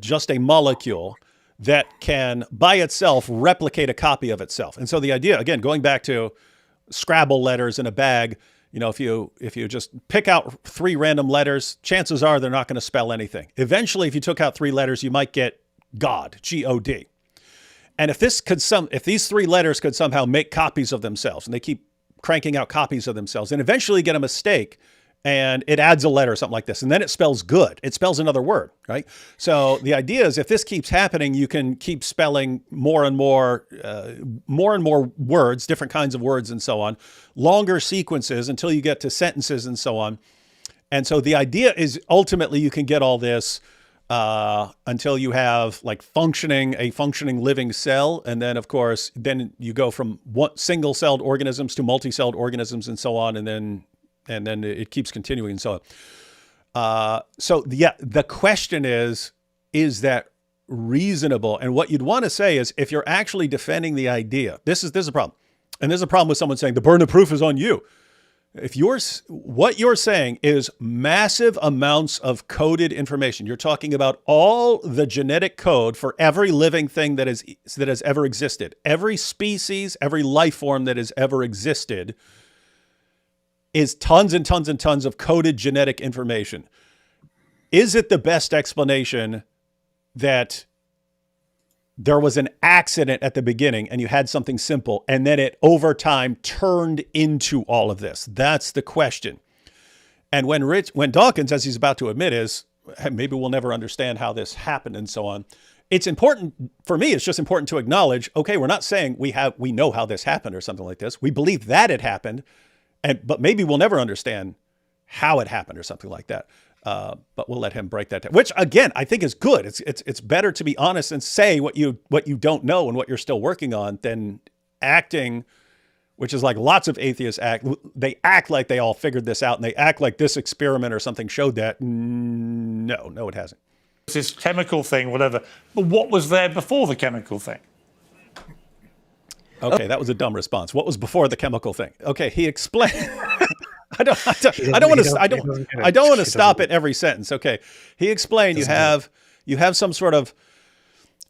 that can by itself replicate a copy of itself. And so the idea, again, going back to Scrabble letters in a bag, if you just pick out 3 random letters, chances are they're not going to spell anything. Eventually, if you took out 3 letters, you might get God, G-O-D. And if these 3 letters could somehow make copies of themselves, and they keep cranking out copies of themselves, and eventually get a mistake, and it adds a letter or something like this, and then it spells good. It spells another word, right? So the idea is if this keeps happening, you can keep spelling more and more words, different kinds of words and so on, longer sequences until you get to sentences and so on. And so the idea is ultimately you can get all this until you have like a functioning living cell. And then of course, then you go from single-celled organisms to multi-celled organisms and so on. And then it keeps continuing and so on. The question is that reasonable? And what you'd want to say is, if you're actually defending the idea, this is a problem. And there's a problem with someone saying the burden of proof is on you. What you're saying is massive amounts of coded information. You're talking about all the genetic code for every living thing that has ever existed. Every species, every life form that has ever existed is tons and tons and tons of coded genetic information. Is it the best explanation that there was an accident at the beginning and you had something simple and then it over time turned into all of this? That's the question. And when Dawkins, as he's about to admit, is maybe we'll never understand how this happened and so on. It's important for me. It's just important to acknowledge, okay, we're not saying we know how this happened or something like this. We believe that it happened, but maybe we'll never understand how it happened or something like that. But we'll let him break that down, which again, I think is good. It's better to be honest and say what you don't know and what you're still working on than acting, which is like lots of atheists act. They act like they all figured this out and they act like this experiment or something showed that. No, it hasn't. It's this chemical thing, whatever. But what was there before the chemical thing? Okay, that was a dumb response. What was before the chemical thing? Okay, he explained. I don't want to stop at every sentence. Okay, he explained you have some sort of,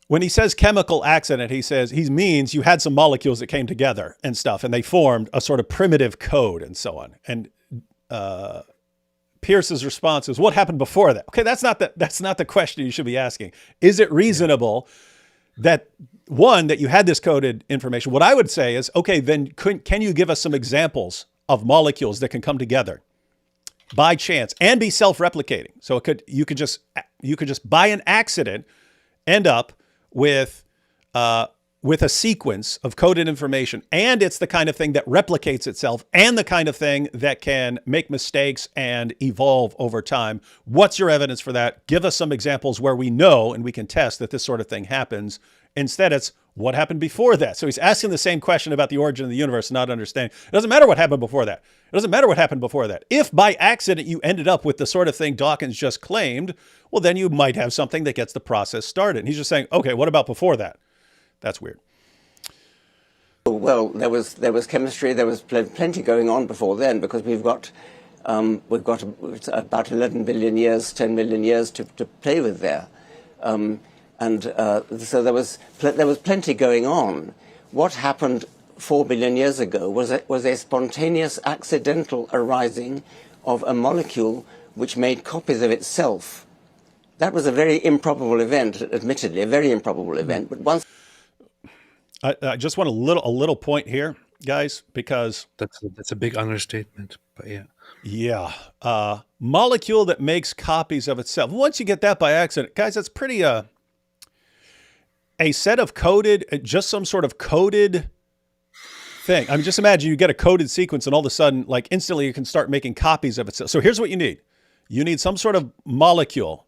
when he says chemical accident, he means you had some molecules that came together and stuff, and they formed a sort of primitive code and so on. And Pierce's response is, what happened before that? Okay, that's not the question you should be asking. Is it reasonable that you had this coded information? What I would say is, okay, then can you give us some examples of molecules that can come together by chance and be self-replicating? So you could just by an accident end up with a sequence of coded information, and it's the kind of thing that replicates itself and the kind of thing that can make mistakes and evolve over time. What's your evidence for that? Give us some examples where we know and we can test that this sort of thing happens, Instead, it's what happened before that. So he's asking the same question about the origin of the universe, not understanding. It doesn't matter what happened before that. It doesn't matter what happened before that. If by accident you ended up with the sort of thing Dawkins just claimed, well, then you might have something that gets the process started. And he's just saying, okay, what about before that? That's weird. Well, there was chemistry. There was plenty going on before then, because we've got about 11 billion years, 10 million years to play with there. So there was plenty going on. What happened 4 billion years ago was a spontaneous, accidental arising of a molecule which made copies of itself. That was a very improbable event, admittedly, a very improbable event. But once I just want a little point here, guys, because that's a big understatement. But yeah. Yeah. Molecule that makes copies of itself. Once you get that by accident, guys, that's pretty, a set of coded, just some sort of coded thing. I mean, just imagine you get a coded sequence and all of a sudden, like instantly you can start making copies of itself. So here's what you need. You need some sort of molecule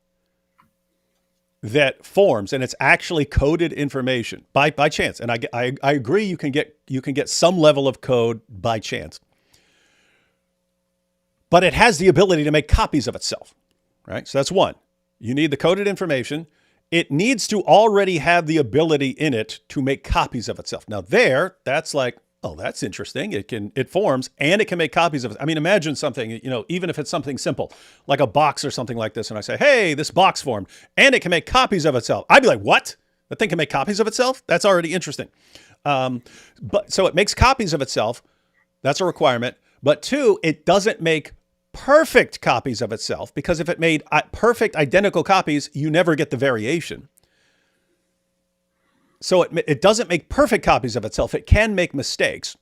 that forms, and it's actually coded information by chance. And I agree, you can get some level of code by chance. But it has the ability to make copies of itself, right? So that's one. You need the coded information. It needs to already have the ability in it to make copies of itself. Now that's like, oh, that's interesting. It forms and it can make copies of it. I mean, imagine something, even if it's something simple, like a box or something like this. And I say, hey, this box formed and it can make copies of itself. I'd be like, what? The thing can make copies of itself? That's already interesting. So it makes copies of itself. That's a requirement. But two, it doesn't make perfect copies of itself, because if it made perfect identical copies, you never get the variation. So it doesn't make perfect copies of itself. It can make mistakes.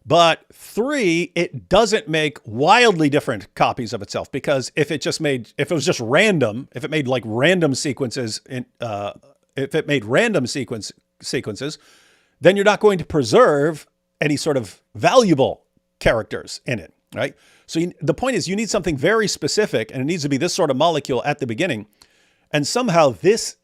But three, it doesn't make wildly different copies of itself, because if it was just random, if it made like random sequences, if it made random sequences, then you're not going to preserve any sort of valuable characters in it, right? So the point is, you need something very specific, and it needs to be this sort of molecule at the beginning. And somehow this,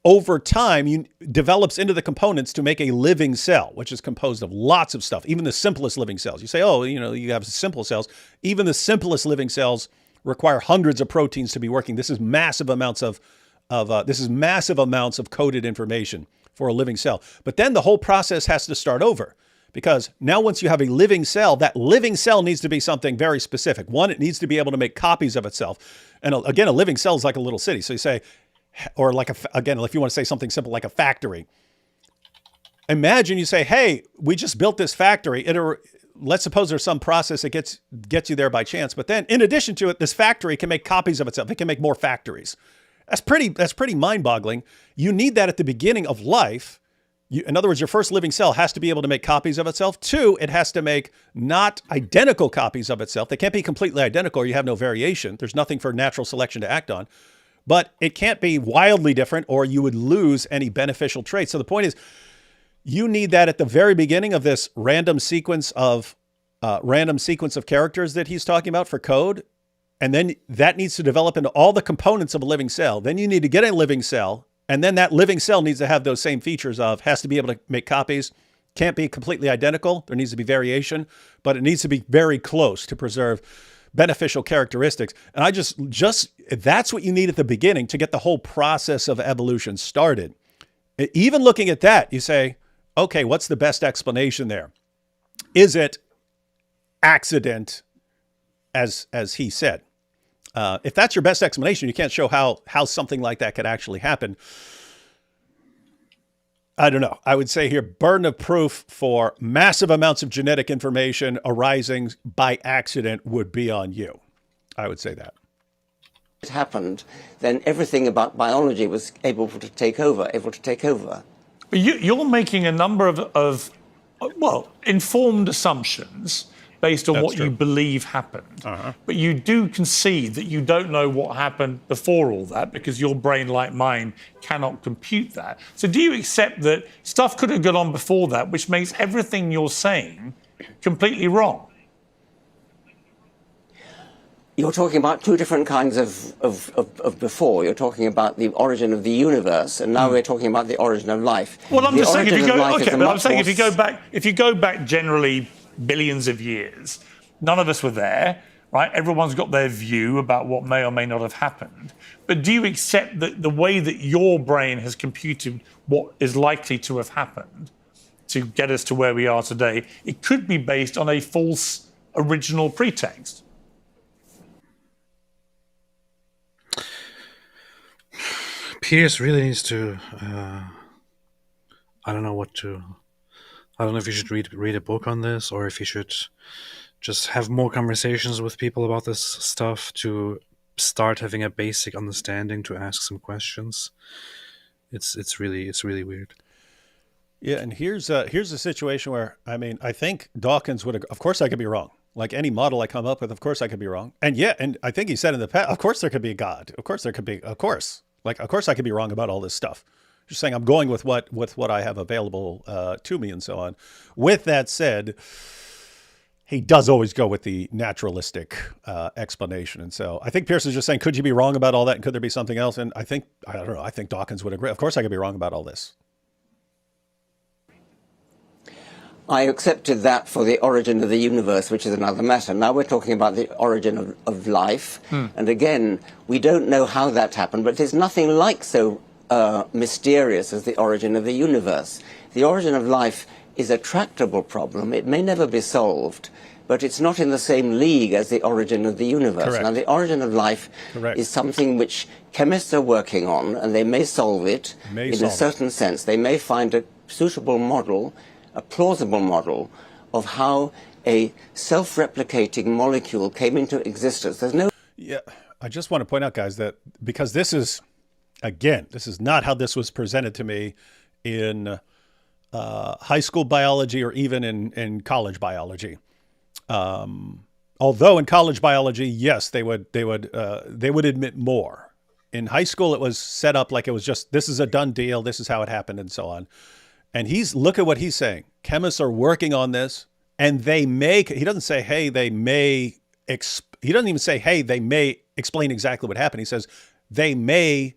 over time, develops into the components to make a living cell, which is composed of lots of stuff, even the simplest living cells. You say, oh, you have simple cells. Even the simplest living cells require hundreds of proteins to be working. This is massive amounts of coded information for a living cell. But then the whole process has to start over. Because now once you have a living cell, that living cell needs to be something very specific. One, it needs to be able to make copies of itself. And again, a living cell is like a little city. So you say, or like, again, if you want to say something simple like a factory. Imagine you say, hey, we just built this factory. Let's suppose there's some process that gets you there by chance. But then in addition to it, this factory can make copies of itself. It can make more factories. That's pretty mind-boggling. You need that at the beginning of life. In other words, your first living cell has to be able to make copies of itself. Two, it has to make not identical copies of itself. They can't be completely identical or you have no variation. There's nothing for natural selection to act on. But it can't be wildly different or you would lose any beneficial traits. So the point is, you need that at the very beginning of this random sequence of characters that he's talking about for code. And then that needs to develop into all the components of a living cell. Then you need to get a living cell. And then that living cell needs to have those same features has to be able to make copies, can't be completely identical. There needs to be variation, but it needs to be very close to preserve beneficial characteristics. And that's what you need at the beginning to get the whole process of evolution started. Even looking at that, you say, okay, what's the best explanation there? Is it accident, as he said? If that's your best explanation, you can't show how something like that could actually happen. I don't know. I would say here, burden of proof for massive amounts of genetic information arising by accident would be on you. I would say that. It happened, then everything about biology was able to take over. But you're making a number of informed assumptions based on what you believe happened. But you do concede that you don't know what happened before all that, because your brain, like mine, cannot compute that. So do you accept that stuff could have gone on before that, which makes everything you're saying completely wrong? You're talking about two different kinds of before. You're talking about the origin of the universe, and now we're talking about the origin of life. Well, I'm The just saying, if origin you of go, life is okay, a but I'm much saying more if you go back generally billions of years, none of us were there, right? Everyone's got their view about what may or may not have happened. But do you accept that the way that your brain has computed what is likely to have happened to get us to where we are today, it could be based on a false original pretext? Piers really needs to. I don't know if you should read a book on this, or if you should just have more conversations with people about this stuff to start having a basic understanding, to ask some questions. It's really weird. Yeah, and here's a situation where, I mean, I think Dawkins would have, of course I could be wrong. Like any model I come up with, of course I could be wrong. And yeah, and I think he said in the past, of course there could be a God. Of course there could be, of course. Like, of course I could be wrong about all this stuff. Just saying I'm going with what I have available to me and so on. With that said, he does always go with the naturalistic explanation. And so I think Piers is just saying, could you be wrong about all that? And could there be something else? And I don't know, I think Dawkins would agree. Of course I could be wrong about all this. I accepted that for the origin of the universe, which is another matter. Now we're talking about the origin of life. And again, we don't know how that happened, but there's nothing like so mysterious as the origin of the universe. The origin of life is a tractable problem. It may never be solved, but it's not in the same league as the origin of the universe. Correct. Now, the origin of life is something which chemists are working on, and they may solve it in a certain sense. They may find a suitable model, a plausible model of how a self-replicating molecule came into existence. There's no... Yeah, I just want to point out, guys, that because this is, again, this is not how this was presented to me in high school biology or even in college biology. Although in college biology, yes, they would admit more. In high school, it was set up like it was just, this is a done deal, this is how it happened, and so on. And look at what he's saying. Chemists are working on this, and he doesn't say, hey, they may, he doesn't even say, hey, they may explain exactly what happened. He says, they may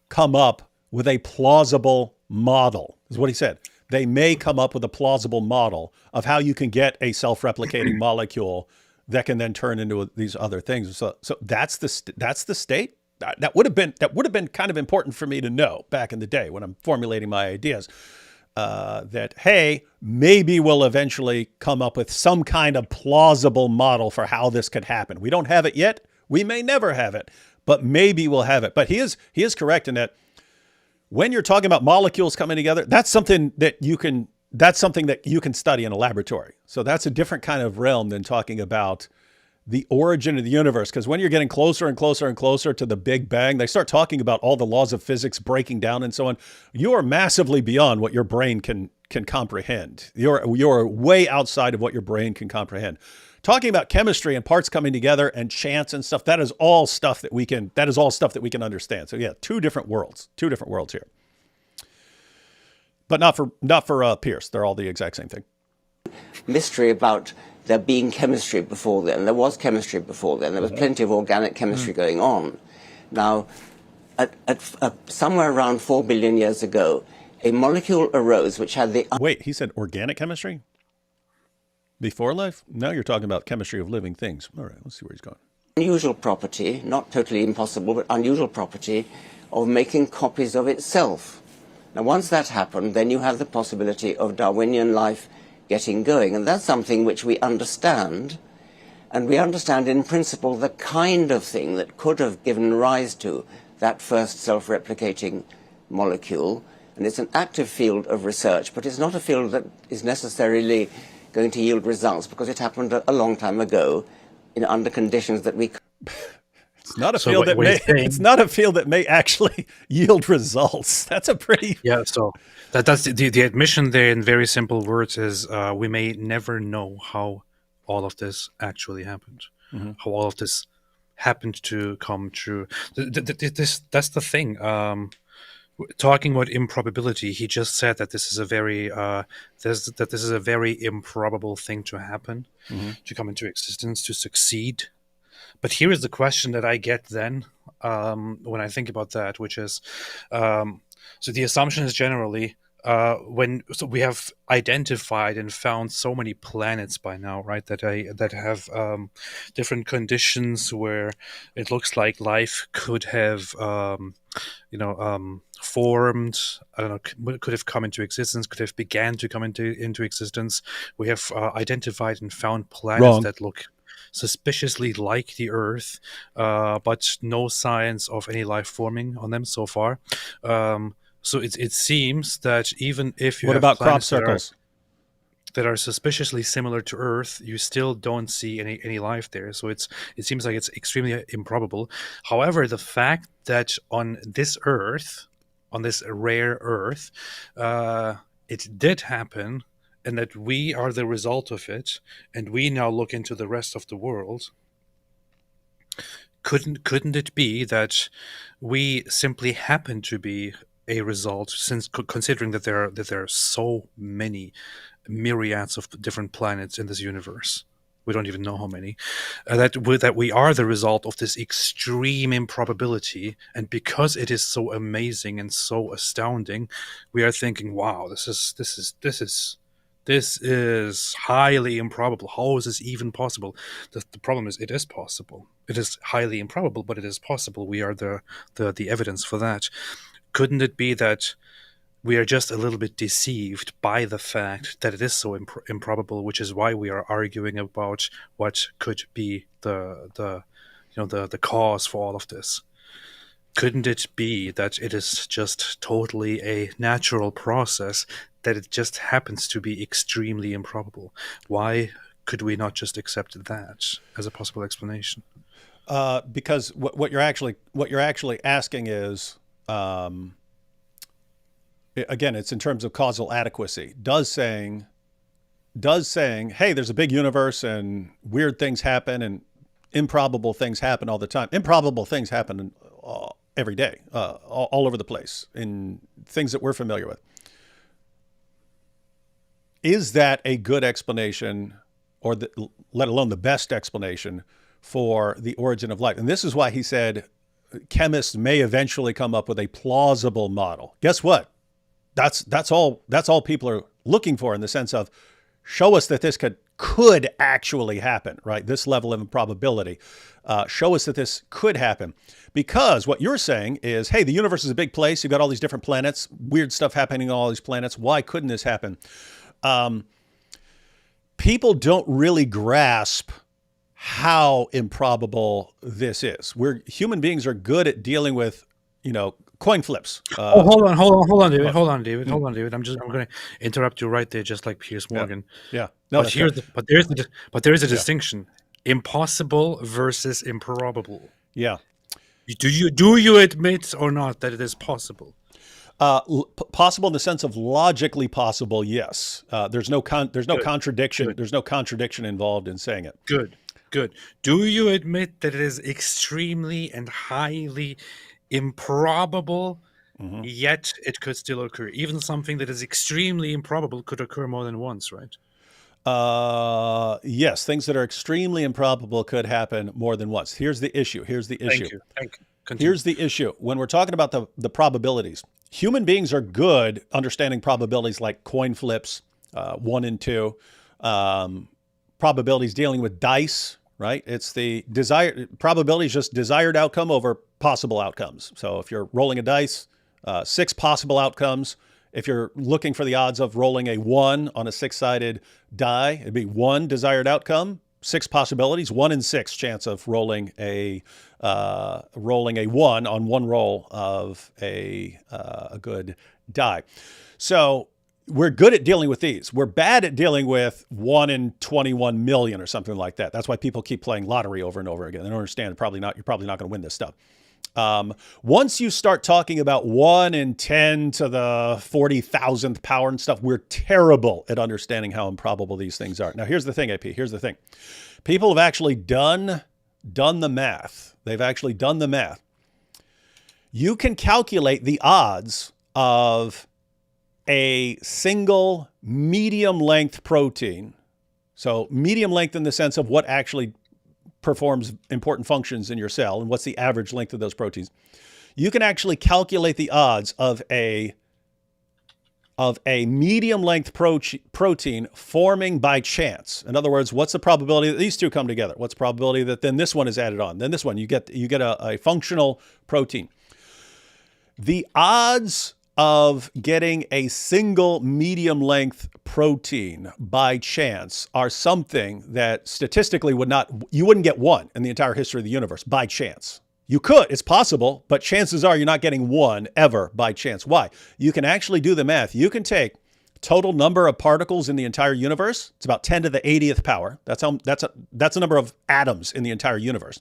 come up with a plausible model, is what he said. They may come up with a plausible model of how you can get a self-replicating molecule that can then turn into these other things. So that's the state. That would have been kind of important for me to know back in the day when I'm formulating my ideas. That, hey, maybe we'll eventually come up with some kind of plausible model for how this could happen. We don't have it yet. We may never have it, but maybe we'll have it. But he is correct in that when you're talking about molecules coming together, that's something that you can study in a laboratory. So that's a different kind of realm than talking about the origin of the universe. Because when you're getting closer and closer and closer to the Big Bang, they start talking about all the laws of physics breaking down and so on. You are massively beyond what your brain can comprehend. You're way outside of what your brain can comprehend. Talking about chemistry and parts coming together and chance and stuff, that is all stuff that we can understand. So yeah, two different worlds here. But not for Piers. They're all the exact same thing. Mystery about there being chemistry before then. There was chemistry before then. There was plenty of organic chemistry going on. Now, at somewhere around 4 billion years ago, a molecule arose which had the... Wait, he said organic chemistry? Before life? Now you're talking about chemistry of living things. All right, let's see where he's going. Unusual property, not totally impossible, but unusual property of making copies of itself. Now, once that happened, then you have the possibility of Darwinian life getting going. And that's something which we understand. And we understand in principle the kind of thing that could have given rise to that first self-replicating molecule. And it's an active field of research, but it's not a field that is necessarily going to yield results because it happened a long time ago under conditions that we... It's not a field it's not a field that may actually yield results. That's a pretty... Yeah, so that's the admission there in very simple words is we may never know how all of this actually happened, how all of this happened to come true. That's the thing. Talking about improbability, he just said that this is a very this is a very improbable thing to happen, to come into existence, to succeed. But here is the question that I get then when I think about that, which is, so the assumption is generally so we have identified and found so many planets by now, right? That have different conditions where it looks like life could have, formed. I don't know, could have come into existence, could have began to come into existence. We have identified and found planets Wrong. that look suspiciously like the Earth, but no signs of any life forming on them so far. So it seems that even if you What have about crop planets circles? that are suspiciously similar to Earth, you still don't see any life there. So it seems like it's extremely improbable. However, the fact that on this Earth, on this rare Earth, it did happen, and that we are the result of it, and we now look into the rest of the world. Couldn't it be that we simply happen to be a result, since considering that there are so many myriads of different planets in this universe, we don't even know how many, that we are the result of this extreme improbability, and because it is so amazing and so astounding, we are thinking, wow, this is highly improbable. How is this even possible? The problem is, it is possible. It is highly improbable, but it is possible. We are the evidence for that. Couldn't it be that we are just a little bit deceived by the fact that it is so improbable, which is why we are arguing about what could be the cause for all of this? Couldn't it be that it is just totally a natural process, that it just happens to be extremely improbable? Why could we not just accept that as a possible explanation? Because what you're actually asking is, again, it's in terms of causal adequacy. Does saying, hey, there's a big universe and weird things happen and improbable things happen all the time. Improbable things happen every day, all over the place, in things that we're familiar with. Is that a good explanation, or let alone the best explanation, for the origin of life? And this is why he said chemists may eventually come up with a plausible model. Guess what? That's all people are looking for, in the sense of, show us that this could actually happen, right? This level of improbability. Show us that this could happen. Because what you're saying is, hey, the universe is a big place. You've got all these different planets, weird stuff happening on all these planets. Why couldn't this happen? People don't really grasp how improbable this is. Human beings are good at dealing with, coin flips. Hold on, David. Hold on, David. I'm going to interrupt you right there, just like Piers Morgan. Yeah. No, but there is a distinction: impossible versus improbable. Yeah. Do you admit or not that it is possible? Possible in the sense of logically possible. Yes. There's no contradiction. Good. There's no contradiction involved in saying it. Good. Do you admit that it is extremely and highly improbable, yet it could still occur? Even something that is extremely improbable could occur more than once, right? Yes, things that are extremely improbable could happen more than once. Here's the issue. Thank you. Continue. Here's the issue. When we're talking about the probabilities, human beings are good understanding probabilities like coin flips, 1 and 2, probabilities dealing with dice, right? It's the probability is just desired outcome over possible outcomes. So if you're rolling a dice, 6 possible outcomes. If you're looking for the odds of rolling a 1 on a 6-sided die, it'd be 1 desired outcome, 6 possibilities, 1 in 6 chance of rolling a 1 on one roll of a good die. So we're good at dealing with these. We're bad at dealing with 1 in 21 million or something like that. That's why people keep playing lottery over and over again. They don't understand. You're probably not going to win this stuff. Once you start talking about 1 in 10 to the 40,000th power and stuff, we're terrible at understanding how improbable these things are. Now, here's the thing, AP. Here's the thing. People have actually done the math. They've actually done the math. You can calculate the odds of a single medium length protein. So medium length in the sense of what actually performs important functions in your cell and what's the average length of those proteins, you can actually calculate the odds of a medium length protein forming by chance. In other words, what's the probability that these two come together? What's the probability that then this one is added on? Then this one, you get a functional protein. The odds of getting a single medium length protein by chance are something that statistically you wouldn't get one in the entire history of the universe by chance. You could, it's possible, but chances are you're not getting one ever by chance. Why? You can actually do the math. You can take total number of particles in the entire universe. It's about 10 to the 80th power. That's a number of atoms in the entire universe.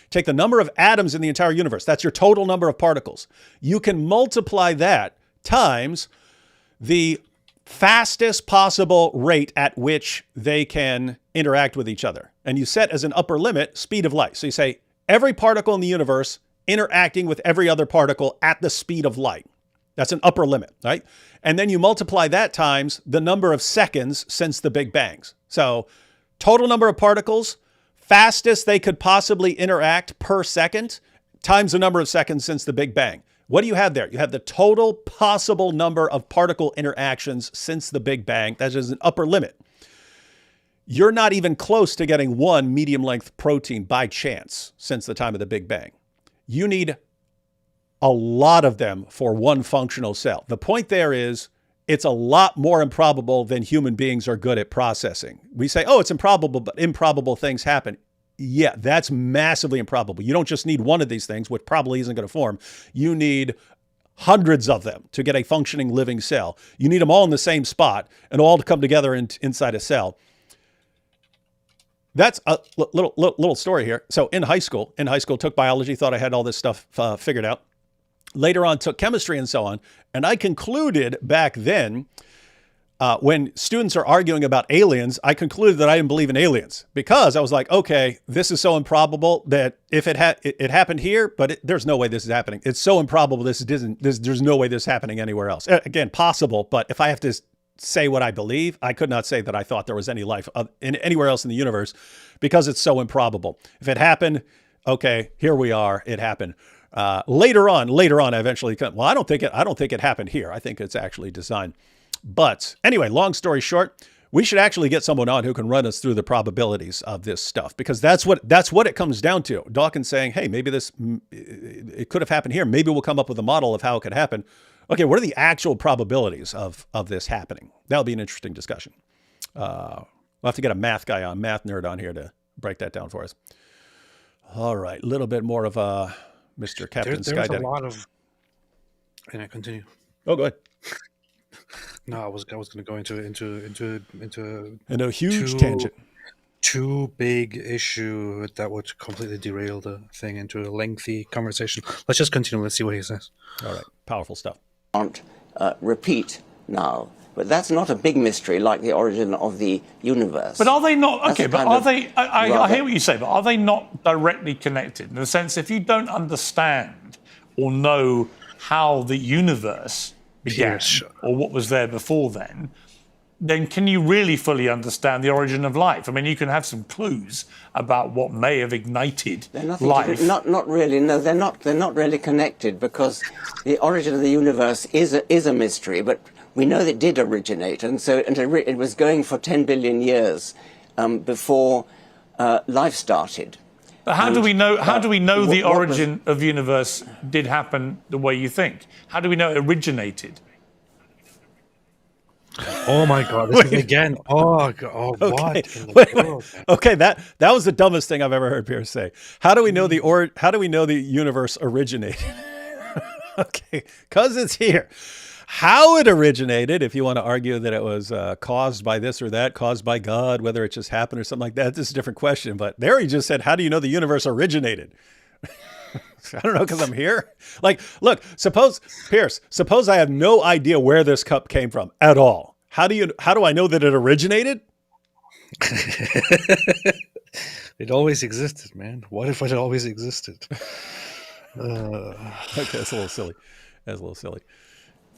Take the number of atoms in the entire universe. That's your total number of particles. You can multiply that times the fastest possible rate at which they can interact with each other. And you set as an upper limit speed of light. So you say, every particle in the universe interacting with every other particle at the speed of light. That's an upper limit, right? And then you multiply that times the number of seconds since the Big Bangs. So total number of particles, fastest they could possibly interact per second, times the number of seconds since the Big Bang. What do you have there? You have the total possible number of particle interactions since the Big Bang. That is an upper limit. You're not even close to getting one medium length protein by chance since the time of the Big Bang. You need a lot of them for one functional cell. The point there is it's a lot more improbable than human beings are good at processing. We say, oh, it's improbable, but improbable things happen. Yeah, that's massively improbable. You don't just need one of these things, which probably isn't going to form. You need hundreds of them to get a functioning living cell. You need them all in the same spot and all to come together inside a cell. That's a little story here. So in high school, took biology, thought I had all this stuff figured out. Later on, took chemistry and so on. And I concluded back then, when students are arguing about aliens, I concluded that I didn't believe in aliens because I was like, okay, this is so improbable that if it happened here, but there's no way this is happening. It's so improbable there's no way this is happening anywhere else. Again, possible, but if I have to say what I believe, I could not say that I thought there was any life anywhere else in the universe because it's so improbable. If it happened, okay, here we are. It happened. Later on, I eventually I don't think it happened here. I think it's actually designed. But anyway, long story short, we should actually get someone on who can run us through the probabilities of this stuff because that's what it comes down to. Dawkins saying, hey, maybe it could have happened here. Maybe we'll come up with a model of how it could happen. Okay, what are the actual probabilities of this happening? That'll be an interesting discussion. We'll have to get a math nerd on here to break that down for us. All right, a little bit more of Mr. Captain Skydiving. There's a lot of... Can I continue? Oh, go ahead. No, I was going to go into a huge tangent. Too big issue that would completely derail the thing into a lengthy conversation. Let's just continue. Let's see what he says. All right, powerful stuff. Can't repeat now, but that's not a big mystery like the origin of the universe. But are they not? Okay, That's but are they? I hear what you say, but are they not directly connected in the sense if you don't understand or know how the universe began or what was there before then can you really fully understand the origin of life? I mean, you can have some clues about what may have ignited life. Not really. No, they're not really connected because the origin of the universe is a mystery. But we know that it did originate, and it was going for 10 billion years before life started. But how do we know? How do we know the origin of the universe did happen the way you think? How do we know it originated? Oh my God! This is again. Oh God! Oh, okay. What in the world? Okay, that was the dumbest thing I've ever heard Piers say. How do we know the universe originated? Okay, because it's here. How it originated, if you want to argue that it was caused by this or that, caused by God, whether it just happened or something like that, this is a different question. But there he just said, how do you know the universe originated? I don't know, because I'm here. Like, look, suppose I have no idea where this cup came from at all. How do I know that it originated? It always existed, man. What if it always existed? Okay, that's a little silly.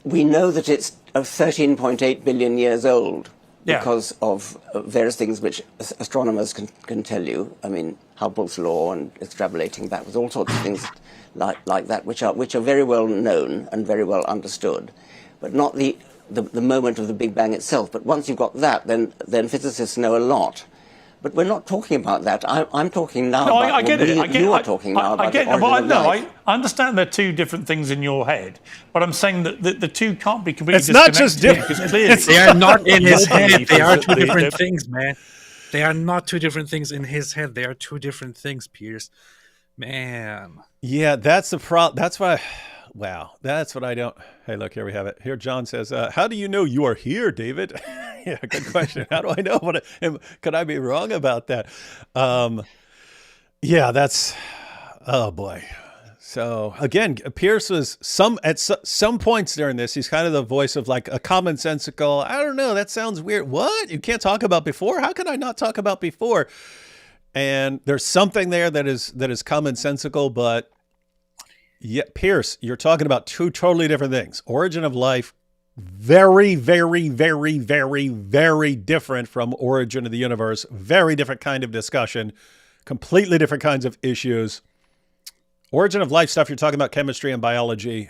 We know that it's 13.8 billion years old. because of various things which astronomers can tell you. I mean, Hubble's law and extrapolating backwards, all sorts of things like that, which are very well known and very well understood, but not the moment of the Big Bang itself. But once you've got that, then physicists know a lot. But we're not talking about that. I'm talking now about I get it. You are talking now about the origin of life. I understand there are two different things in your head, but I'm saying that the two can't be completely It's not just disconnected, different. because clearly They are not in his head. They are two They- different things, man. They are not two different things in his head. They are two different things, Piers. Man. Yeah, that's the problem. That's why. Wow, that's what I don't. Hey, look, here we have it. Here, John says, "How do you know you are here, David?" Yeah, good question. How do I know? Could I be wrong about that? Yeah, that's. Oh boy. So again, Piers was at some points during this, he's kind of the voice of like a commonsensical. I don't know. That sounds weird. What? You can't talk about before? How can I not talk about before? And there's something there that is commonsensical, but. Yeah, Piers, you're talking about two totally different things. Origin of life, very, very, very, very, very different from origin of the universe. Very different kind of discussion, completely different kinds of issues. Origin of life stuff, you're talking about chemistry and biology.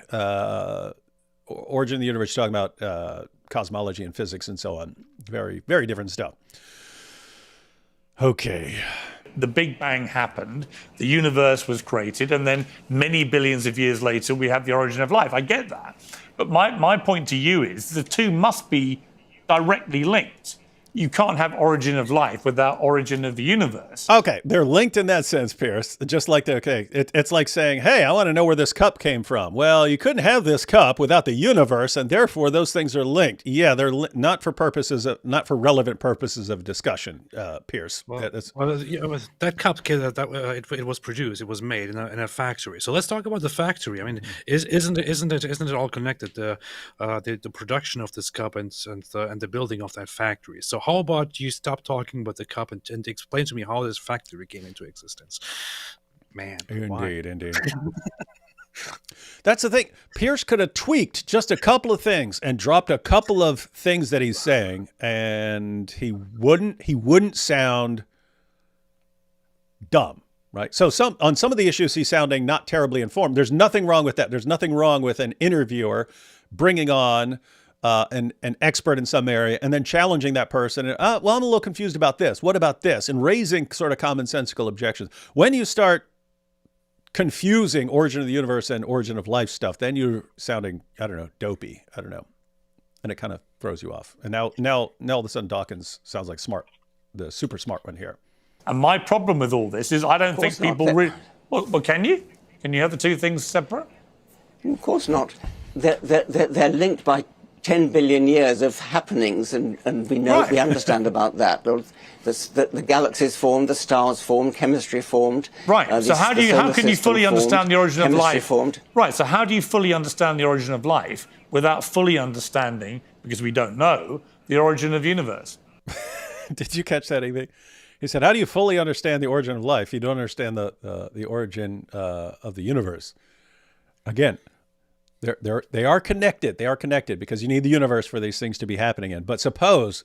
Origin of the universe, you're talking about cosmology and physics and so on. Very, very different stuff. Okay. The Big Bang happened, the universe was created, and then many billions of years later, we have the origin of life. I get that. But my point to you is the two must be directly linked. You can't have origin of life without origin of the universe. Okay, they're linked in that sense, Piers. Just like it's like saying, "Hey, I want to know where this cup came from." Well, you couldn't have this cup without the universe, and therefore those things are linked. Yeah, they're not for relevant purposes of discussion, Piers. That cup, it was produced, it was made in a factory. So let's talk about the factory. I mean, isn't it all connected? The production of this cup and the building of that factory. So how about you stop talking about the cup and explain to me how this factory came into existence? Man, Indeed. That's the thing. Piers could have tweaked just a couple of things and dropped a couple of things that he's saying, and he wouldn't sound dumb, right? So on some of the issues he's sounding not terribly informed. There's nothing wrong with that. There's nothing wrong with an interviewer bringing on an expert in some area and then challenging that person. Well, I'm a little confused about this. What about this? And raising sort of commonsensical objections. When you start confusing origin of the universe and origin of life stuff, then you're sounding, I don't know, dopey. I don't know. And it kind of throws you off. And now all of a sudden Dawkins sounds like smart, the super smart one here. And my problem with all this is I don't think people really... Well, can you? Can you have the two things separate? Of course not. They're linked by 10 billion years of happenings, and we know, we understand about that. The galaxies formed, the stars formed, chemistry formed. Right. So how can you fully understand the origin of life? Formed. Right. So how do you fully understand the origin of life without fully understanding, because we don't know, the origin of the universe? Did you catch that, Evie? He said, "How do you fully understand the origin of life? You don't understand the origin of the universe." Again. They are connected. They are connected because you need the universe for these things to be happening in. But suppose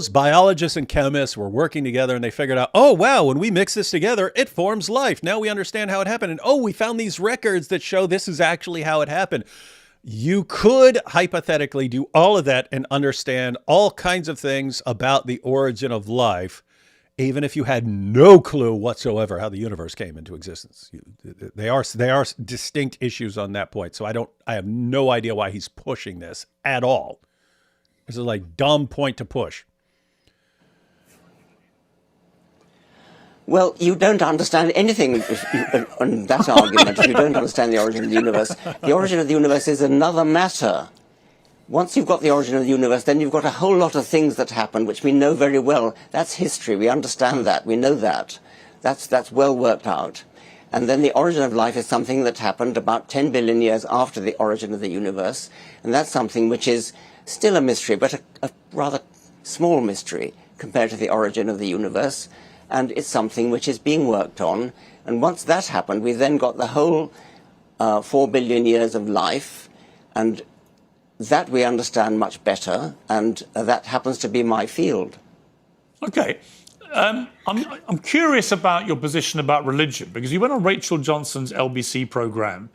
biologists and chemists were working together and they figured out, oh, wow, when we mix this together, it forms life. Now we understand how it happened. And oh, we found these records that show this is actually how it happened. You could hypothetically do all of that and understand all kinds of things about the origin of life, even if you had no clue whatsoever how the universe came into existence. They are distinct issues on that point. So I have no idea why he's pushing this at all. This is like dumb point to push. Well, you don't understand anything on that argument if you don't understand the origin of the universe. The origin of the universe is another matter. Once you've got the origin of the universe, then you've got a whole lot of things that happen, which we know very well. That's history. We understand that. We know that. That's well worked out. And then the origin of life is something that happened about 10 billion years after the origin of the universe. And that's something which is still a mystery, but a rather small mystery compared to the origin of the universe. And it's something which is being worked on. And once that happened, we then got the whole 4 billion years of life. And that we understand much better, and that happens to be my field. Okay. I'm curious about your position about religion, because you went on Rachel Johnson's LBC program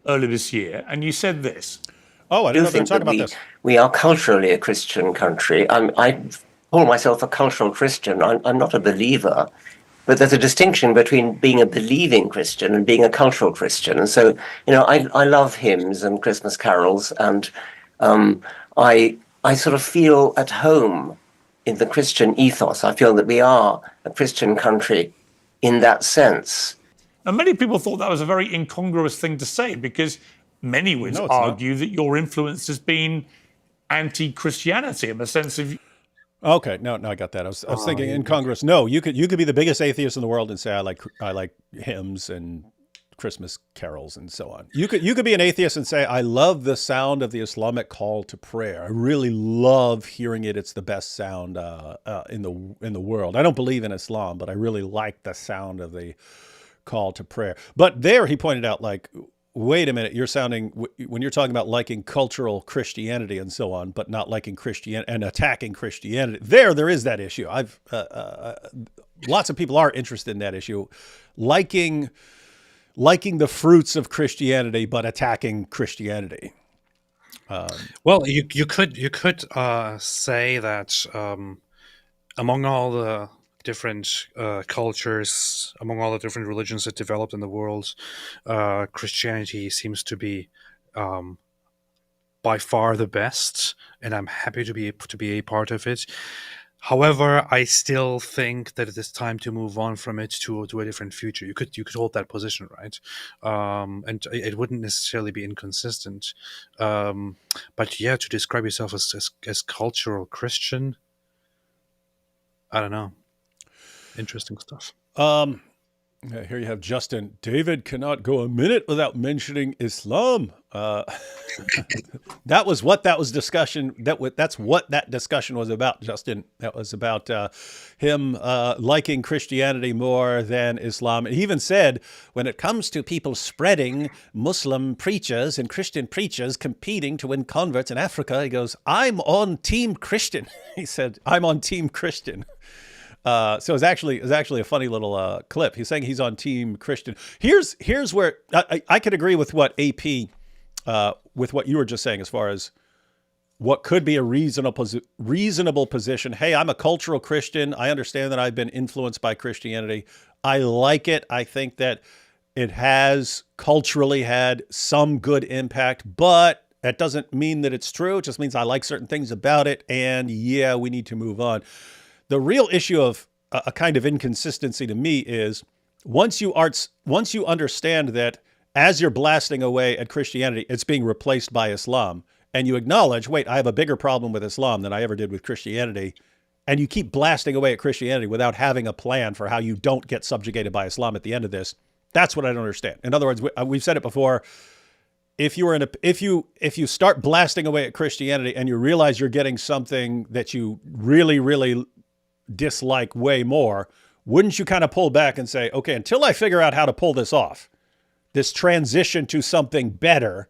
earlier this year, and you said this. Oh, I didn't know they were talking about this. We are culturally a Christian country. I call myself a cultural Christian. I'm not a believer, but there's a distinction between being a believing Christian and being a cultural Christian. And so, I love hymns and Christmas carols, and I sort of feel at home in the Christian ethos. I feel that we are a Christian country in that sense. And many people thought that was a very incongruous thing to say, because many would argue that your influence has been anti-Christianity in the sense of... Okay, no, I got that. I was thinking incongruous. No, you could be the biggest atheist in the world and say I like hymns and Christmas carols and so on. You could be an atheist and say I love the sound of the Islamic call to prayer. I really love hearing it. It's the best sound in the world. I don't believe in Islam, but I really like the sound of the call to prayer. But there he pointed out, like, wait a minute, you're sounding, when you're talking about liking cultural Christianity and so on, but not liking Christianity and attacking Christianity, there is that issue. Lots of people are interested in that issue, liking the fruits of Christianity, but attacking Christianity. Well, you could say that among all the different cultures, among all the different religions that developed in the world, Christianity seems to be by far the best, and I'm happy to be a part of it. However, I still think that it is time to move on from it to a different future. You could hold that position, right? And it wouldn't necessarily be inconsistent. But yeah, to describe yourself as cultural Christian, I don't know. Interesting stuff. Here you have Justin. David cannot go a minute without mentioning Islam. That was what that was discussion. That's what that discussion was about, Justin. That was about him liking Christianity more than Islam. He even said, when it comes to people spreading Muslim preachers and Christian preachers competing to win converts in Africa, he goes, "I'm on Team Christian." He said, "I'm on Team Christian." So it was actually a funny little clip. He's saying he's on Team Christian. Here's where I could agree with what AP, with what you were just saying as far as what could be a reasonable position. Hey, I'm a cultural Christian. I understand that I've been influenced by Christianity. I like it. I think that it has culturally had some good impact, but that doesn't mean that it's true. It just means I like certain things about it. And yeah, we need to move on. The real issue of a kind of inconsistency to me is once you understand that as you're blasting away at Christianity, it's being replaced by Islam, and you acknowledge, wait, I have a bigger problem with Islam than I ever did with Christianity, and you keep blasting away at Christianity without having a plan for how you don't get subjugated by Islam at the end of this, that's what I don't understand. In other words, we've said it before. If you start blasting away at Christianity and you realize you're getting something that you really, really dislike way more, wouldn't you kind of pull back and say, okay, until I figure out how to pull this off, this transition to something better.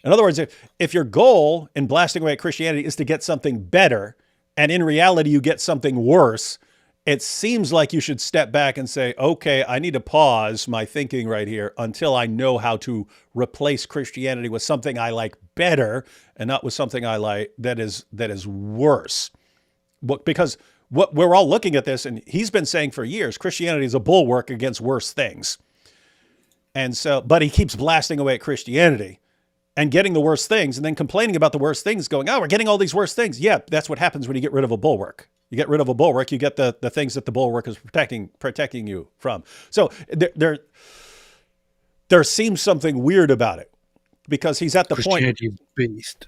In other words, if your goal in blasting away at Christianity is to get something better, and in reality you get something worse, it seems like you should step back and say, okay, I need to pause my thinking right here until I know how to replace Christianity with something I like better and not with something I like that is worse. Because what we're all looking at this, and he's been saying for years, Christianity is a bulwark against worse things. And so, but he keeps blasting away at Christianity and getting the worst things and then complaining about the worst things, going, oh, we're getting all these worst things. Yeah, that's what happens when you get rid of a bulwark. You get rid of a bulwark, you get the things that the bulwark is protecting you from. So there seems something weird about it because he's at the point. Beast.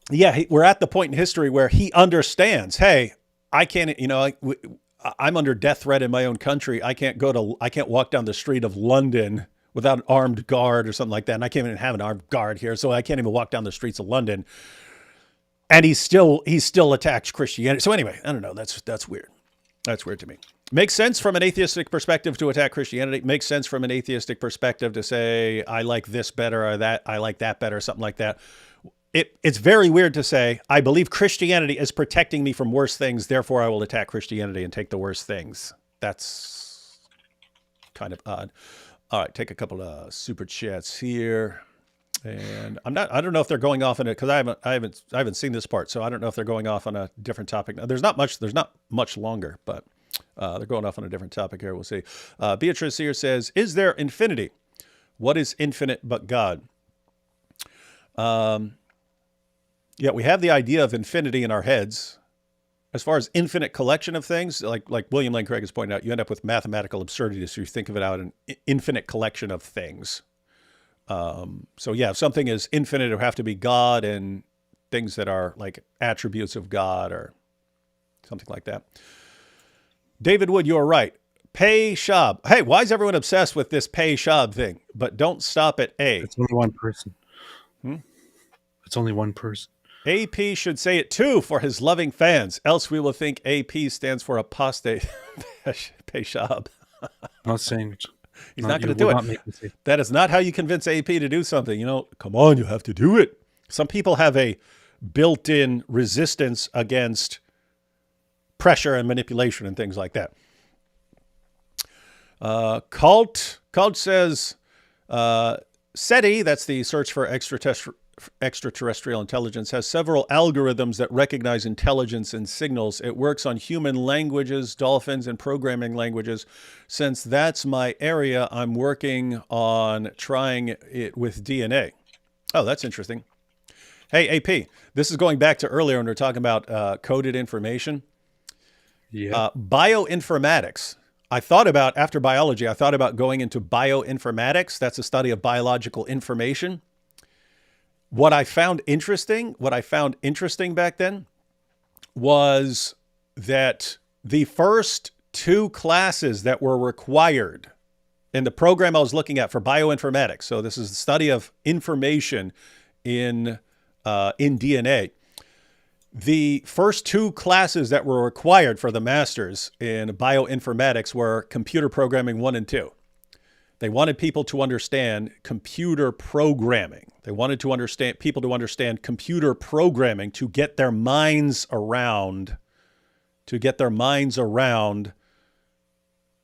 Yeah, we're at the point in history where he understands, hey, I can't, I'm under death threat in my own country. I can't walk down the street of London without an armed guard or something like that. And I can't even have an armed guard here. So I can't even walk down the streets of London. And he still attacks Christianity. So anyway, I don't know. That's weird. That's weird to me. Makes sense from an atheistic perspective to attack Christianity. Makes sense from an atheistic perspective to say, I like this better or that, I like that better, something like that. it's very weird to say, I believe Christianity is protecting me from worse things, therefore I will attack Christianity and take the worst things. That's kind of odd. All right, take a couple of super chats here. And I don't know if they're going off on it because I haven't seen this part, so I don't know if they're going off on a different topic. Now, there's not much longer, but they're going off on a different topic here. We'll see. Beatrice here says, is there infinity? What is infinite but God? Yeah, we have the idea of infinity in our heads. As far as infinite collection of things, like William Lane Craig has pointed out, you end up with mathematical absurdity. So you think of it out an infinite collection of things. So yeah, if something is infinite, it would have to be God and things that are like attributes of God or something like that. David Wood, you're right. Pei Shab. Hey, why is everyone obsessed with this Pei Shab thing? But don't stop at A. It's only one person. It's only one person. AP should say it too for his loving fans. Else we will think AP stands for apostate Pei Shab. Not saying it. He's not going to do it. That is not how you convince AP to do something. You know, come on, you have to do it. Some people have a built-in resistance against pressure and manipulation and things like that. Cult says, SETI, that's the search for extraterrestrial intelligence, has several algorithms that recognize intelligence in signals. It works on human languages, dolphins, and programming languages. Since that's my area, I'm working on trying it with DNA. Oh, that's interesting. Hey, AP, this is going back to earlier when we were talking about coded information. Yeah. Bioinformatics. After biology, I thought about going into bioinformatics. That's a study of biological information. What I found interesting back then was that the first two classes that were required in the program I was looking at for bioinformatics, so this is the study of information in DNA. The first two classes that were required for the masters in bioinformatics were computer programming 1 and 2. They wanted people to understand computer programming. They wanted people to understand computer programming to get their minds around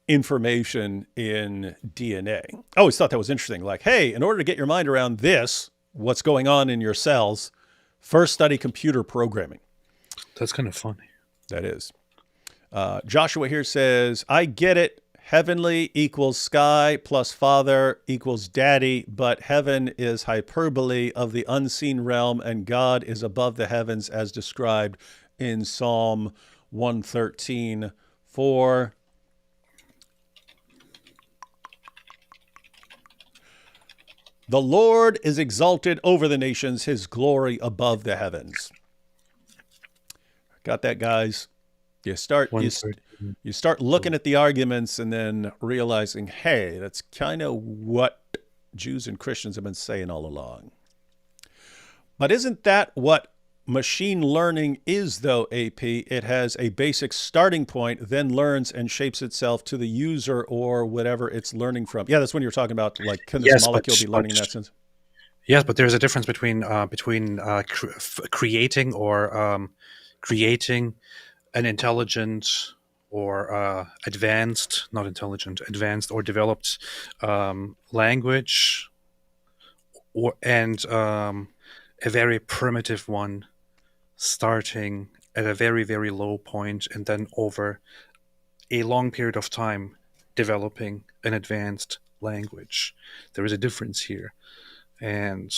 information in DNA. I always thought that was interesting. Like, hey, in order to get your mind around this, what's going on in your cells, first study computer programming. That's kind of funny. That is. Joshua here says, I get it. Heavenly equals sky plus father equals daddy, but heaven is hyperbole of the unseen realm and God is above the heavens as described in Psalm 113:4. The Lord is exalted over the nations, his glory above the heavens. Got that, guys? You start looking at the arguments and then realizing, hey, that's kind of what Jews and Christians have been saying all along. But isn't that what machine learning is, though, AP? It has a basic starting point, then learns and shapes itself to the user or whatever it's learning from. Yeah, that's when you're talking about, like, can this molecule be learning in that sense? Yes, but there's a difference between creating an intelligent or advanced or developed language and a very primitive one starting at a very, very low point and then over a long period of time developing an advanced language. There is a difference here, and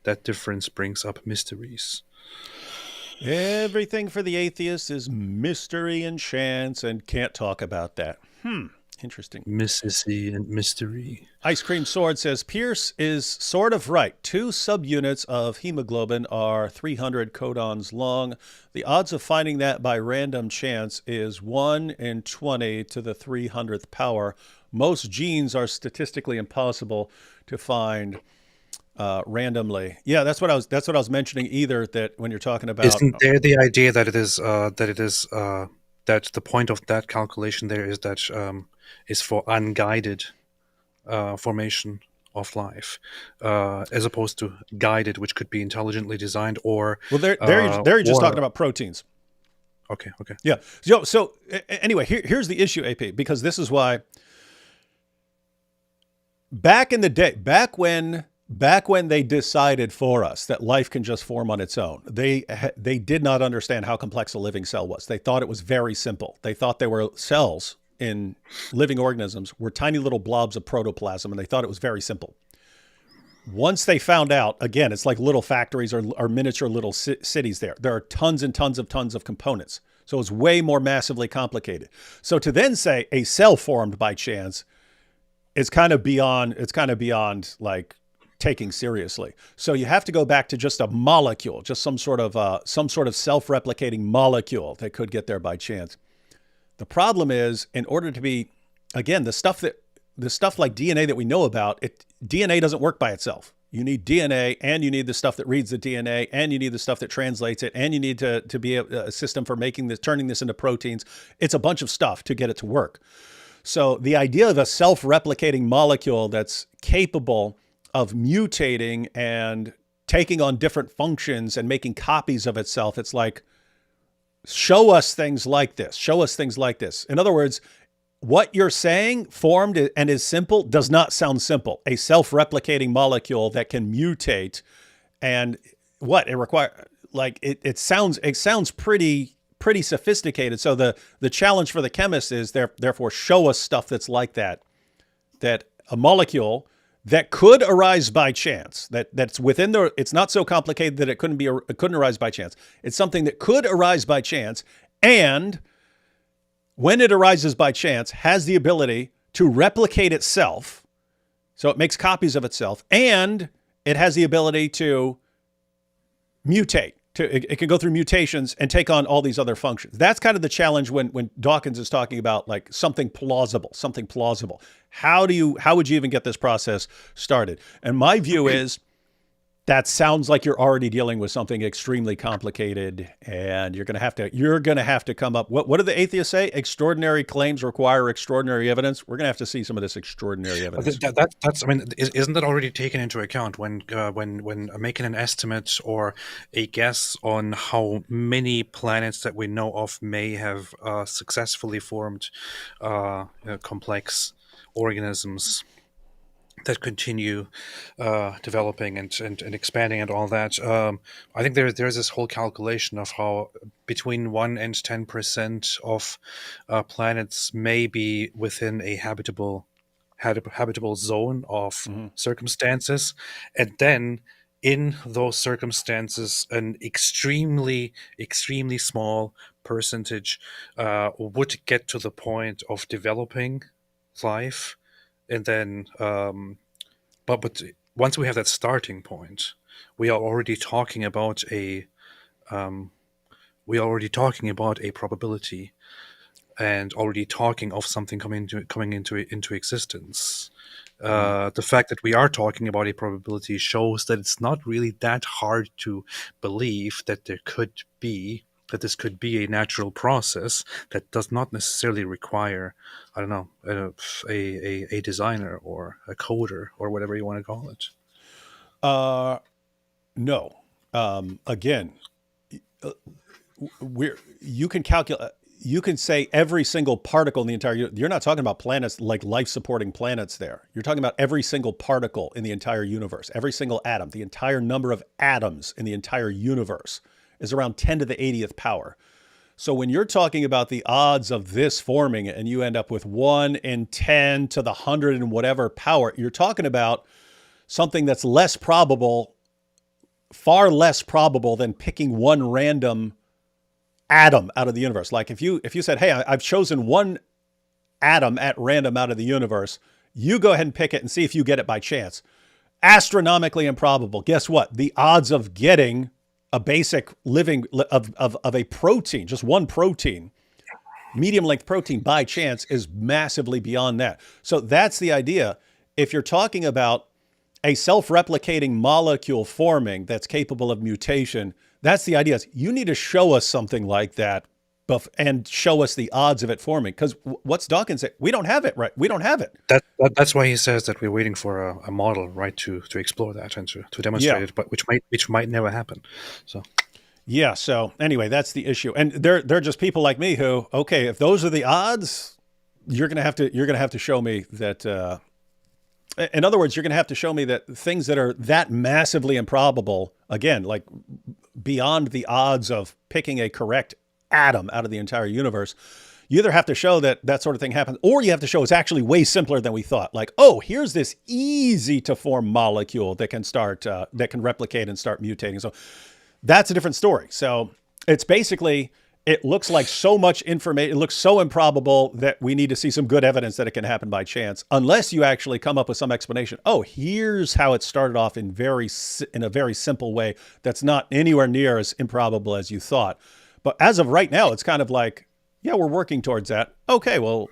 that difference brings up mysteries. Everything for the atheist is mystery and chance, and can't talk about that. Interesting. Mysticy and mystery. Ice Cream Sword says, Pierce is sort of right. 2 subunits of hemoglobin are 300 codons long. The odds of finding that by random chance is 1 in 20 to the 300th power. Most genes are statistically impossible to find randomly. Yeah, that's what I was mentioning. Either that when you're talking about, isn't there the idea that that the point of that calculation there is that is for unguided formation of life, as opposed to guided, which could be intelligently designed or. Well, there you're just talking about proteins. Okay. Yeah. So anyway, here's the issue, AP, because this is why back in the day, back when they decided for us that life can just form on its own, they did not understand how complex a living cell was. They thought it was very simple. They thought there were cells in living organisms were tiny little blobs of protoplasm, and they thought it was very simple. Once they found out, again, it's like little factories or miniature little cities there. There are tons and tons of components. So it's way more massively complicated. So to then say a cell formed by chance is kind of beyond like taking seriously. So you have to go back to just a molecule, just some sort of self-replicating molecule that could get there by chance. The problem is, in order to be, again, the stuff like DNA that we know about, DNA doesn't work by itself. You need DNA, and you need the stuff that reads the DNA, and you need the stuff that translates it, and you need to be a system for turning this into proteins. It's a bunch of stuff to get it to work. So the idea of a self-replicating molecule that's capable of mutating and taking on different functions and making copies of itself, it's like, show us things like this. Show us things like this. In other words, what you're saying, formed and is simple, does not sound simple. A self-replicating molecule that can mutate, and what it requires, like it sounds pretty sophisticated. So the challenge for the chemist is therefore show us stuff that's like that a molecule that could arise by chance, that's within it's not so complicated that it couldn't arise by chance. It's something that could arise by chance, and when it arises by chance, has the ability to replicate itself. So it makes copies of itself, and it has the ability to mutate. It can go through mutations and take on all these other functions. That's kind of the challenge when Dawkins is talking about like something plausible. How would you even get this process started? And my view is that sounds like you're already dealing with something extremely complicated, and you're going to have to come up. What do the atheists say? Extraordinary claims require extraordinary evidence. We're going to have to see some of this extraordinary evidence. That's. I mean, isn't that already taken into account when making an estimate or a guess on how many planets that we know of may have successfully formed complex organisms that continue developing and expanding and all that. I think there's this whole calculation of how between 1% and 10% of planets may be within a habitable zone of circumstances, and then in those circumstances, an extremely small percentage would get to the point of developing life. And then, but once we have that starting point, we are already talking about a probability, and already talking of something coming into existence. The fact that we are talking about a probability shows that it's not really that hard to believe that this could be a natural process that does not necessarily require, I don't know, a designer or a coder or whatever you want to call it. No. Again, you can calculate. You can say every single particle in the entire. You're not talking about planets like life-supporting planets. There, you're talking about every single particle in the entire universe, every single atom, the entire number of atoms in the entire universe is around 10 to the 80th power. So when you're talking about the odds of this forming and you end up with 1 in 10 to the 100 and whatever power, you're talking about something that's less probable, far less probable than picking one random atom out of the universe. Like if you said, hey, I've chosen one atom at random out of the universe, you go ahead and pick it and see if you get it by chance. Astronomically improbable. Guess what? The odds of getting a basic living of a protein, just one protein, medium length protein by chance, is massively beyond that. So that's the idea. If you're talking about a self-replicating molecule forming that's capable of mutation, that's the idea. You need to show us something like that and show us the odds of it forming. Because what's Dawkins say? We don't have it, right? We don't have it. That's why he says that we're waiting for a model, right, to explore that and to demonstrate it, but which might never happen. So. Yeah. So anyway, that's the issue, and they're just people like me who, okay, if those are the odds, you're gonna have to show me that. In other words, you're gonna have to show me that things that are that massively improbable, again, like beyond the odds of picking a correct atom out of the entire universe, you either have to show that sort of thing happens, or you have to show it's actually way simpler than we thought. Like, oh, here's this easy to form molecule that can replicate and start mutating. So that's a different story. So it's basically, it looks like so much information, it looks so improbable that we need to see some good evidence that it can happen by chance, unless you actually come up with some explanation. Oh, here's how it started off in a very simple way that's not anywhere near as improbable as you thought. But as of right now, it's kind of like, yeah, we're working towards that. Okay, well,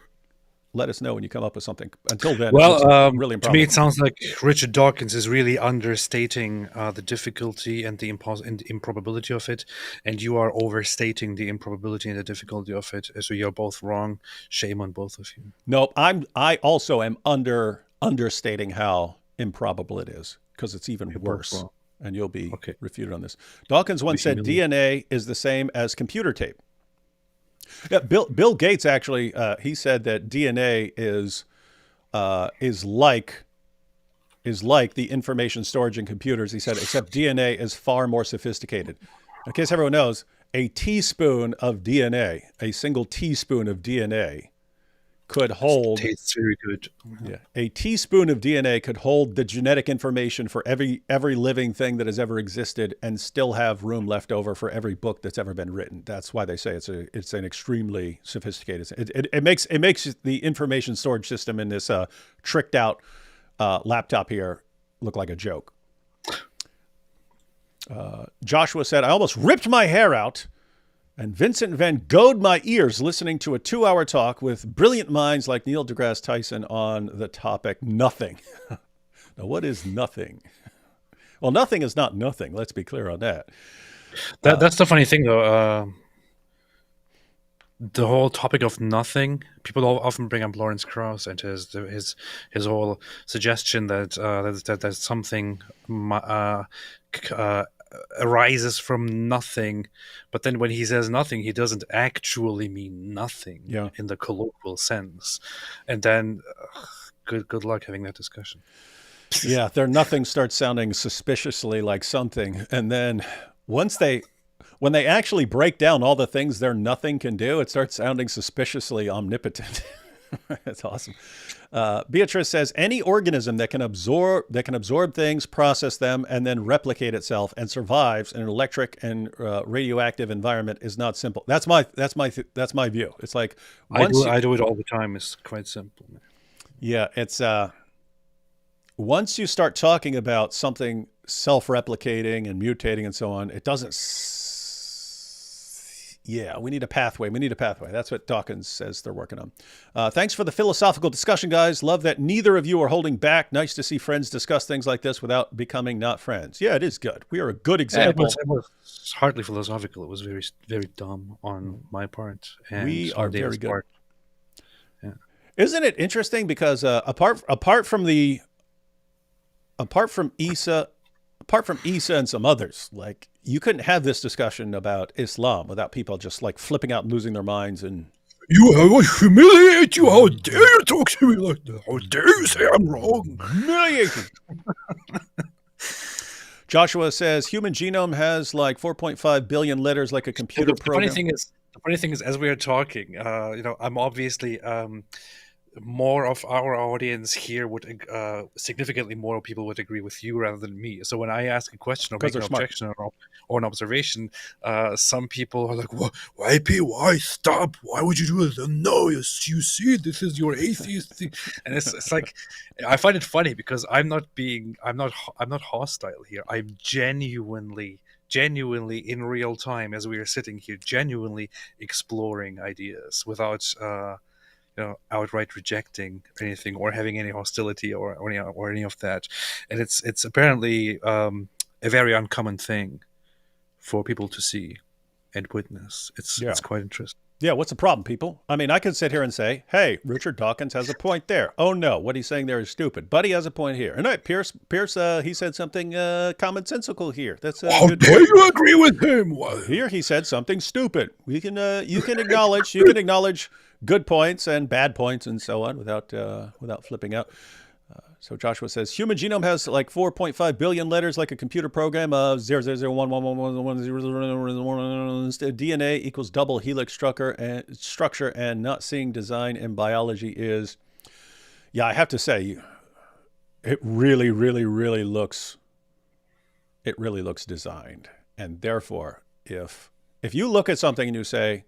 let us know when you come up with something. Until then, it's really improbable. To me, it sounds like Richard Dawkins is really understating the difficulty and the improbability of it, and you are overstating the improbability and the difficulty of it. So you're both wrong. Shame on both of you. No, I also am understating how improbable it is, because it's even worse. And you'll be refuted on this. Dawkins once said DNA is the same as computer tape. Yeah, Bill Gates actually, he said that DNA is like the information storage in computers. He said, except DNA is far more sophisticated. In case everyone knows, a teaspoon of DNA, a single teaspoon of DNA, could hold. It tastes very good. Yeah, a teaspoon of DNA could hold the genetic information for every living thing that has ever existed, and still have room left over for every book that's ever been written. That's why they say it's an extremely sophisticated. It makes the information storage system in this tricked out laptop here look like a joke. Joshua said, I almost ripped my hair out, and Vincent Van Gogh'd my ears listening to a 2-hour talk with brilliant minds like Neil deGrasse Tyson on the topic nothing. Now, what is nothing? Well, nothing is not nothing. Let's be clear on that. That's the funny thing, though. The whole topic of nothing, people often bring up Lawrence Krauss and his whole suggestion that something arises from nothing, but then when he says nothing, he doesn't actually mean nothing in the colloquial sense. And then good luck having that discussion. Yeah, their nothing starts sounding suspiciously like something, and then when they actually break down all the things their nothing can do, it starts sounding suspiciously omnipotent. That's awesome. Beatrice says, any organism that can absorb things, process them, and then replicate itself and survives in an electric and radioactive environment is not simple. That's my view. It's like I do it all the time. It's quite simple. Yeah, it's once you start talking about something self-replicating and mutating and so on, it doesn't. Yeah, we need a pathway. That's what Dawkins says they're working on. Thanks for the philosophical discussion, guys. Love that neither of you are holding back. Nice to see friends discuss things like this without becoming not friends. Yeah, it is good. We are a good example. It was hardly philosophical. It was very, very dumb on my part. And we are very good. Part. Yeah. Isn't it interesting? Because apart from Isa and some others, like, you couldn't have this discussion about Islam without people just like flipping out and losing their minds. And I humiliate you. How dare you talk to me like that? How dare you say I'm wrong? Humiliation. Joshua says human genome has like 4.5 billion letters, like a computer program. The funny thing is, as we are talking, I'm obviously more of our audience here would significantly more people would agree with you rather than me. So when I ask a question or make an objection or an observation, some people are like, why stop? Why would you do it? No, you see, this is your atheist thing. And it's like, I find it funny because I'm not hostile here. I'm genuinely in real time, as we are sitting here, genuinely exploring ideas without outright rejecting anything or having any hostility or any of that. And it's apparently a very uncommon thing for people to see and witness. It's quite interesting. Yeah, what's the problem, people? I mean, I could sit here and say, hey, Richard Dawkins has a point there. Oh, no, what he's saying there is stupid. But he has a point here. And Pierce, he said something commonsensical here. That's How good. dare you agree with him? Here he said something stupid. You can acknowledge good points and bad points and so on without flipping out. So Joshua says, human genome has like 4.5 billion letters, like a computer program of 000111111. DNA equals double helix structure, and not seeing design in biology is, yeah, I have to say, it really, really, really looks designed. And therefore, if you look at something and you say,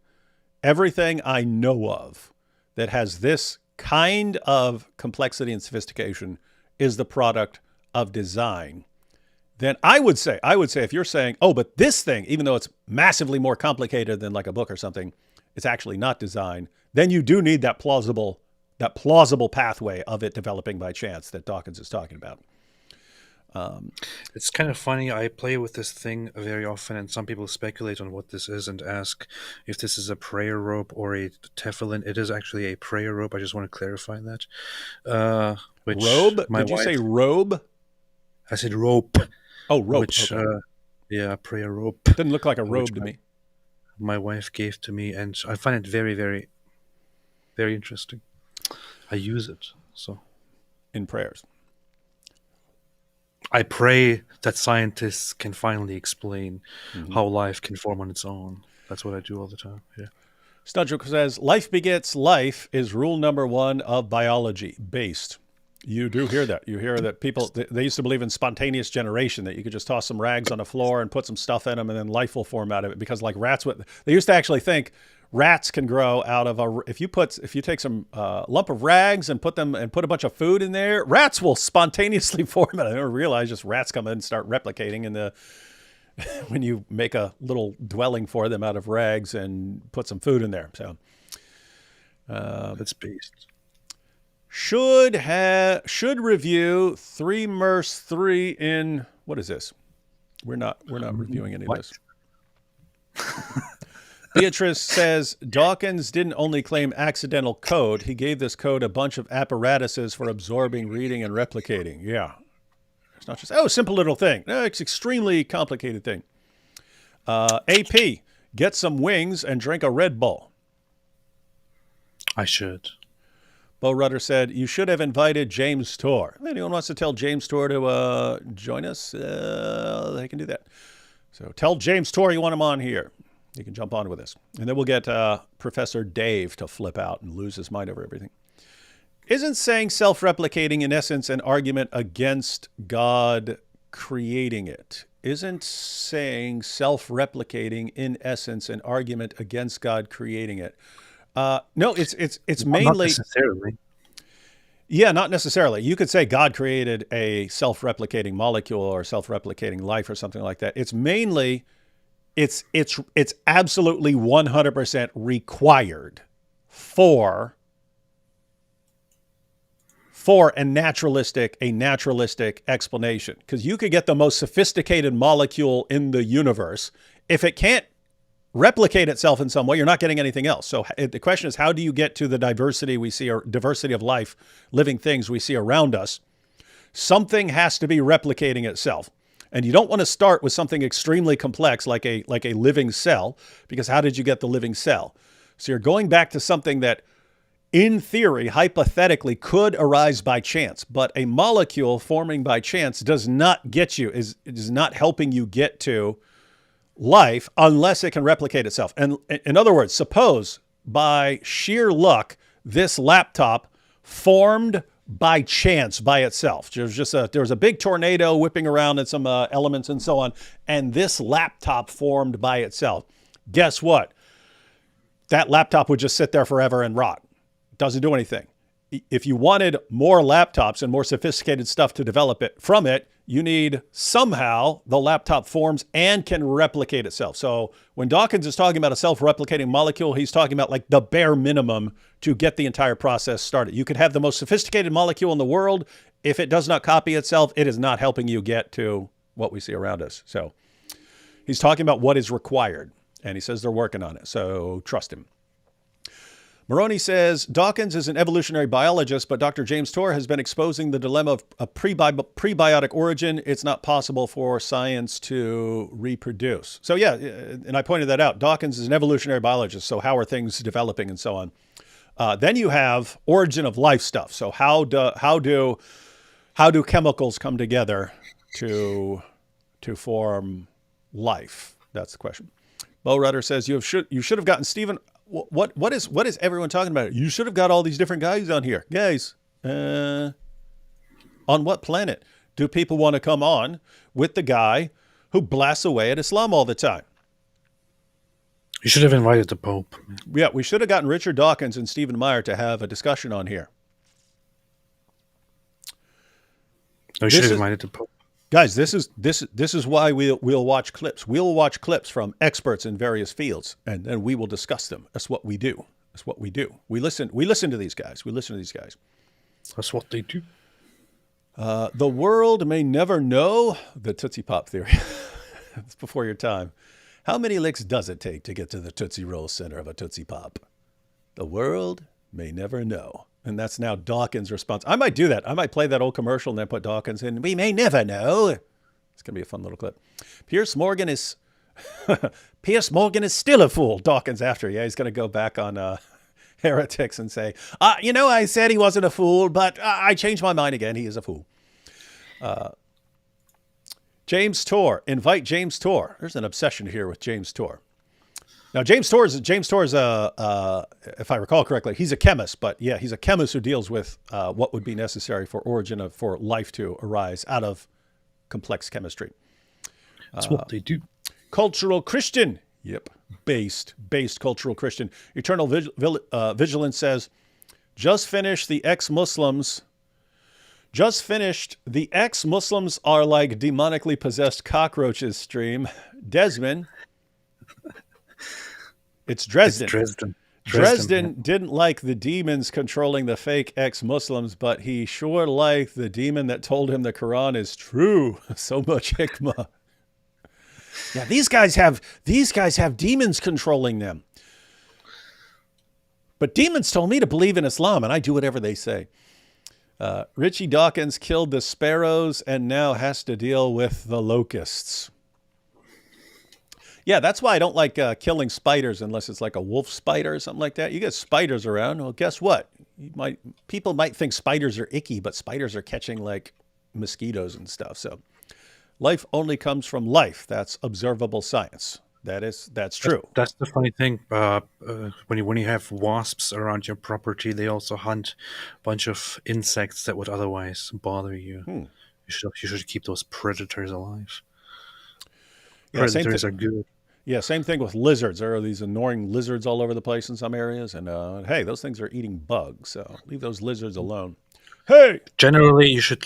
everything I know of that has this kind of complexity and sophistication is the product of design, then I would say if you're saying, oh, but this thing, even though it's massively more complicated than like a book or something, it's actually not design, then you do need that plausible pathway of it developing by chance that Dawkins is talking about. It's kind of funny. I play with this thing very often, and some people speculate on what this is and ask if this is a prayer rope or a tefillin. It is actually a prayer rope. I just want to clarify that. Robe? Did you say robe? I said rope. Oh, rope. Which, okay. Yeah, prayer rope. Didn't look like a robe to me. My wife gave to me, and I find it very, very, very interesting. I use it so in prayers. I pray that scientists can finally explain how life can form on its own. That's what I do all the time. Yeah. Snudrick says, life begets life is rule number 1 of biology, based. You do hear that. You hear that people, they used to believe in spontaneous generation, that you could just toss some rags on the floor and put some stuff in them and then life will form out of it. Because like rats, they used to actually think rats can grow out of if you take some lump of rags and put a bunch of food in there, rats will spontaneously form it. I never realized just rats come in and start replicating when you make a little dwelling for them out of rags and put some food in there. So that's based. Should review 3 MERS 3 in, what is this? We're not reviewing any of this. Beatrice says, Dawkins didn't only claim accidental code. He gave this code a bunch of apparatuses for absorbing, reading, and replicating. Yeah. It's not just, simple little thing. No, it's extremely complicated thing. AP, get some wings and drink a Red Bull. I should. Bo Rudder said, you should have invited James Torr. If anyone wants to tell James Torr to join us, they can do that. So tell James Torr you want him on here. You can jump on with us. And then we'll get Professor Dave to flip out and lose his mind over everything. Isn't saying self-replicating in essence an argument against God creating it? Isn't saying self-replicating in essence an argument against God creating it? No, it's mainly... Not necessarily. Yeah, not necessarily. You could say God created a self-replicating molecule or self-replicating life or something like that. It's mainly... It's absolutely 100% required for a naturalistic explanation. Because you could get the most sophisticated molecule in the universe. If it can't replicate itself in some way, you're not getting anything else. So the question is, how do you get to the diversity we see, or diversity of life, living things we see around us? Something has to be replicating itself. And you don't want to start with something extremely complex like a living cell, because how did you get the living cell? So you're going back to something that, in theory, hypothetically, could arise by chance. But a molecule forming by chance does not get you, is not helping you get to life unless it can replicate itself. And in other words, suppose by sheer luck, this laptop formed by chance, by itself. There was a big tornado whipping around and some elements and so on, and this laptop formed by itself. Guess what? That laptop would just sit there forever and rot. It doesn't do anything. If you wanted more laptops and more sophisticated stuff to develop it from it, you need somehow the laptop forms and can replicate itself. So when Dawkins is talking about a self-replicating molecule, he's talking about like the bare minimum to get the entire process started. You could have the most sophisticated molecule in the world. If it does not copy itself, it is not helping you get to what we see around us. So he's talking about what is required, and he says they're working on it. So trust him. Moroni says, Dawkins is an evolutionary biologist, but Dr. James Tour has been exposing the dilemma of a prebiotic origin. It's not possible for science to reproduce. So yeah, and I pointed that out. Dawkins is an evolutionary biologist, so how are things developing and so on. Then you have origin of life stuff. So how do chemicals come together to form life? That's the question. Bo Rudder says, you should have gotten Stephen. What is everyone talking about? You should have got all these different guys on here. Guys, on what planet do people want to come on with the guy who blasts away at Islam all the time? You should have invited the Pope. Yeah, we should have gotten Richard Dawkins and Stephen Meyer to have a discussion on here. No, you should have invited the Pope. Guys, this is why we'll watch clips. We'll watch clips from experts in various fields, and then we will discuss them. That's what we do. That's what we do. We listen to these guys. That's what they do. The world may never know the Tootsie Pop theory. It's before your time. How many licks does it take to get to the Tootsie Roll center of a Tootsie Pop? The world may never know. And that's now Dawkins' response. I might do that. I might play that old commercial and then put Dawkins in. We may never know. It's going to be a fun little clip. Piers Morgan is still a fool. Dawkins after. Yeah, he's going to go back on heretics and say, I said he wasn't a fool, but I changed my mind again. He is a fool. James Tour. Invite James Tour. There's an obsession here with James Tour. Now, James Tour is if I recall correctly, he's a chemist, but yeah, he's a chemist who deals with what would be necessary for life to arise out of complex chemistry. That's what they do. Cultural Christian. Yep. Based cultural Christian. Eternal Vigilance says, just finished the ex-Muslims are like demonically possessed cockroaches stream. Desmond. It's Dresden. Dresden didn't like the demons controlling the fake ex-Muslims, but he sure liked the demon that told him the Quran is true. So much hikmah. Yeah, these guys have demons controlling them. But demons told me to believe in Islam, and I do whatever they say. Richie Dawkins killed the sparrows and now has to deal with the locusts. Yeah, that's why I don't like killing spiders unless it's like a wolf spider or something like that. You get spiders around. Well, guess what? People might think spiders are icky, but spiders are catching like mosquitoes and stuff. So life only comes from life. That's observable science. That's true. That's the funny thing. When you have wasps around your property, they also hunt a bunch of insects that would otherwise bother you. You should keep those predators alive. Yeah, predators are good. Yeah, same thing with lizards. There are these annoying lizards all over the place in some areas, and hey, those things are eating bugs, so leave those lizards alone. Hey, generally, you should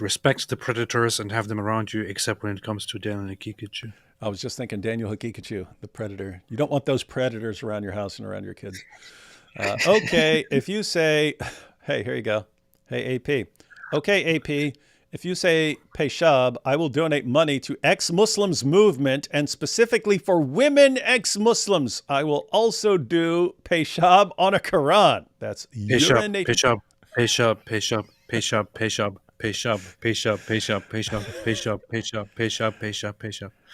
respect the predators and have them around you, except when it comes to Daniel Hakikachu. I was just thinking Daniel Hakikachu, the predator. You don't want those predators around your house and around your kids. Okay, if you say, hey, here you go. Hey, AP. Okay, AP. If you say Peshab, I will donate money to ex-Muslims movement and specifically for women ex-Muslims. I will also do Peshab on a Quran. That's urinate. Peshab.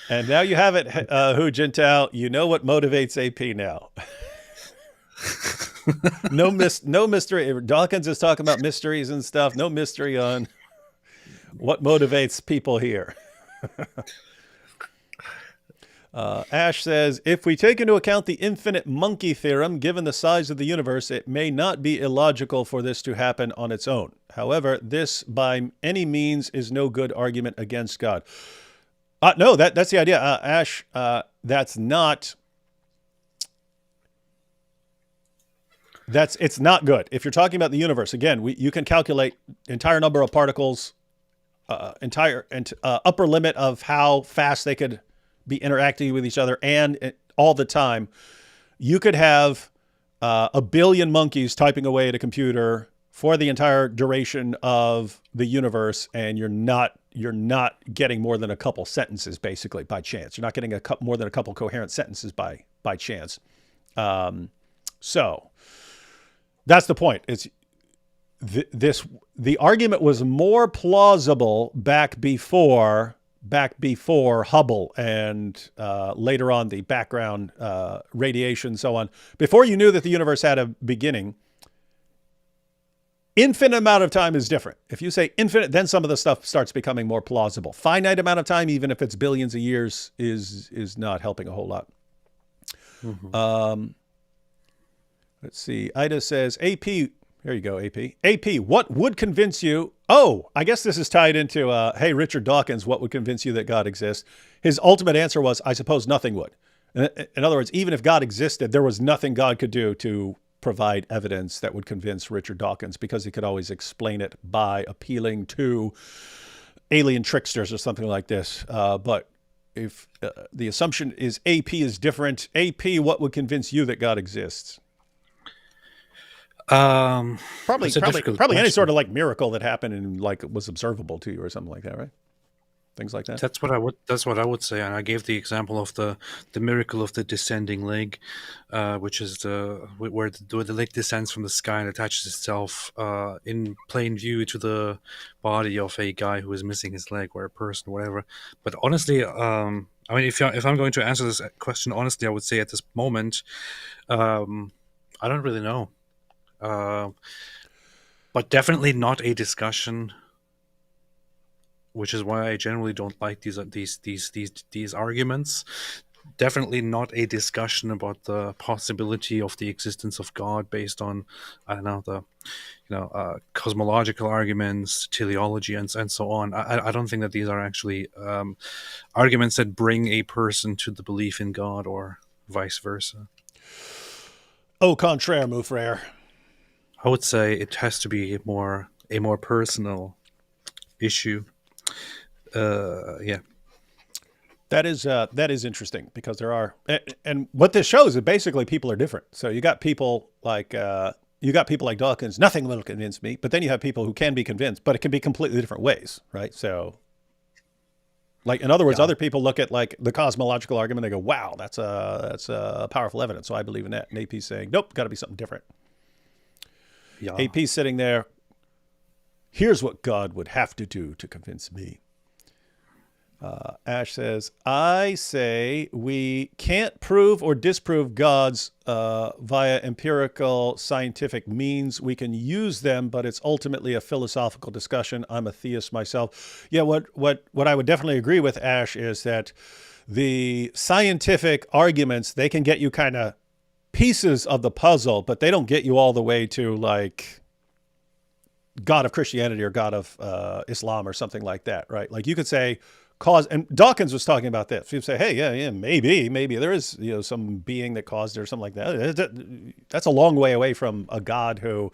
And now you have it, Hu Jintao. You know what motivates AP now. No mystery. Dawkins is talking about mysteries and stuff. No mystery on what motivates people here. Ash says, if we take into account the infinite monkey theorem, given the size of the universe, it may not be illogical for this to happen on its own. However, this by any means is no good argument against God. No, that's the idea. Ash, it's not good. If you're talking about the universe, again, you can calculate entire number of particles, upper limit of how fast they could be interacting with each other, and all the time. You could have a billion monkeys typing away at a computer for the entire duration of the universe, and you're not getting more than a couple sentences, basically, by chance. You're not getting more than a couple coherent sentences by chance. So that's the point. It's the argument was more plausible back before Hubble and later on the background radiation and so on. Before you knew that the universe had a beginning, infinite amount of time is different. If you say infinite, then some of the stuff starts becoming more plausible. Finite amount of time, even if it's billions of years, is not helping a whole lot. Let's see. Ida says, AP, here you go, AP. AP, what would convince you? Oh, I guess this is tied into, hey, Richard Dawkins, what would convince you that God exists? His ultimate answer was, I suppose nothing would. In other words, even if God existed, there was nothing God could do to provide evidence that would convince Richard Dawkins, because he could always explain it by appealing to alien tricksters or something like this. But if the assumption is AP is different, AP, what would convince you that God exists? Probably any sort of like miracle that happened and like was observable to you or something like that, right? Things like that. That's what I would say, and I gave the example of the miracle of the descending leg, which is where the leg descends from the sky and attaches itself in plain view to the body of a guy who is missing his leg, or a person, or whatever. But honestly, I mean, if I'm going to answer this question honestly, I would say at this moment, I don't really know. But definitely not a discussion, which is why I generally don't like these arguments. Definitely not a discussion about the possibility of the existence of God based on, I don't know, cosmological arguments, teleology, and so on. I don't think that these are actually arguments that bring a person to the belief in God, or vice versa. Au contraire, mon frère. I would say it has to be a more personal issue. Yeah. That is interesting, because there are, and what this shows is basically people are different. So you got people like Dawkins, nothing will convince me, but then you have people who can be convinced, but it can be completely different ways, right? So, like, in other words, other people look at like the cosmological argument, they go, wow, that's a powerful evidence, so I believe in that. And AP's saying, nope, got to be something different. Yeah. AP's sitting there, here's what God would have to do to convince me. Ash says, I say we can't prove or disprove gods via empirical scientific means. We can use them, but it's ultimately a philosophical discussion. I'm a theist myself. Yeah, what I would definitely agree with, Ash, is that the scientific arguments, they can get you kind of pieces of the puzzle, but they don't get you all the way to like God of Christianity or God of Islam or something like that, right? Like you could say and Dawkins was talking about this. He'd say, hey, yeah, maybe there is, some being that caused it or something like that. That's a long way away from a God who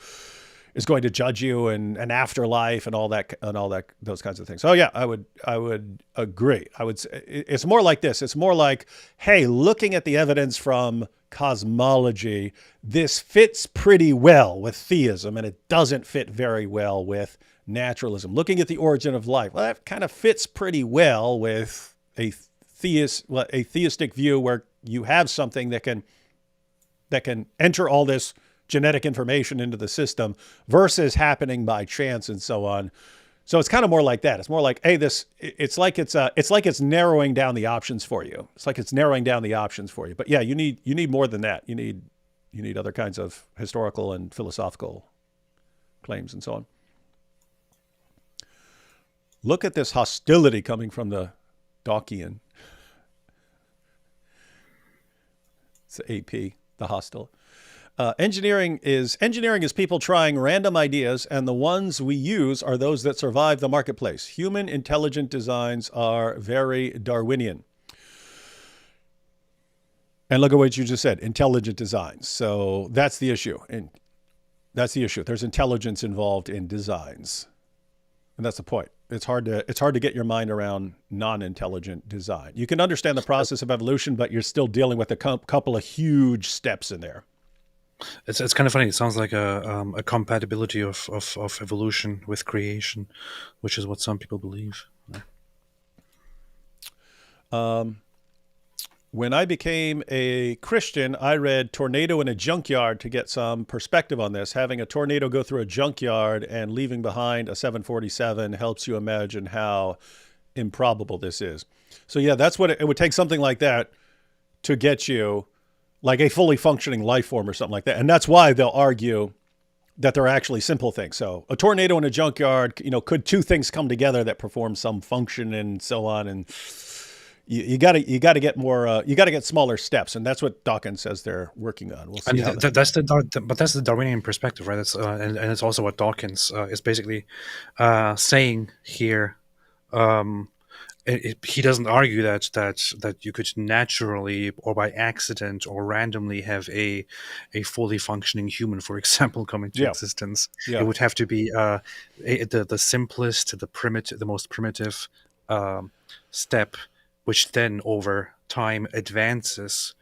is going to judge you and an afterlife and all that, those kinds of things. So yeah, I would agree. I would say it's more like this. It's more like, hey, looking at the evidence from cosmology, this fits pretty well with theism, and it doesn't fit very well with naturalism. Looking at the origin of life, well, that kind of fits pretty well with a theistic view where you have something that can enter all this genetic information into the system versus happening by chance and so on. So it's kind of more like that. It's more like, hey, it's like it's narrowing down the options for you. It's like it's narrowing down the options for you. But yeah, you need more than that. You need other kinds of historical and philosophical claims and so on. Look at this hostility coming from the Dawkian. It's the AP, the hostile. Engineering is people trying random ideas, and the ones we use are those that survive the marketplace. Human intelligent designs are very Darwinian. And look at what you just said, intelligent designs. So that's the issue. And that's the issue. There's intelligence involved in designs. And that's the point. It's hard to get your mind around non-intelligent design. You can understand the process of evolution, but you're still dealing with a couple of huge steps in there. It's kind of funny. It sounds like a compatibility of evolution with creation, which is what some people believe. When I became a Christian, I read Tornado in a Junkyard to get some perspective on this. Having a tornado go through a junkyard and leaving behind a 747 helps you imagine how improbable this is. So yeah, that's what it would take, something like that to get you like a fully functioning life form or something like that. And that's why they'll argue that they're actually simple things. So a tornado in a junkyard, could two things come together that perform some function and so on? And you got to get more. You got to get smaller steps, and that's what Dawkins says they're working on. We'll see. And that's the Darwinian perspective, right? That's and it's also what Dawkins is basically saying here. He doesn't argue that you could naturally or by accident or randomly have a fully functioning human, for example, come into existence. Yeah. It would have to be the simplest, the most primitive step, which then over time advances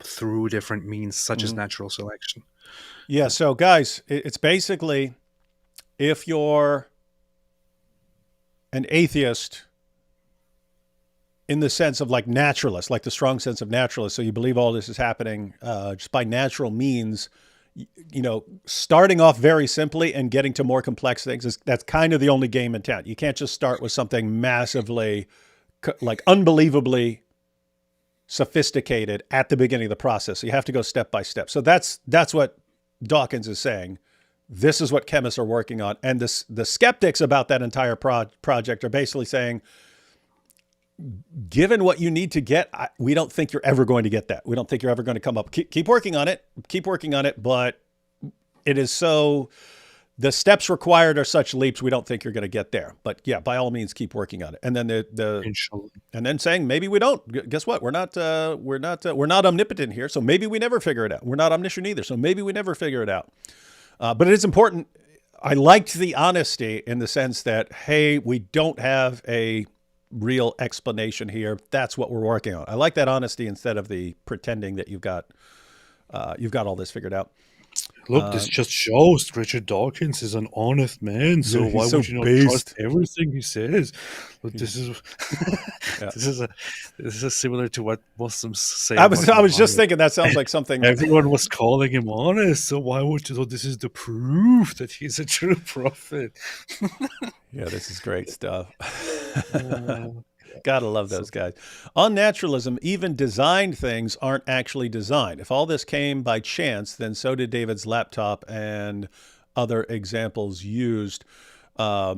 through different means such as natural selection. Yeah. So guys, it's basically, if you're an atheist in the sense of like naturalist, like the strong sense of naturalist, so you believe all this is happening just by natural means, starting off very simply and getting to more complex things, that's kind of the only game in town. You can't just start with something massively, like unbelievably sophisticated at the beginning of the process. So you have to go step by step. So that's what Dawkins is saying. This is what chemists are working on. And the skeptics about that entire project are basically saying, given what you need to get, we don't think you're ever going to get that. We don't think you're ever going to come up. Keep working on it. Keep working on it. But it is so, the steps required are such leaps, we don't think you're going to get there. But yeah, by all means, keep working on it. And then and then saying, maybe we don't. Guess what? We're not omnipotent here. So maybe we never figure it out. We're not omniscient either. So maybe we never figure it out. But it is important. I liked the honesty in the sense that, hey, we don't have a real explanation here. That's what we're working on. I like that honesty instead of the pretending that you've got all this figured out. Look, this just shows Richard Dawkins is an honest man. So Yeah, why so would you not based. trust everything he says? Look, this is Yeah. this is similar to what Muslims say. I was about just Muhammad. thinking that sounds like something. everyone was calling him honest. So why would you? So this is the proof that he's a true prophet. Yeah, this is great stuff. Gotta love those guys. On naturalism, even designed things aren't actually designed. If all this came by chance, then so did David's laptop and other examples used. So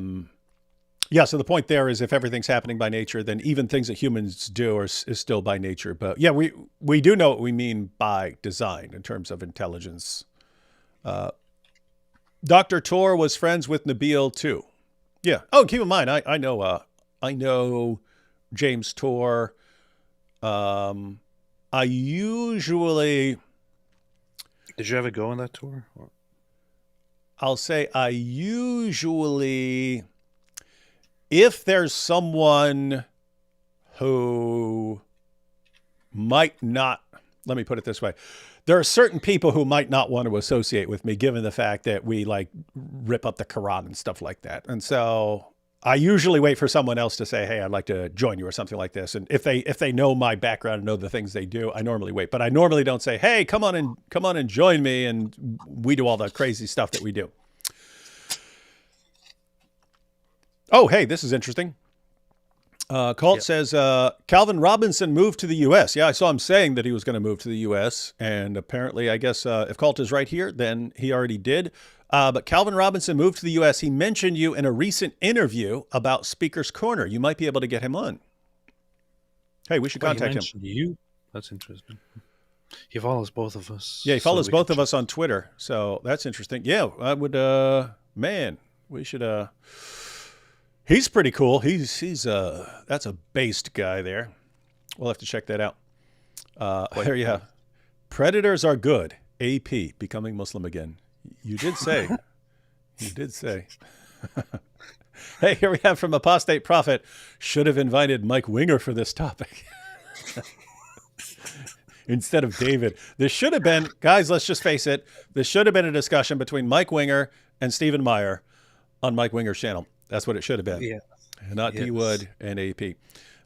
the point there is, if everything's happening by nature, then even things that humans do is still by nature. But yeah, we do know what we mean by design in terms of intelligence. Dr. Tor was friends with Nabil too. Yeah. Oh, keep in mind, I know James Tor. I usually, Did you ever go on that tour? I'll say I usually, if there's someone who might not, let me put it this way. There are certain people who might not want to associate with me, given the fact that we like rip up the Quran and stuff like that. And so I usually wait for someone else to say, hey, I'd like to join you or something like this. And if they know my background and know the things they do, I normally wait. But I normally don't say, hey, come on and join me, and we do all the crazy stuff that we do. Oh, hey, this is interesting. Colt says, Calvin Robinson moved to the U.S. Yeah, I saw him saying that he was going to move to the U.S. And apparently, I guess if Colt is right here, then he already did. But Calvin Robinson moved to the U.S. He mentioned you in a recent interview about Speaker's Corner. You might be able to get him on. Hey, we should contact him. You? That's interesting. He follows both of us. Yeah, he follows both of us on Twitter. So that's interesting. Yeah, I would, man, we should, he's pretty cool. He's that's a based guy there. We'll have to check that out. There you have. Predators are good. AP, becoming Muslim again. You did say. You did say. Hey, here we have from Apostate Prophet. Should have invited Mike Winger for this topic. Instead of David. This should have been, guys, let's just face it. This should have been a discussion between Mike Winger and Stephen Meyer on Mike Winger's channel. That's what it should have been. Yeah. Not D. Wood and AP.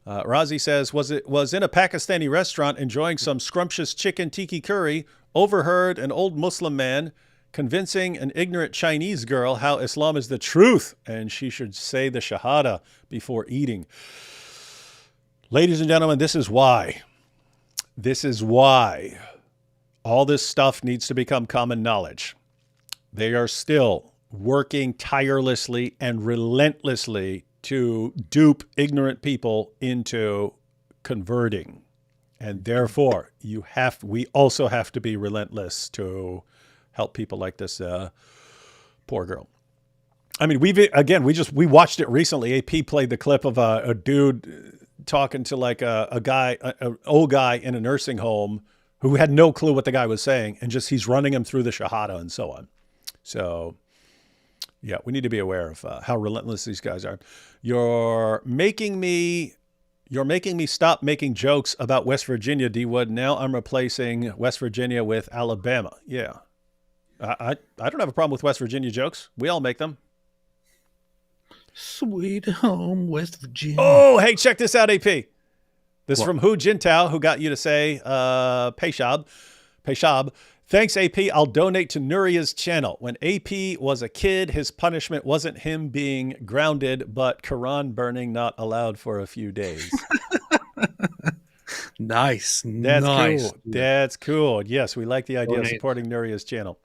Razi says, was in a Pakistani restaurant enjoying some scrumptious chicken tiki curry, overheard an old Muslim man convincing an ignorant Chinese girl how Islam is the truth and she should say the Shahada before eating. Ladies and gentlemen, this is why all this stuff needs to become common knowledge. They are still working tirelessly and relentlessly to dupe ignorant people into converting. And therefore, we also have to be relentless to help people like this poor girl. I mean, we watched it recently. AP played the clip of a dude talking to like an old guy in a nursing home who had no clue what the guy was saying, and he's running him through the Shahada and so on. So, yeah, we need to be aware of how relentless these guys are. You're making me stop making jokes about West Virginia, D. Wood. Now I'm replacing West Virginia with Alabama. Yeah. I don't have a problem with West Virginia jokes. We all make them. Sweet home, West Virginia. Oh, hey, check this out, AP. This is from Hu Jintao, who got you to say Peshab. Thanks, AP. I'll donate to Nuria's channel. When AP was a kid, his punishment wasn't him being grounded, but Quran burning not allowed for a few days. Nice. That's nice. cool. That's cool. Yes, we like the idea of Donate. supporting Nuria's channel.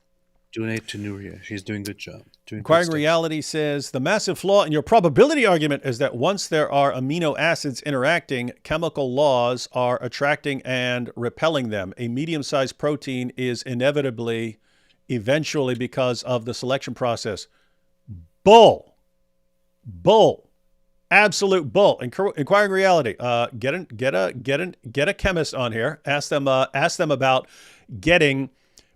Donate to Nuria. She's doing a good job. Inquiring Reality says, the massive flaw in your probability argument is that once there are amino acids interacting, chemical laws are attracting and repelling them. A medium-sized protein is eventually because of the selection process. Bull. Absolute bull. Inquiring Reality. Get a chemist on here. Ask them about getting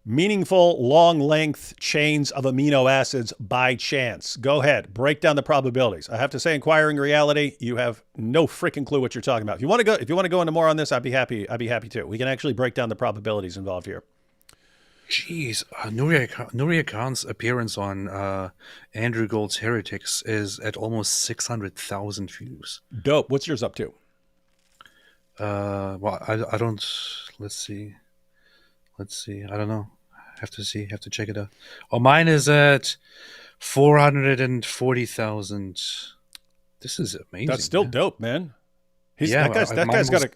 meaningful long-length chains of amino acids by chance. Go ahead, break down the probabilities. I have to say, Inquiring Reality, you have no freaking clue what you're talking about. If you want to go into more on this, I'd be happy to. We can actually break down the probabilities involved here. Jeez, Nuria Khan's appearance on Andrew Gould's Heretics is at almost 600,000 views. Dope. What's yours up to? Well, I don't. Let's see. I don't know. Have to check it out. Oh, mine is at 440,000. This is amazing. That's still dope, man. That guy's got a.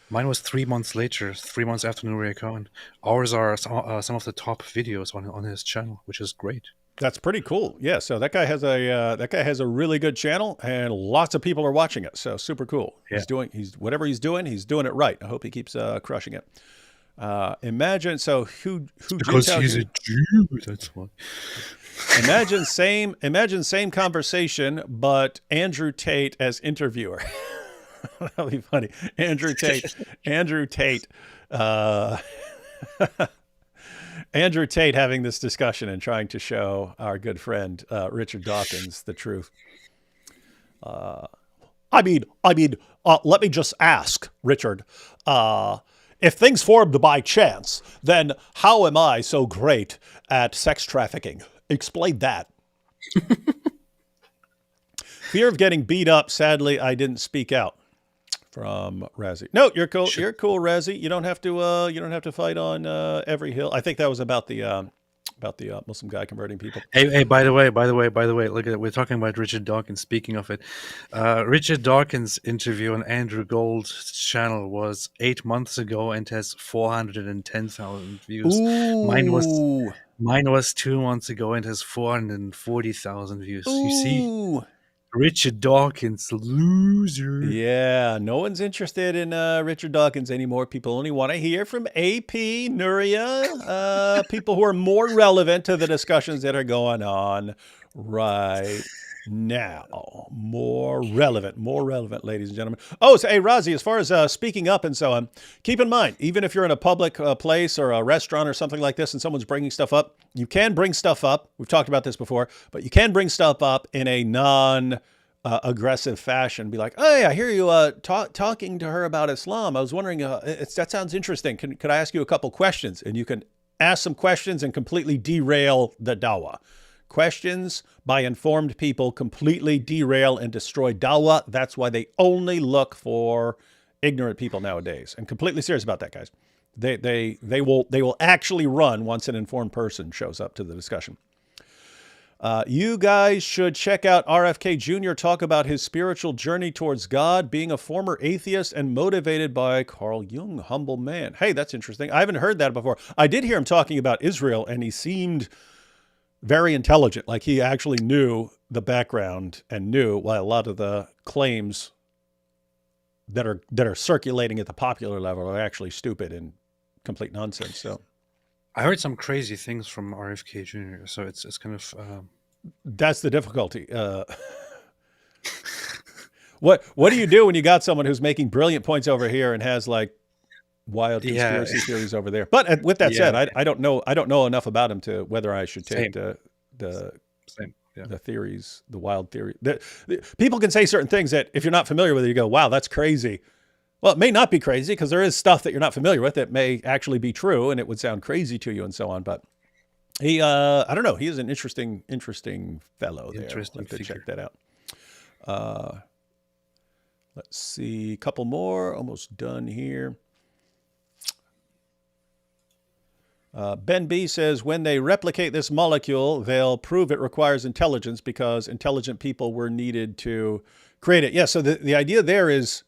Mine was 3 months later, 3 months after Nuria Khan. Ours are some of the top videos on his channel, which is great. That's pretty cool. Yeah, so that guy has a really good channel, and lots of people are watching it. So super cool. Yeah. Whatever he's doing it right. I hope he keeps crushing it. Imagine who because he's a Jew. That's why. Imagine same conversation, but Andrew Tate as interviewer. That'll be funny. Andrew Tate. Andrew Tate having this discussion and trying to show our good friend Richard Dawkins the truth. Let me just ask, Richard. If things formed by chance, then how am I so great at sex trafficking? Explain that. Fear of getting beat up. Sadly, I didn't speak out. From Razzie. No, you're cool. Sure. You're cool, Razzie. You don't have to fight on every hill. I think that was about the Muslim guy converting people. Hey, by the way, look at it. We're talking about Richard Dawkins. Speaking of it, Richard Dawkins' interview on Andrew Gould's channel was 8 months ago and has 410,000 views. Ooh. Mine was 2 months ago and has 440,000 views. Ooh. You see, Richard Dawkins, loser. Yeah, no one's interested in Richard Dawkins anymore. People only want to hear from AP, Nuria, people who are more relevant to the discussions that are going on right now. More relevant, ladies and gentlemen. Oh, so hey, Razi, as far as speaking up and so on, keep in mind, even if you're in a public place or a restaurant or something like this and someone's bringing stuff up, you can bring stuff up. We've talked about this before, but you can bring stuff up in a non-aggressive fashion. Be like, hey, I hear you talking to her about Islam. I was wondering, that sounds interesting. Could I ask you a couple questions? And you can ask some questions and completely derail the Dawah. questions by informed people completely derail and destroy Dawah. That's why they only look for ignorant people nowadays. And completely serious about that, guys. They will actually run once an informed person shows up to the discussion. You guys should check out RFK Jr. talk about his spiritual journey towards God, being a former atheist and motivated by Carl Jung, humble man. Hey, that's interesting. I haven't heard that before. I did hear him talking about Israel, and he seemed very intelligent. Like he actually knew the background and knew why a lot of the claims that are circulating at the popular level are actually stupid and complete nonsense. So I heard some crazy things from RFK Jr. So it's kind of that's the difficulty. What do you do when you got someone who's making brilliant points over here and has like wild conspiracy theories over there? But with that said, I don't know enough about him to whether I should take the theories, the wild theory. People can say certain things that if you're not familiar with it, you go, wow, that's crazy. Well, it may not be crazy because there is stuff that you're not familiar with that may actually be true and it would sound crazy to you and so on. But he, I don't know. He is an interesting fellow there. Interesting to figure. check that out. Let's see, a couple more, almost done here. Ben B says, when they replicate this molecule, they'll prove it requires intelligence because intelligent people were needed to create it. Yeah, so the idea there is,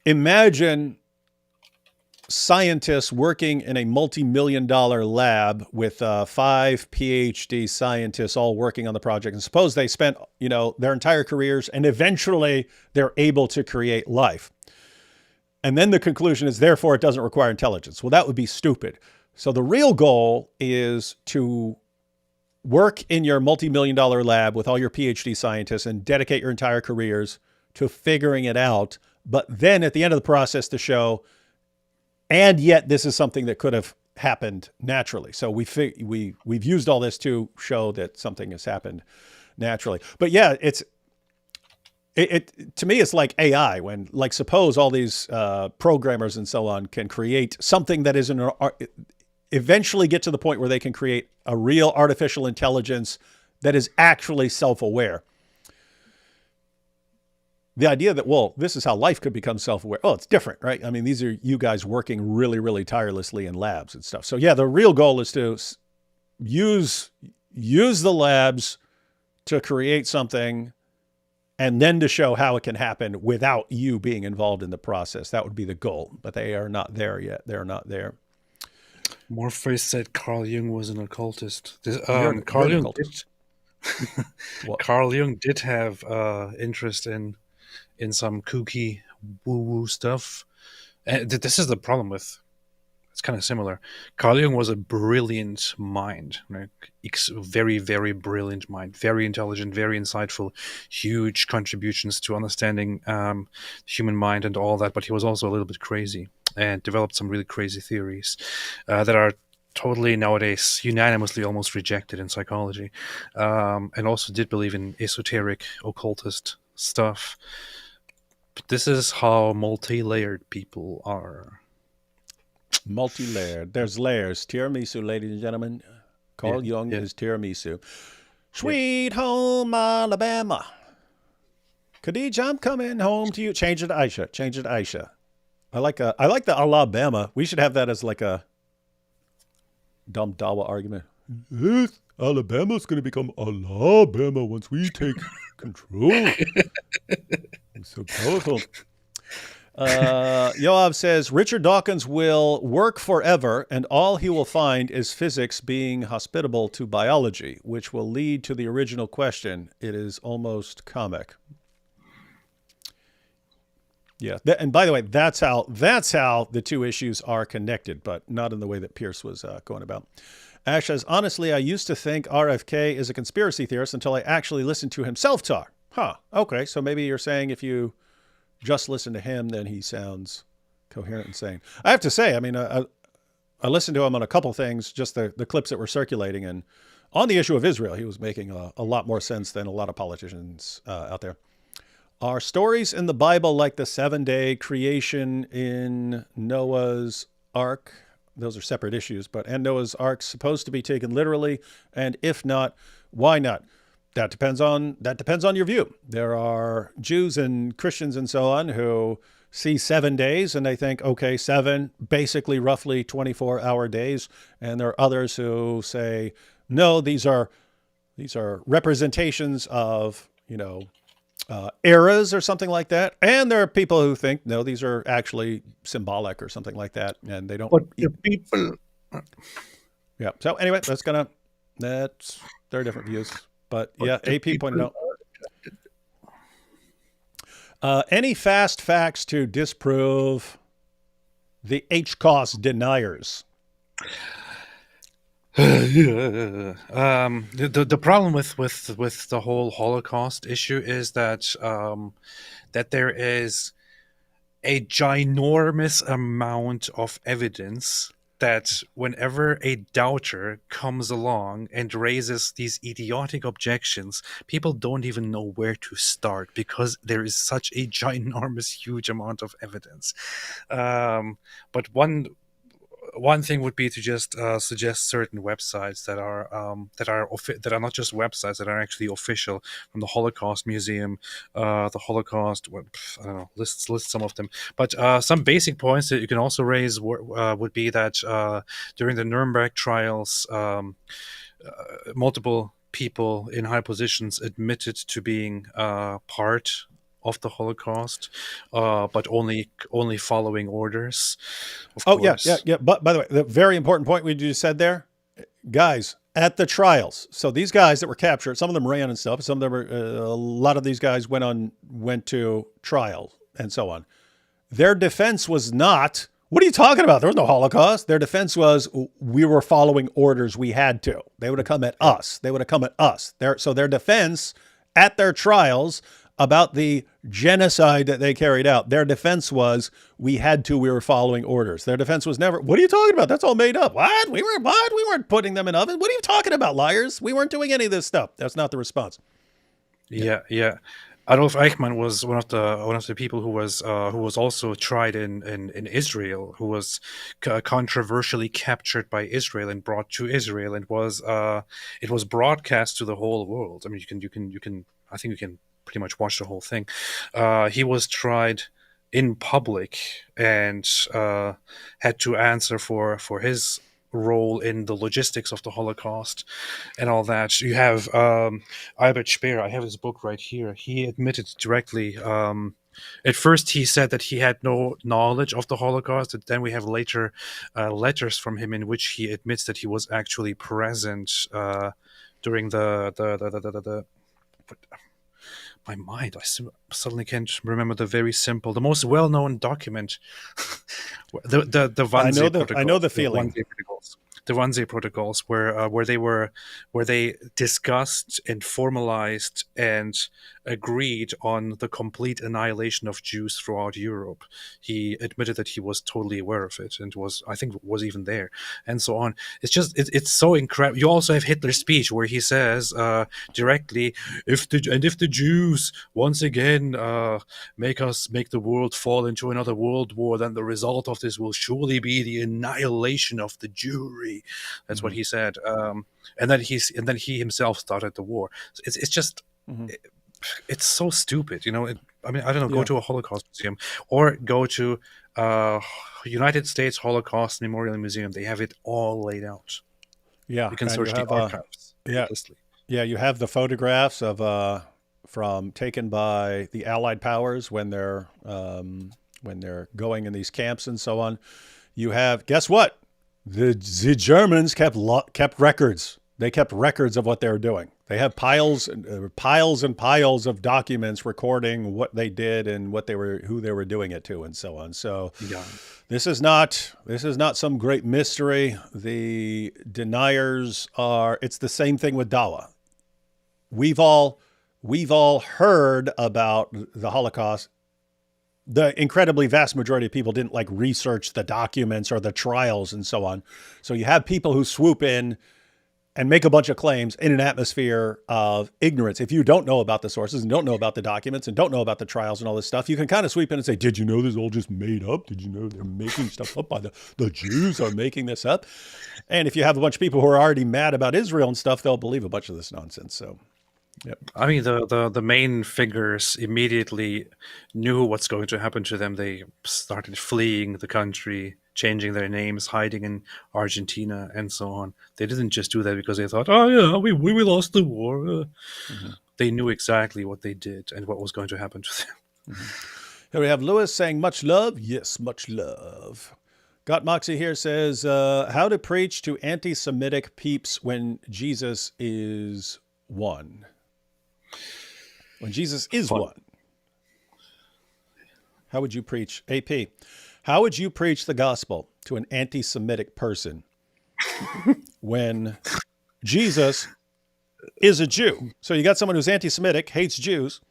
imagine scientists working in a multi-million-dollar lab with 5 PhD scientists all working on the project. And suppose they spent, their entire careers and eventually they're able to create life. And then the conclusion is, therefore, it doesn't require intelligence. Well, that would be stupid. So the real goal is to work in your multi-million-dollar lab with all your PhD scientists and dedicate your entire careers to figuring it out. But then at the end of the process to show, and yet this is something that could have happened naturally. So we've used all this to show that something has happened naturally. But yeah, it to me, it's like AI when, like, suppose all these programmers and so on can create something that is eventually get to the point where they can create a real artificial intelligence that is actually self-aware. The idea that, well, this is how life could become self-aware. Oh, it's different, right? I mean, these are you guys working really, really tirelessly in labs and stuff. So yeah, the real goal is to use the labs to create something and then to show how it can happen without you being involved in the process. That would be the goal, but they are not there yet. They're not there. Morpheus said Carl Jung was an occultist. Carl Jung did have interest in some kooky woo-woo stuff. And this is the problem with, it's kind of similar. Carl Jung was a brilliant mind, like very, very brilliant mind, very intelligent, very insightful, huge contributions to understanding human mind and all that. But he was also a little bit crazy and developed some really crazy theories that are totally nowadays unanimously almost rejected in psychology, and also did believe in esoteric occultist stuff. But this is how multi-layered people are. Multi-layered. There's layers. Tiramisu, ladies and gentlemen. Carl Jung is tiramisu. Sweet home Alabama. Khadija, I'm coming home to you. Change it to Aisha. Change it to Aisha. I like the Alabama. We should have that as like a dumb Dawah argument. Yes, Alabama's going to become Alabama once we take control. It's so powerful. Yoav says, Richard Dawkins will work forever, and all he will find is physics being hospitable to biology, which will lead to the original question. It is almost comic. Yeah, and by the way, that's how the two issues are connected, but not in the way that Pierce was going about. Ash says, honestly, I used to think RFK is a conspiracy theorist until I actually listened to himself talk. Huh, okay, so maybe you're saying if you just listen to him, then he sounds coherent and sane. I have to say, I mean, I listened to him on a couple things, just the clips that were circulating, and on the issue of Israel, he was making a lot more sense than a lot of politicians out there. Are stories in the Bible like the 7-day creation in Noah's Ark? those are separate issues. But and Noah's Ark supposed to be taken literally, and if not, why not? That depends on your view. There are Jews and Christians and so on who see 7 days and they think, okay, 7, basically roughly 24-hour days. And there are others who say, no, these are representations of, eras or something like that. And there are people who think, no, these are actually symbolic or something like that. And they don't. But the people. Yeah. So anyway, there are different views. But yeah, AP pointed out. Any fast facts to disprove the Holocaust deniers? The problem with the whole Holocaust issue is that that there is a ginormous amount of evidence that whenever a doubter comes along and raises these idiotic objections, people don't even know where to start because there is such a ginormous, huge amount of evidence. But one thing would be to just suggest certain websites that are not just websites, that are actually official, from the Holocaust Museum, the Holocaust. I don't know, list some of them. But some basic points that you can also raise would be that during the Nuremberg trials, multiple people in high positions admitted to being part of the Holocaust, but only following orders. Of course. Yeah. But by the way, the very important point we just said there, guys, at the trials. So these guys that were captured, some of them ran and stuff. Some of them were, a lot of these guys went to trial and so on. Their defense was not, what are you talking about? There was no Holocaust. Their defense was, we were following orders. We had to. They would have come at us. So their defense at their trials about the genocide that they carried out, their defense was, we were following orders. Their defense was never, what are you talking about? That's all made up. What? We weren't putting them in ovens. What are you talking about, liars? We weren't doing any of this stuff. That's not the response. Yeah. Adolf Eichmann was one of the people who was also tried in Israel, who was controversially captured by Israel and brought to Israel, and it was broadcast to the whole world. I mean, I think you can pretty much watch the whole thing. He was tried in public and had to answer for his role in the logistics of the Holocaust and all that. You have Albert Speer. I have his book right here. He admitted directly. At first, he said that he had no knowledge of the Holocaust. And then we have later letters from him in which he admits that he was actually present during the my mind, I suddenly can't remember the most well-known document, the Wannsee Protocols. I know the feeling. The Wannsee Protocols, where they discussed and formalized and agreed on the complete annihilation of Jews throughout Europe. He admitted that he was totally aware of it and was even there, and so on. It's so incredible. You also have Hitler's speech where he says directly, if the Jews once again make the world fall into another world war, then the result of this will surely be the annihilation of the Jewry. That's what he said. And then he himself started the war. So it's just. It's so stupid, I mean, I don't know. Go to a Holocaust museum or go to United States Holocaust Memorial Museum. They have it all laid out. Yeah, you can search the archives. Yeah, you have the photographs of taken by the Allied powers when they're going in these camps and so on. You have, guess what? The Germans kept records. They kept records of what they were doing. They have piles and piles of documents recording what they did and who they were doing it to, and so on. So this is not some great mystery. The deniers it's the same thing with Dawah. We've all heard about the Holocaust. The incredibly vast majority of people didn't research the documents or the trials and so on. So you have people who swoop in and make a bunch of claims in an atmosphere of ignorance. If you don't know about the sources and don't know about the documents and don't know about the trials and all this stuff, you can kind of sweep in and say, did you know this is all just made up? Did you know they're making stuff up by the Jews are making this up? And if you have a bunch of people who are already mad about Israel and stuff, they'll believe a bunch of this nonsense. So, yep. I mean, the main figures immediately knew what's going to happen to them. They started fleeing the country, changing their names, hiding in Argentina, and so on. They didn't just do that because they thought, oh yeah, we lost the war. Mm-hmm. They knew exactly what they did and what was going to happen to them. Mm-hmm. Here we have Lewis saying, much love. Yes, much love. Got Moxie here says, how to preach to anti-Semitic peeps when Jesus is one. When Jesus is one. How would you preach? AP, how would you preach the gospel to an anti-Semitic person when Jesus is a Jew? So you got someone who's anti-Semitic, hates Jews,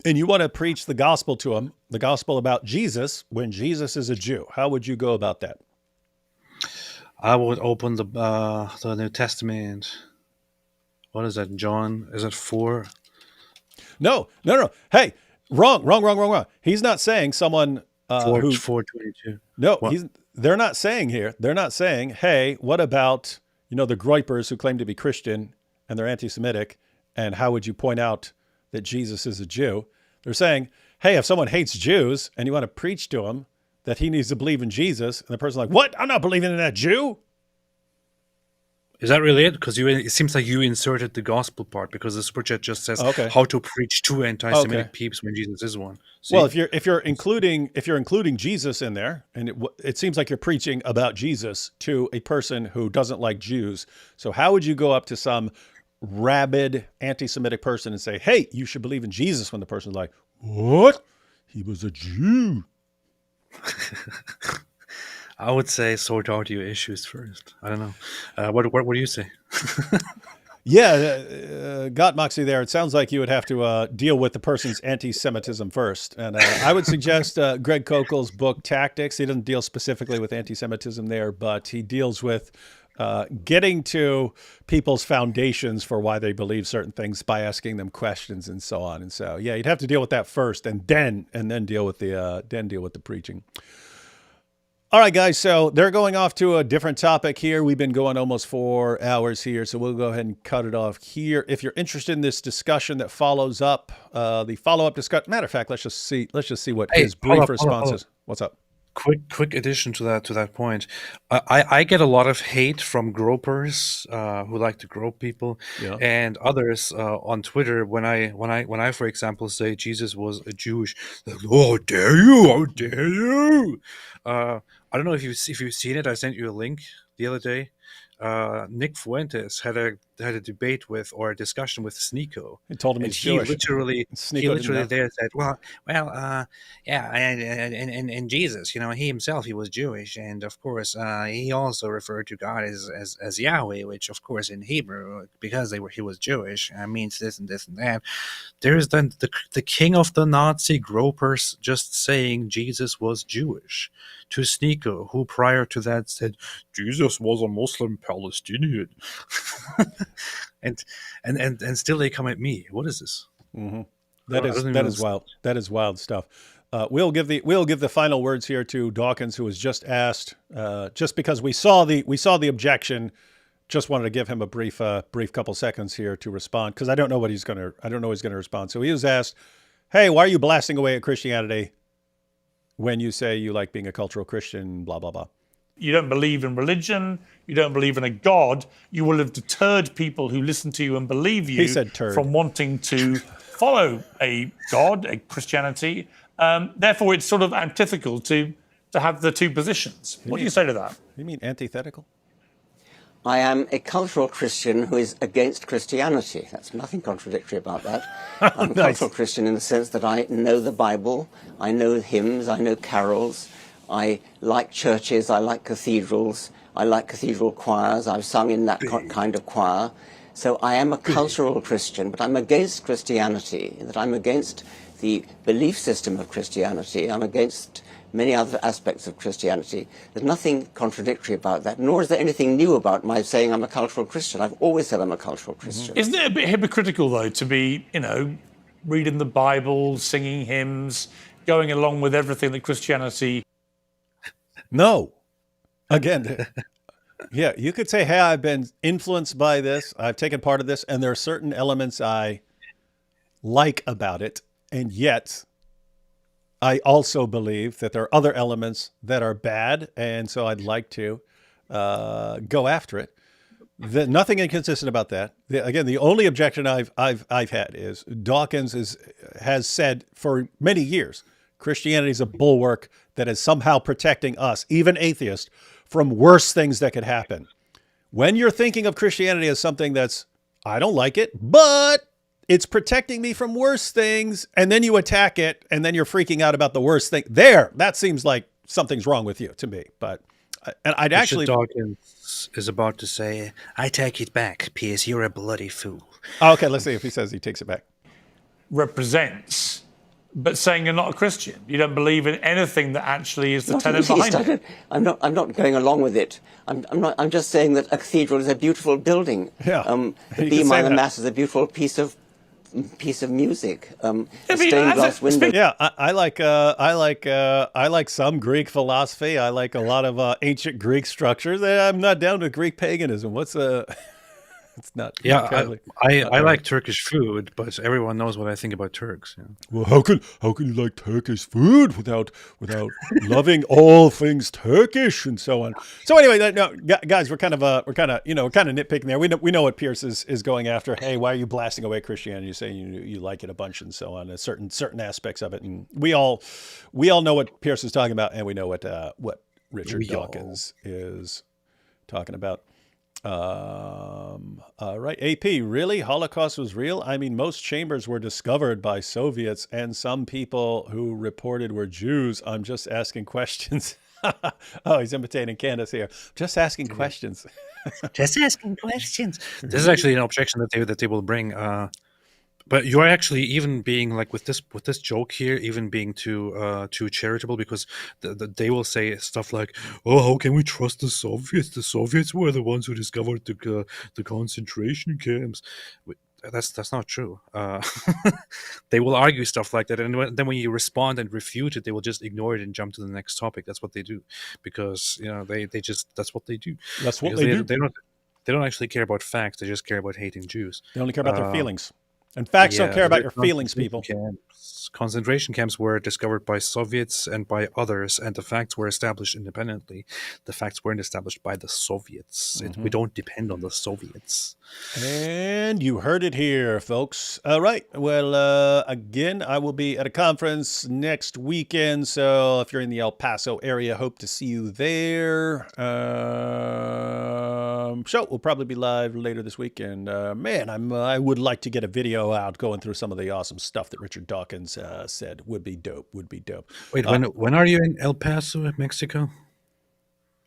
and you want to preach the gospel to him, the gospel about Jesus, when Jesus is a Jew. How would you go about that? I would open the New Testament. What is that, John? Is it 4? No. Hey, wrong. He's not saying someone 4:22. No, they're not saying here. They're not saying, hey, what about, the Groypers who claim to be Christian and they're anti-Semitic, and how would you point out that Jesus is a Jew? They're saying, hey, if someone hates Jews and you want to preach to him that he needs to believe in Jesus, and the person's like, what? I'm not believing in that Jew. Is that really it? Because it seems like you inserted the gospel part, because the super chat just says how to preach to anti-Semitic peeps when Jesus is one. See? Well, if you're including Jesus in there, and it seems like you're preaching about Jesus to a person who doesn't like Jews. So how would you go up to some rabid anti-Semitic person and say, hey, you should believe in Jesus, when the person's like, what? He was a Jew. I would say sort out your issues first. I don't know. What do you say? Yeah, got Moxie there. It sounds like you would have to deal with the person's anti-Semitism first. And I would suggest Greg Kokel's book, Tactics. He doesn't deal specifically with anti-Semitism there, but he deals with getting to people's foundations for why they believe certain things by asking them questions and so on. And so, yeah, you'd have to deal with that first, and then deal with the preaching. All right, guys, so they're going off to a different topic here. We've been going almost 4 hours here, so we'll go ahead and cut it off here. If you're interested in this discussion that follows up, the follow-up discussion, matter of fact, let's just see what his brief response is. What's up? Quick addition to that point. I get a lot of hate from gropers who like to grope people, and others on Twitter when I for example say Jesus was a Jewish. Oh, dare you! How dare you! I don't know if you've seen it. I sent you a link the other day. Nick Fuentes had a debate with, or a discussion with Sneeko. He told him he's Jewish. He literally there said, and Jesus, he himself, he was Jewish, and of course he also referred to God as Yahweh, which of course in Hebrew, because he was Jewish, means this and this and that. There's then the king of the Nazi gropers just saying Jesus was Jewish to Sneeko, who prior to that said Jesus was a Muslim Palestinian. and still they come at me. What is this? Mm-hmm. That is wild. That is wild stuff. We'll give the final words here to Dawkins, who was just asked. Just because we saw the objection, just wanted to give him a brief couple seconds here to respond, because I don't know what he's gonna respond. So he was asked, "Hey, why are you blasting away at Christianity when you say you like being a cultural Christian?" Blah blah blah. You don't believe in religion, you don't believe in a God, you will have deterred people who listen to you and believe you from wanting to follow a God, a Christianity. Therefore, it's sort of antithetical to have the two positions. What do you say to that? You mean antithetical? I am a cultural Christian who is against Christianity. That's nothing contradictory about that. I'm a cultural Christian in the sense that I know the Bible, I know hymns, I know carols, I like churches, I like cathedrals, I like cathedral choirs, I've sung in that kind of choir. So I am a cultural Christian, but I'm against Christianity, that I'm against the belief system of Christianity, I'm against many other aspects of Christianity. There's nothing contradictory about that, nor is there anything new about my saying I'm a cultural Christian. I've always said I'm a cultural Christian. Isn't it a bit hypocritical, though, to be, reading the Bible, singing hymns, going along with everything that Christianity... No. Again, yeah, you could say, hey, I've been influenced by this. I've taken part of this, and there are certain elements I like about it. And yet, I also believe that there are other elements that are bad. And so I'd like to go after it. Nothing inconsistent about that. Again, the only objection I've had is Dawkins has said for many years, Christianity is a bulwark that is somehow protecting us, even atheists, from worse things that could happen. When you're thinking of Christianity as something that's, I don't like it, but it's protecting me from worse things, and then you attack it, and then you're freaking out about the worst thing. That seems like something's wrong with you to me. But and I'd actually... Dawkins is about to say, I take it back, Piers, you're a bloody fool. Okay, let's see if he says he takes it back. represents, but saying you're not a Christian. You don't believe in anything that actually is the tenet behind it. I'm not going along with it. I'm just saying that a cathedral is a beautiful building. Yeah. The B minor mass is a beautiful piece of music. A stained glass window. Yeah, I like some Greek philosophy. I like a lot of ancient Greek structures. I'm not down with Greek paganism. It's not. Yeah, I like Turkish food, but everyone knows what I think about Turks. Yeah. Well, how can you like Turkish food without loving all things Turkish and so on? So anyway, no, guys, we're kind of nitpicking there. We know what Piers is going after. Hey, why are you blasting away Christianity? You're saying you like it a bunch and so on. And certain aspects of it, and we all know what Piers is talking about, and we know what Richard Dawkins is talking about. Right. AP, really? Holocaust was real? I mean, most chambers were discovered by Soviets, and some people who reported were Jews. I'm just asking questions. Oh, he's imitating Candace here. Just asking questions. Just asking questions. This is actually an objection that they will bring. But you are actually even being like with this joke here, even being too charitable, because they will say stuff like, "Oh, how can we trust the Soviets? The Soviets were the ones who discovered the concentration camps." That's not true. They will argue stuff like that, and then when you respond and refute it, they will just ignore it and jump to the next topic. That's what they do, because they just that's what they do. That's what they do. They don't actually care about facts. They just care about hating Jews. They only care about their feelings. And facts don't care about your feelings, people. Concentration camps were discovered by Soviets and by others, and the facts were established independently. The facts weren't established by the Soviets. We don't depend on the Soviets. And you heard it here, folks. All right. Well, again, I will be at a conference next weekend. So if you're in the El Paso area, hope to see you there. So we'll probably be live later this weekend. Man, I would like to get a video out going through some of the awesome stuff that Richard Dawkins said. Would be dope. Wait, when are you in El Paso, Mexico?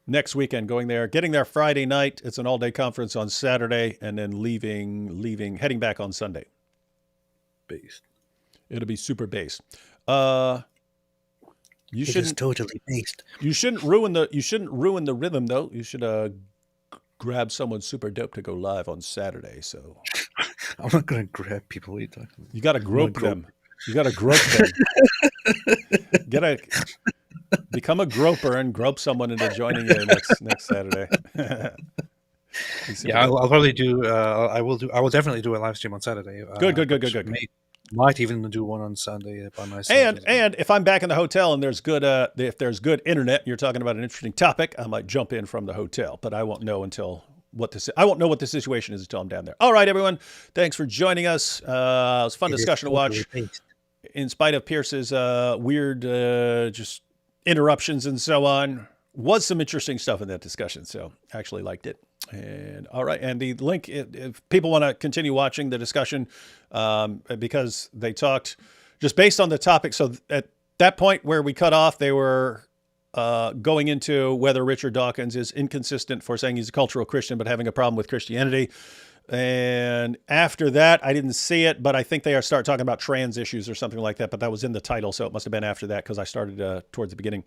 Next weekend, going there, getting there Friday night. It's an all-day conference on Saturday, and then heading back on Sunday. Based. It'll be super based. It is totally based. You shouldn't ruin the rhythm, though. You should grab someone super dope to go live on Saturday. So I'm not going to grab people. What are you talking about? You got to grope them. You got to grope them. Become a groper and grope someone into joining you next Saturday. Yeah, I'll probably do. I will definitely do a live stream on Saturday. Good. Might even do one on Sunday by myself. And if I'm back in the hotel and there's good internet, and you're talking about an interesting topic, I might jump in from the hotel, but I won't know what the situation is until I'm down there. All right, everyone, thanks for joining us. It was a fun discussion to watch. In spite of Pierce's weird just interruptions and so on, was some interesting stuff in that discussion. So actually liked it. And all right, and the link, if people want to continue watching the discussion, because they talked just based on the topic. So at that point where we cut off, they were going into whether Richard Dawkins is inconsistent for saying he's a cultural Christian but having a problem with Christianity. And after that, I didn't see it, but I think they start talking about trans issues or something like that. But that was in the title, so it must have been after that because I started towards the beginning.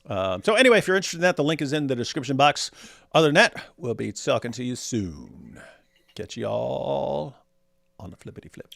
So anyway, if you're interested in that, the link is in the description box. Other than that, we'll be talking to you soon. Catch y'all on the flippity flip.